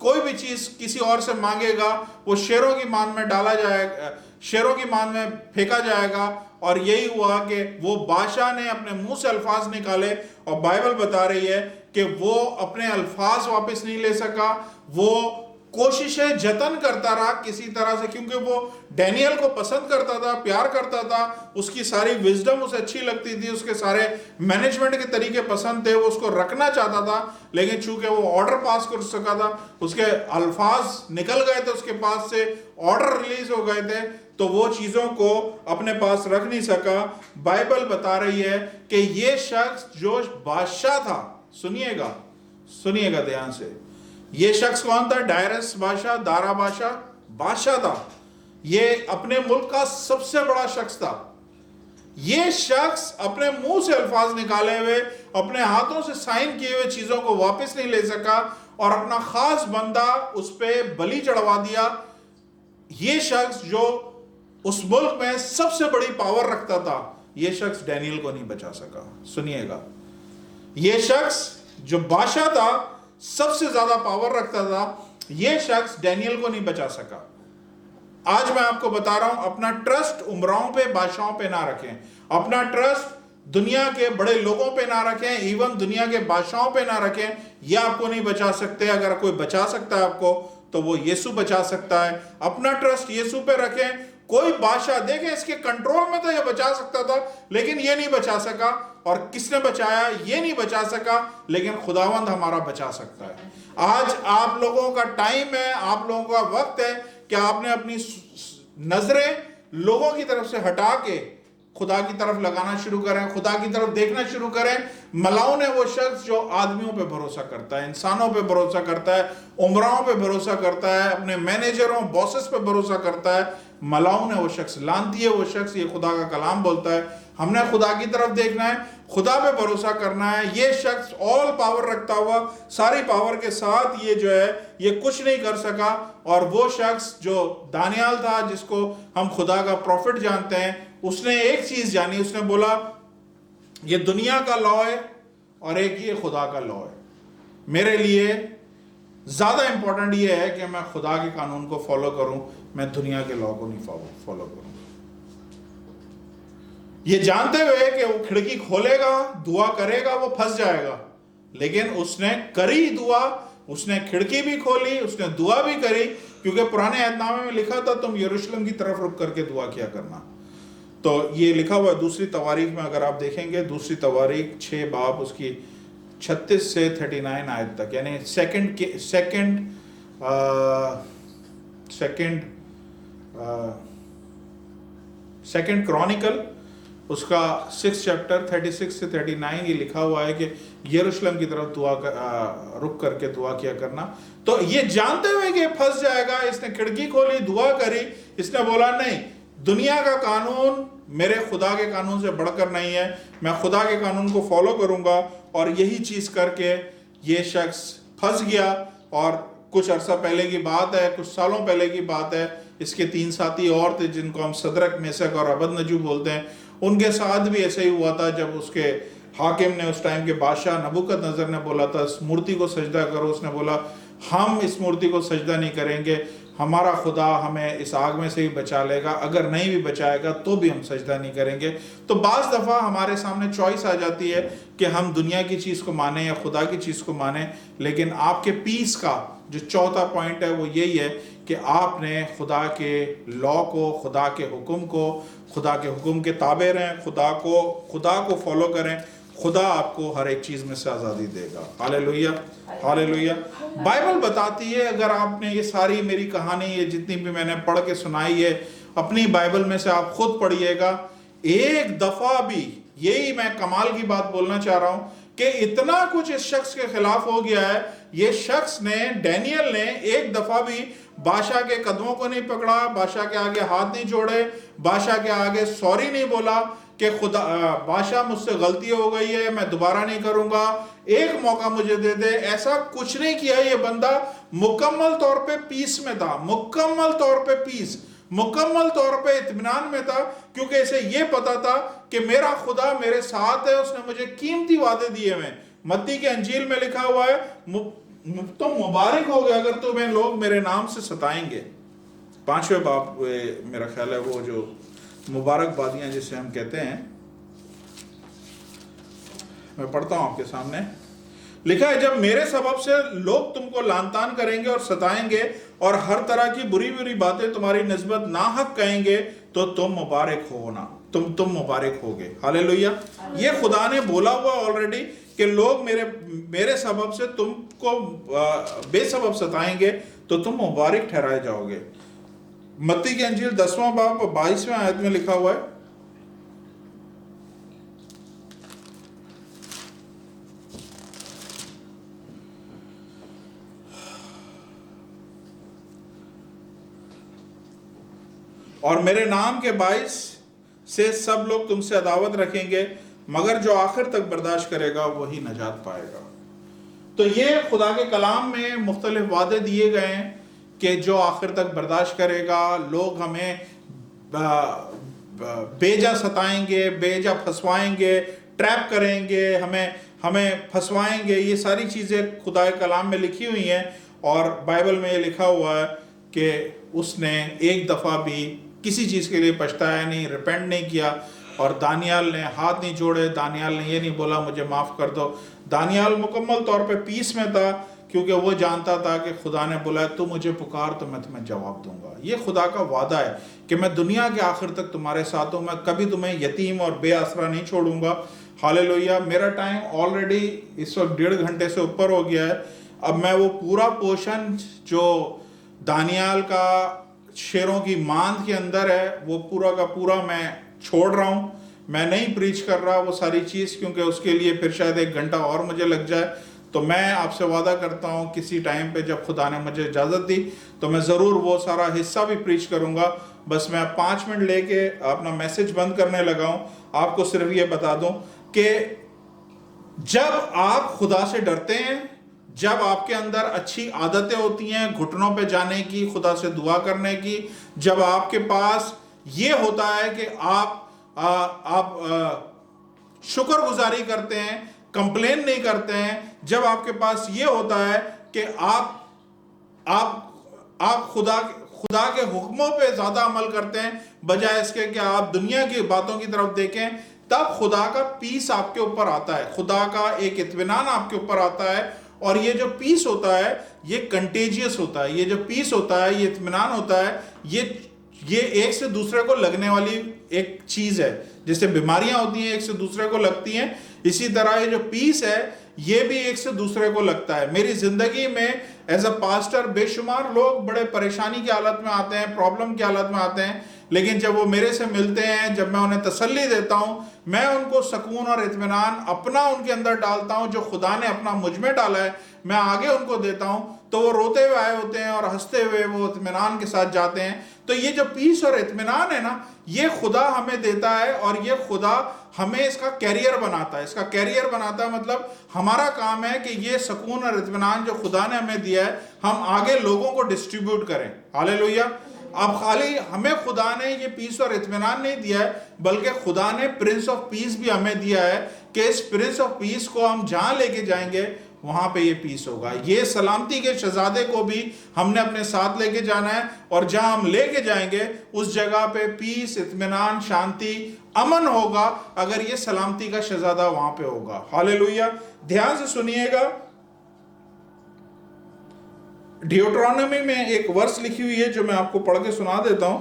कोई भी चीज किसी और से मांगेगा वो शेरों की मान में डाला जाएगा, शेरों की मान में फेंका जाएगा। और यही हुआ कि वो बादशाह ने अपने मुंह से अल्फाज निकाले, और बाइबल बता रही है कि वो अपने अल्फाज वापस नहीं ले सका। वो कोशिशें जतन करता रहा किसी तरह से, क्योंकि वो डैनियल को पसंद करता था, प्यार करता था, उसकी सारी विजडम उसे अच्छी लगती थी, उसके सारे मैनेजमेंट के तरीके पसंद थे, वो उसको रखना चाहता था। लेकिन चूंकि वो ऑर्डर पास कर सका था, उसके अल्फाज निकल गए थे, उसके पास से ऑर्डर रिलीज हो गए थे, तो वो चीजों को अपने पास रख नहीं सका। बाइबल बता रही है कि ये शख्स जो बादशाह था, सुनिएगा सुनिएगा ध्यान से, ये शख्स कौन था? डायरस बादशाह, दारा बादशाह था। ये अपने मुल्क का सबसे बड़ा शख्स था। ये शख्स अपने मुंह से अल्फाज निकाले हुए, अपने हाथों से साइन किए हुए चीजों को वापस नहीं ले सका और अपना खास बंदा उस पर बलि चढ़वा दिया। ये शख्स जो उस मुल्क में सबसे बड़ी पावर रखता था, ये शख्स डैनियल को नहीं बचा सका। सुनिएगा, ये शख्स जो बादशाह था, सबसे ज्यादा पावर रखता था, यह शख्स डैनियल को नहीं बचा सका। आज मैं आपको बता रहा हूं, अपना ट्रस्ट उमराओं पे, बादशाहों पे ना रखें। अपना ट्रस्ट दुनिया के बड़े लोगों पे ना रखें, इवन दुनिया के बादशाहों पे ना रखें। ये आपको नहीं बचा सकते। अगर कोई बचा सकता है आपको तो वो यीशु बचा सकता है। अपना ट्रस्ट यीशु पे रखें। कोई बादशाह, देखें इसके कंट्रोल में तो ये बचा सकता था, लेकिन ये नहीं बचा सका। और किसने बचाया? ये नहीं बचा सका, लेकिन खुदावंद हमारा बचा सकता है। आज आप लोगों का टाइम है, आप लोगों का वक्त है कि आपने अपनी नजरें लोगों की तरफ से हटा के खुदा की तरफ लगाना शुरू करें, खुदा की तरफ देखना शुरू करें। मलाउन है वो शख्स जो आदमियों पे भरोसा करता है, इंसानों पे भरोसा करता है, उमराओं पे भरोसा करता है, अपने मैनेजरों, बॉसेस पे भरोसा करता है। मलाउन है वो शख्स, लानती है वो शख्स, ये खुदा का कलाम बोलता है। हमने खुदा की तरफ देखना है, खुदा पे भरोसा करना है। ये शख्स ऑल पावर रखता हुआ, सारी पावर के साथ ये जो है ये कुछ नहीं कर सका। और वो शख्स जो दानियाल था, जिसको हम खुदा का प्रॉफिट जानते हैं, उसने एक चीज जानी, उसने बोला ये दुनिया का लॉ है और एक ये खुदा का लॉ है। मेरे लिए ज्यादा इंपॉर्टेंट ये है कि मैं खुदा के कानून को फॉलो करूं, मैं दुनिया के लॉ को नहीं फॉलो करूं। ये जानते हुए कि वो खिड़की खोलेगा, दुआ करेगा, वो फंस जाएगा, लेकिन उसने करी दुआ, उसने खिड़की भी खोली, उसने दुआ भी करी, क्योंकि पुराने अहदनामे में लिखा था तुम यरूशलेम की तरफ रुक करके दुआ किया करना। तो ये लिखा हुआ है दूसरी तवारीख में, अगर आप देखेंगे दूसरी तवारीख 6 बाब उसकी 36 से 39 आयत तक, यानी सेकंड क्रॉनिकल उसका 6 चैप्टर 36 से 39 ये लिखा हुआ है कि यरूशलेम की तरफ रुक करके दुआ किया करना। तो ये जानते हुए कि फंस जाएगा, इसने खिड़की खोली, दुआ करी, इसने बोला नहीं, दुनिया का कानून मेरे खुदा के कानून से बढ़कर नहीं है, मैं खुदा के कानून को फॉलो करूंगा। और यही चीज करके ये शख्स फंस गया। और कुछ अरसा पहले की बात है, कुछ सालों पहले की बात है, इसके 3 साथी और थे जिनको हम सदरक, मेसक और अबदनजू बोलते हैं, उनके साथ भी ऐसे ही हुआ था। जब उसके हाकिम ने, उस टाइम के बादशाह नबूकदनजर ने बोला था इस मूर्ति को सजदा करो, उसने बोला हम इस मूर्ति को सजदा नहीं करेंगे, हमारा खुदा हमें इस आग में से ही बचा लेगा, अगर नहीं भी बचाएगा तो भी हम सजदा नहीं करेंगे। तो बाज़ दफ़ा हमारे सामने चॉइस आ जाती है कि हम दुनिया की चीज़ को माने या खुदा की चीज़ को माने। लेकिन आपके पीस का जो चौथा पॉइंट है वो यही है कि आपने खुदा के लॉ को, खुदा के हुक्म को, खुदा के हुक्म के ताबे रहें, खुदा को फॉलो करें। खुदा आपको हर एक चीज़ में से आज़ादी देगा। Hallelujah, hallelujah. बाइबल बताती है, अगर आपने ये सारी मेरी कहानी, ये जितनी भी मैंने पढ़ के सुनाई है, अपनी बाइबल में से आप खुद पढ़िएगा, एक दफ़ा भी, यही मैं कमाल की बात बोलना चाह रहा हूँ कि इतना कुछ इस शख्स के खिलाफ हो गया है। ये शख्स ने, डैनियल ने, एक दफ़ा भी बादशाह के कदमों को नहीं पकड़ा, बादशाह के आगे हाथ नहीं जोड़े, बादशाह के आगे सॉरी नहीं बोला कि खुदा, बादशाह मुझसे गलती हो गई है, मैं दोबारा नहीं करूंगा, एक मौका मुझे दे दे, ऐसा कुछ नहीं किया। ये बंदा मुकम्मल तौर पे पीस में था, मुकम्मल तौर पे पीस, मुकम्मल तौर पे इत्मीनान में था, क्योंकि इसे ये पता था कि मेरा खुदा मेरे साथ है, उसने मुझे कीमती वादे दिए हैं। मत्ती के अंजील में लिखा हुआ है, तो मुबारक हो गया अगर तुम्हें लोग मेरे नाम से सताएंगे। 5वें बाब मेरा ख्याल है, वो जो मुबारकबादियां जिसे हम कहते हैं, मैं पढ़ता हूं आपके सामने। लिखा है, जब मेरे सबब से लोग तुमको लानतान करेंगे और सताएंगे और हर तरह की बुरी बुरी बातें तुम्हारी निस्बत नाहक कहेंगे, तो तुम मुबारक हो ना, तुम मुबारक होगे। हालेलुया। ये खुदा ने बोला हुआ ऑलरेडी कि लोग मेरे सबब से तुमको बेसबब सताएंगे तो तुम मुबारक ठहराए जाओगे। मत्ती की अंजील 10वां बाब 22वें आयत में लिखा हुआ है, और मेरे नाम के बाइस से सब लोग तुमसे अदावत रखेंगे, मगर जो आखिर तक बर्दाश्त करेगा वही नजात पाएगा। तो ये खुदा के कलाम में मुख्तलिफ वादे दिए गए हैं कि जो आखिर तक बर्दाश्त करेगा, लोग हमें बेजा सताएंगे, बेजा फंसवाएंगे, ट्रैप करेंगे, हमें फंसवाएंगे। ये सारी चीज़ें खुदा के कलाम में लिखी हुई हैं। और बाइबल में ये लिखा हुआ है कि उसने एक दफ़ा भी किसी चीज़ के लिए पछताया नहीं, रिपेंट नहीं किया। और दानियाल ने हाथ नहीं जोड़े, दानियाल ने ये नहीं बोला मुझे माफ़ कर दो। दानियाल मुकम्मल तौर पे पीस में था, क्योंकि वो जानता था कि खुदा ने बोला तू मुझे पुकार तो मैं तुम्हें जवाब दूंगा। ये खुदा का वादा है कि मैं दुनिया के आखिर तक तुम्हारे साथ हूँ, मैं कभी तुम्हें यतीम और बेआसरा नहीं छोड़ूंगा। हालेलुया। मेरा टाइम ऑलरेडी इस वक्त 1.5 घंटे से ऊपर हो गया है। अब मैं वो पूरा पोर्शन जो दानियाल का शेरों की मांद के अंदर है, वो पूरा का पूरा मैं छोड़ रहा हूँ। मैं नहीं प्रीच कर रहा वो सारी चीज़, क्योंकि उसके लिए फिर शायद 1 घंटा और मुझे लग जाए। तो मैं आपसे वादा करता हूँ किसी टाइम पे जब खुदा ने मुझे इजाज़त दी तो मैं ज़रूर वो सारा हिस्सा भी प्रीच करूँगा। बस मैं 5 मिनट लेके अपना मैसेज बंद करने लगा हूँ। आपको सिर्फ ये बता दूँ कि जब आप खुदा से डरते हैं, जब आपके अंदर अच्छी आदतें होती हैं घुटनों पे जाने की, खुदा से दुआ करने की, जब आपके पास ये होता है कि आप शुक्रगुजारी करते हैं, कंप्लेन नहीं करते हैं, जब आपके पास ये होता है कि आप खुदा के हुक्मों पे ज्यादा अमल करते हैं बजाय इसके कि आप दुनिया की बातों की तरफ देखें, तब खुदा का पीस आपके ऊपर आता है, खुदा का एक इत्मीनान आपके ऊपर आता है। और ये जो पीस होता है ये कंटेजियस होता है, ये जो पीस होता है, ये इत्मीनान होता है, ये एक से दूसरे को लगने वाली एक चीज है। जैसे बीमारियां होती हैं एक से दूसरे को लगती हैं, इसी तरह ये जो पीस है ये भी एक से दूसरे को लगता है। मेरी जिंदगी में एज अ पास्टर बेशुमार लोग बड़े परेशानी की हालत में आते हैं, प्रॉब्लम की हालत में आते हैं, लेकिन जब वो मेरे से मिलते हैं, जब मैं उन्हें तसल्ली देता हूं, मैं उनको सुकून और इत्मीनान अपना उनके अंदर डालता हूं, जो खुदा ने अपना मुझ में डाला है मैं आगे उनको देता हूं, तो वो रोते हुए आए होते हैं और हंसते हुए वो इत्मीनान के साथ जाते हैं। तो ये जो पीस और इत्मीनान है ना, ये खुदा हमें देता है और ये खुदा हमें इसका कैरियर बनाता है। इसका कैरियर बनाता है मतलब हमारा काम है कि ये सुकून और इत्मीनान जो खुदा ने हमें दिया है हम आगे लोगों को डिस्ट्रीब्यूट करें। हालेलुया। अब खाली हमें खुदा ने ये पीस और इत्मीनान नहीं दिया है, बल्कि खुदा ने प्रिंस ऑफ पीस भी हमें दिया है कि इस प्रिंस ऑफ पीस को हम जहां लेके जाएंगे वहां पे ये पीस होगा। ये सलामती के शहजादे को भी हमने अपने साथ लेके जाना है, और जहां हम लेके जाएंगे उस जगह पे पीस, इत्मीनान, शांति, अमन होगा अगर ये सलामती का शहजादा वहां पे होगा। हालेलुया। ध्यान से सुनिएगा, ड्यूटरोनॉमी में एक वर्स लिखी हुई है जो मैं आपको पढ़ के सुना देता हूं।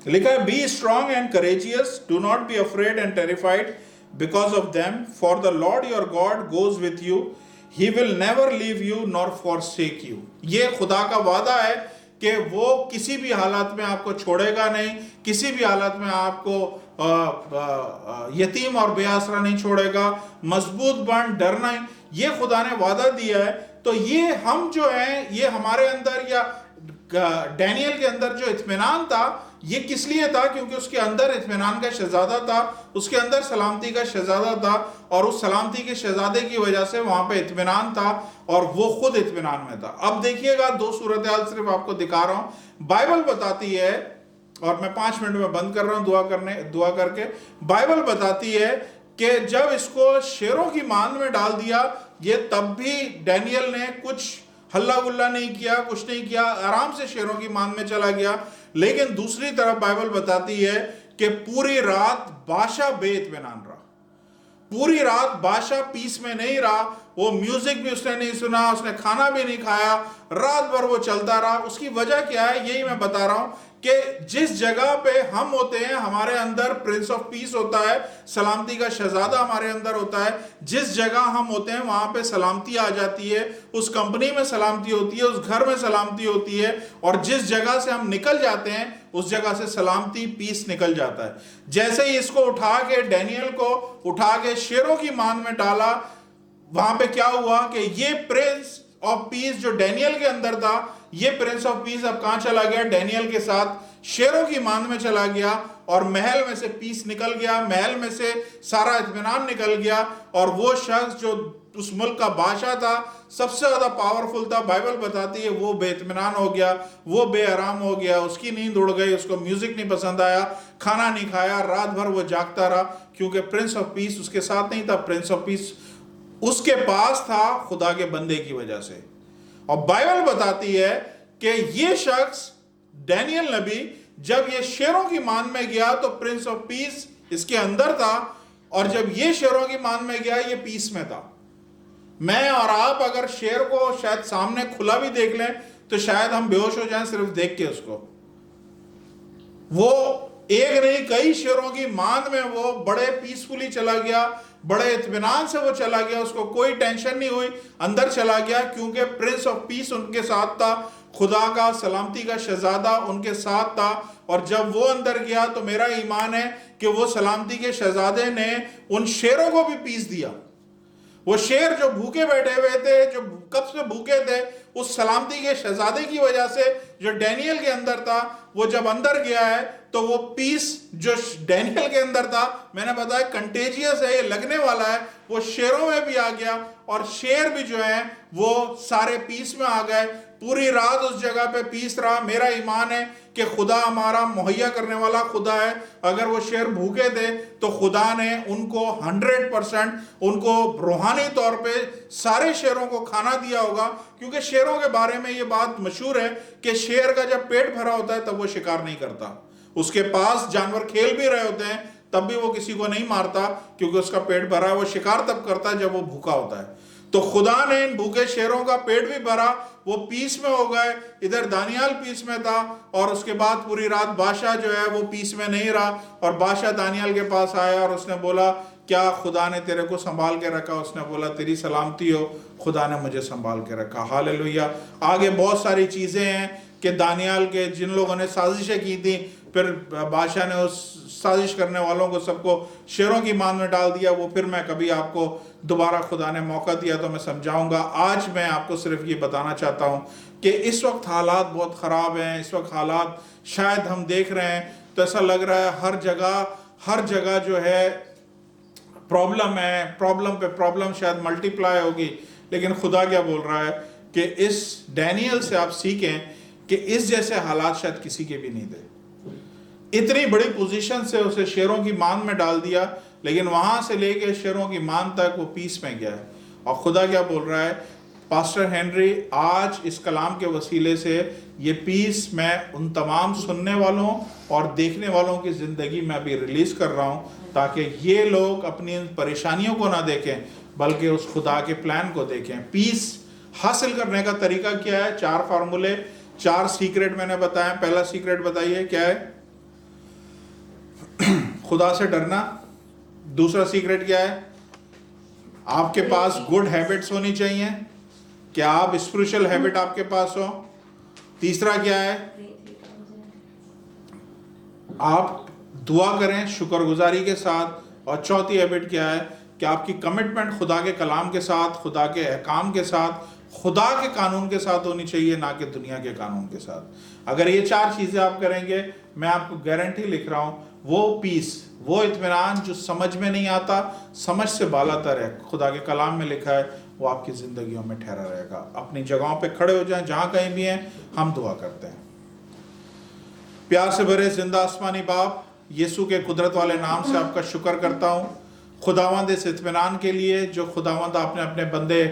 लिखा है, be strong and courageous, do not be afraid and terrified because of them, for the Lord your God goes with you, he will never leave you nor forsake you। ये खुदा का वादा है कि वो किसी भी हालत में आपको छोड़ेगा नहीं, किसी भी हालत में आपको यतीम और बेआसरा नहीं छोड़ेगा, मजबूत बन, डर नहीं, ये खुदा ने वादा दिया है। तो ये हम जो है, ये हमारे अंदर या डैनियल के अंदर जो इत्मीनान था, ये किस लिए था? क्योंकि उसके अंदर इत्मीनान का शहजादा था, उसके अंदर सलामती का शहजादा था, और उस सलामती के शहजादे की वजह से वहां पे इत्मीनान था और वो खुद इत्मीनान में था। अब देखिएगा, दो सूरत हाल सिर्फ आपको दिखा रहा हूं। बाइबल बताती है, और मैं 5 मिनट में बंद कर रहा हूं दुआ करके। बाइबल बताती है कि जब इसको शेरों की मान में डाल दिया, ये तब भी डैनियल ने कुछ हल्ला गुल्ला नहीं किया, कुछ नहीं किया, आराम से शेरों की मान में चला गया। लेकिन दूसरी तरफ बाइबल बताती है कि पूरी रात बादशाह बेइत्मीनान रहा, पूरी रात बादशाह पीस में नहीं रहा, वो म्यूजिक भी उसने नहीं सुना, उसने खाना भी नहीं खाया, रात भर वो चलता रहा। उसकी वजह क्या है? यही मैं बता रहा हूं कि जिस जगह पे हम होते हैं हमारे अंदर प्रिंस ऑफ पीस होता है, सलामती का शहजादा हमारे अंदर होता है। जिस जगह हम होते हैं वहां पे सलामती आ जाती है, उस कंपनी में सलामती होती है, उस घर में सलामती होती है, और जिस जगह से हम निकल जाते हैं उस जगह से सलामती, पीस निकल जाता है। जैसे ही इसको उठा के, डैनियल को उठा के शेरों की मान में डाला, वहां पे क्या हुआ कि ये प्रिंस ऑफ पीस जो डैनियल के अंदर था, ये प्रिंस ऑफ पीस अब कहां चला गया? डैनियल के साथ शेरों की मान में चला गया, और महल में से पीस निकल गया, महल में से सारा इत्मीनान निकल गया। और वो शख्स जो उस मुल्क का बादशाह था, सबसे ज्यादा पावरफुल था, बाइबल बताती है वो बेइत्मीनान हो गया, वो बेआराम हो गया, उसकी नींद उड़ गई, उसको म्यूजिक नहीं पसंद आया, खाना नहीं खाया, रात भर वो जागता रहा, क्योंकि प्रिंस ऑफ पीस उसके साथ नहीं था। प्रिंस ऑफ पीस उसके पास था खुदा के बंदे की वजह से। और बाइबल बताती है कि ये शख्स डैनियल नबी जब ये शेरों की मान में गया तो प्रिंस ऑफ पीस इसके अंदर था, और जब ये शेरों की मान में गया ये पीस में था। मैं और आप अगर शेर को शायद सामने खुला भी देख लें तो शायद हम बेहोश हो जाएं सिर्फ देख के उसको। वो एक नहीं, कई शेरों की मान में वो बड़े पीसफुली चला गया, बड़े इत्मीनान से वो चला गया, उसको कोई टेंशन नहीं हुई, अंदर चला गया, क्योंकि प्रिंस ऑफ पीस उनके साथ था, खुदा का सलामती का शहजादा उनके साथ था, और जब वो अंदर गया तो मेरा ईमान है कि वो सलामती के शहजादे ने उन शेरों को भी पीस दिया। वो शेर जो भूखे बैठे हुए थे, जो कब से भूखे थे, उस सलामती के शहजादे की वजह से जो डैनियल के अंदर था, वो जब अंदर गया है तो वो पीस जो डैनियल के अंदर था, मैंने बताया कंटेजियस है, ये लगने वाला है, वो शेरों में भी आ गया, और शेर भी जो है वो सारे पीस में आ गए। पूरी रात उस जगह पे पीस रहा। मेरा ईमान है कि खुदा हमारा मुहैया करने वाला खुदा है। अगर वो शेर भूखे थे तो खुदा ने उनको 100% उनको रूहानी तौर पे सारे शेरों को खाना दिया होगा, क्योंकि शेरों के बारे में ये बात मशहूर है कि शेर का जब पेट भरा होता है तब वो शिकार नहीं करता। उसके पास जानवर खेल भी रहे होते हैं तब भी वो किसी को नहीं मारता, क्योंकि उसका पेट भरा है। वो शिकार तब करता है जब वो भूखा होता है। तो खुदा ने इन भूखे शेरों का पेट भी भरा, वो पीस में हो गए। इधर दानियाल पीस में था, और उसके बाद पूरी रात बादशाह जो है वो पीस में नहीं रहा, और बादशाह दानियाल के पास आया और उसने बोला, क्या खुदा ने तेरे को संभाल के रखा? उसने बोला, तेरी सलामती हो, खुदा ने मुझे संभाल के रखा। हालेलुया। आगे बहुत सारी चीजें हैं कि दानियाल के जिन लोगों ने साजिशें की थी, फिर बादशाह ने उस साजिश करने वालों को सबको शेरों की मान में डाल दिया। वो फिर मैं कभी आपको दोबारा खुदा ने मौका दिया तो मैं समझाऊंगा। आज मैं आपको सिर्फ ये बताना चाहता हूँ कि इस वक्त हालात बहुत ख़राब हैं। इस वक्त हालात शायद हम देख रहे हैं तो ऐसा लग रहा है हर जगह जो है प्रॉब्लम है, प्रॉब्लम पे प्रॉब्लम शायद मल्टीप्लाई होगी। लेकिन खुदा क्या बोल रहा है कि इस डैनियल से आप सीखें कि इस जैसे हालात शायद किसी के भी नहीं थे। इतनी बड़ी पोजीशन से उसे शेरों की मान में डाल दिया, लेकिन वहां से लेके शेरों की मान तक वो पीस में गया है। और खुदा क्या बोल रहा है, पास्टर हेनरी, आज इस कलाम के वसीले से ये पीस मैं उन तमाम सुनने वालों और देखने वालों की ज़िंदगी में अभी रिलीज़ कर रहा हूँ, ताकि ये लोग अपनी इन परेशानियों को ना देखें बल्कि उस खुदा के प्लान को देखें। पीस हासिल करने का तरीका क्या है? 4 फार्मूले, 4 सीक्रेट मैंने बताया। पहला सीक्रेट बताइए क्या है? खुदा से डरना। दूसरा सीक्रेट क्या है? आपके पास गुड हैबिट्स होनी चाहिए। क्या आप स्पिरिचुअल हैबिट आपके पास हो? तीसरा क्या है? आप दुआ करें शुक्रगुजारी के साथ। और चौथी हैबिट क्या है कि आपकी कमिटमेंट खुदा के कलाम के साथ, खुदा के अहकाम के साथ, खुदा के कानून के साथ होनी चाहिए, ना कि दुनिया के कानून के साथ। अगर ये 4 चीजें आप करेंगे, मैं आपको गारंटी लिख रहा हूं, वो पीस, वो इत्मीनान जो समझ में नहीं आता, समझ से बालातर है, खुदा के कलाम में लिखा है, वो आपकी जिंदगियों में ठहरा रहेगा। अपनी जगहों पे खड़े हो जाएं, जहां कहीं भी हैं। हम दुआ करते हैं। प्यार से भरे जिंदा आसमानी बाप, यीशु के कुदरत वाले नाम से आपका शुक्र करता हूँ खुदावंद इस इत्मीनान के लिए जो खुदावंद आपने अपने बंदे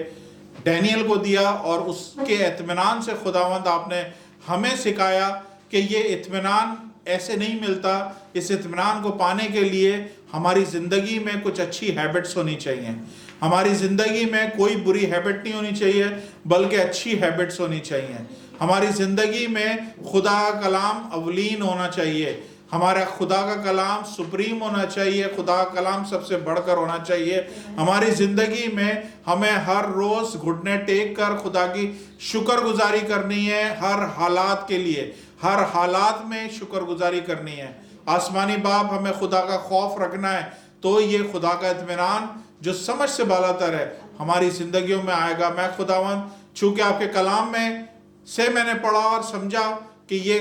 डैनियल को दिया, और उसके इत्मीनान से खुदावंद आपने हमें सिखाया कि ये इत्मीनान ऐसे नहीं मिलता। इस इत्मीनान को पाने के लिए हमारी ज़िंदगी में कुछ अच्छी हैबिट्स होनी चाहिए। हमारी ज़िंदगी में कोई बुरी हैबिट नहीं होनी चाहिए, बल्कि अच्छी हैबिट्स होनी चाहिए। हमारी ज़िंदगी में खुदा का कलाम अवलीन होना चाहिए। हमारा खुदा का कलाम सुप्रीम होना चाहिए। खुदा का कलाम सबसे बढ़कर होना चाहिए। हमारी ज़िंदगी में हमें हर रोज़ घुटने टेक कर खुदा की शुक्रगुजारी करनी है। हर हालात के लिए, हर हालात में शुक्रगुजारी करनी है। आसमानी बाप, हमें खुदा का खौफ रखना है, तो ये खुदा का इत्मीनान जो समझ से बालातर है हमारी ज़िंदगियों में आएगा। मैं खुदावंद, चूँकि आपके कलाम में से मैंने पढ़ा और समझा कि ये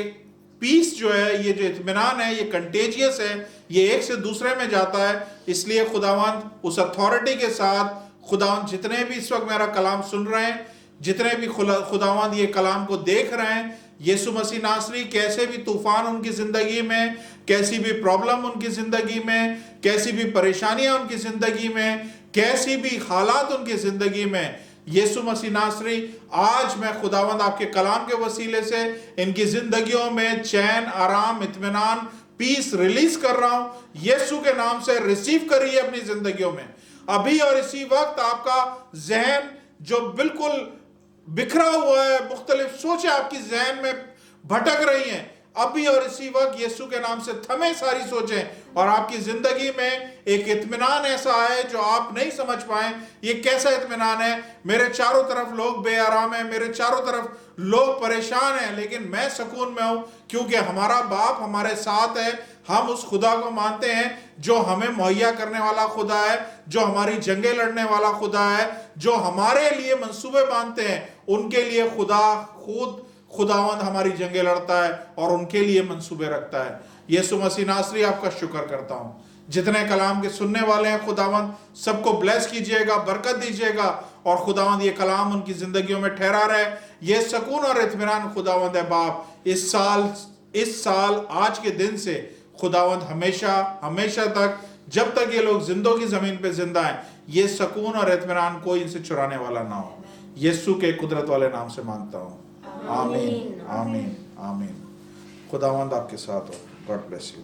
पीस जो है, ये जो इत्मीनान है, ये कंटेजियस है, ये एक से दूसरे में जाता है। इसलिए खुदावंद उस अथॉरिटी के साथ, खुदावंद जितने भी इस वक्त मेरा कलाम सुन रहे हैं, जितने भी खुदावंद ये कलाम को देख रहे हैं, यीशु मसीह नासरी, कैसे भी तूफान उनकी ज़िंदगी में, कैसी भी प्रॉब्लम उनकी ज़िंदगी में, कैसी भी परेशानियां उनकी ज़िंदगी में, कैसी भी हालात उनकी ज़िंदगी में, यीशु मसीह नासरी, आज मैं खुदावंद आपके कलाम के वसीले से इनकी ज़िंदगियों में चैन, आराम, इत्मीनान, पीस रिलीज कर रहा हूं। यीशु के नाम से रिसीव करिए अपनी ज़िंदगियों में अभी और इसी वक्त। आपका जहन जो बिल्कुल बिखरा हुआ है, मुख्तलिफ सोचें आपकी जहन में भटक रही हैं, अभी और इसी वक्त यीशु के नाम से थमे सारी सोचें और आपकी जिंदगी में एक इत्मीनान ऐसा है जो आप नहीं समझ पाए। ये कैसा इत्मीनान है? मेरे चारों तरफ लोग बेआराम हैं, मेरे चारों तरफ लोग परेशान हैं, लेकिन मैं सुकून में हूं क्योंकि हमारा बाप हमारे साथ है। हम उस खुदा को मानते हैं जो हमें मुहैया करने वाला खुदा है, जो हमारी जंगें लड़ने वाला खुदा है, जो हमारे लिए मंसूबे बांधते हैं। उनके लिए खुदावंद हमारी जंगें लड़ता है और उनके लिए मंसूबे रखता है। यीशु मसीह नासरी आपका शुक्र करता हूं। जितने कलाम के सुनने वाले हैं खुदावंद सबको ब्लेस कीजिएगा, बरकत दीजिएगा और खुदावंद ये कलाम उनकी जिंदगियों में ठहरा रहे। ये सुकून और इत्मीनान खुदावंद है बाप इस साल आज के दिन से खुदावंद हमेशा तक, जब तक ये लोग जिंदों की जमीन पे जिंदा हैं, ये सुकून और इत्मीनान कोई इनसे चुराने वाला ना हो। यीशु के कुदरत वाले नाम से मांगता हूं, आमीन आमीन आमीन। खुदावंद आपके साथ हो। God bless you.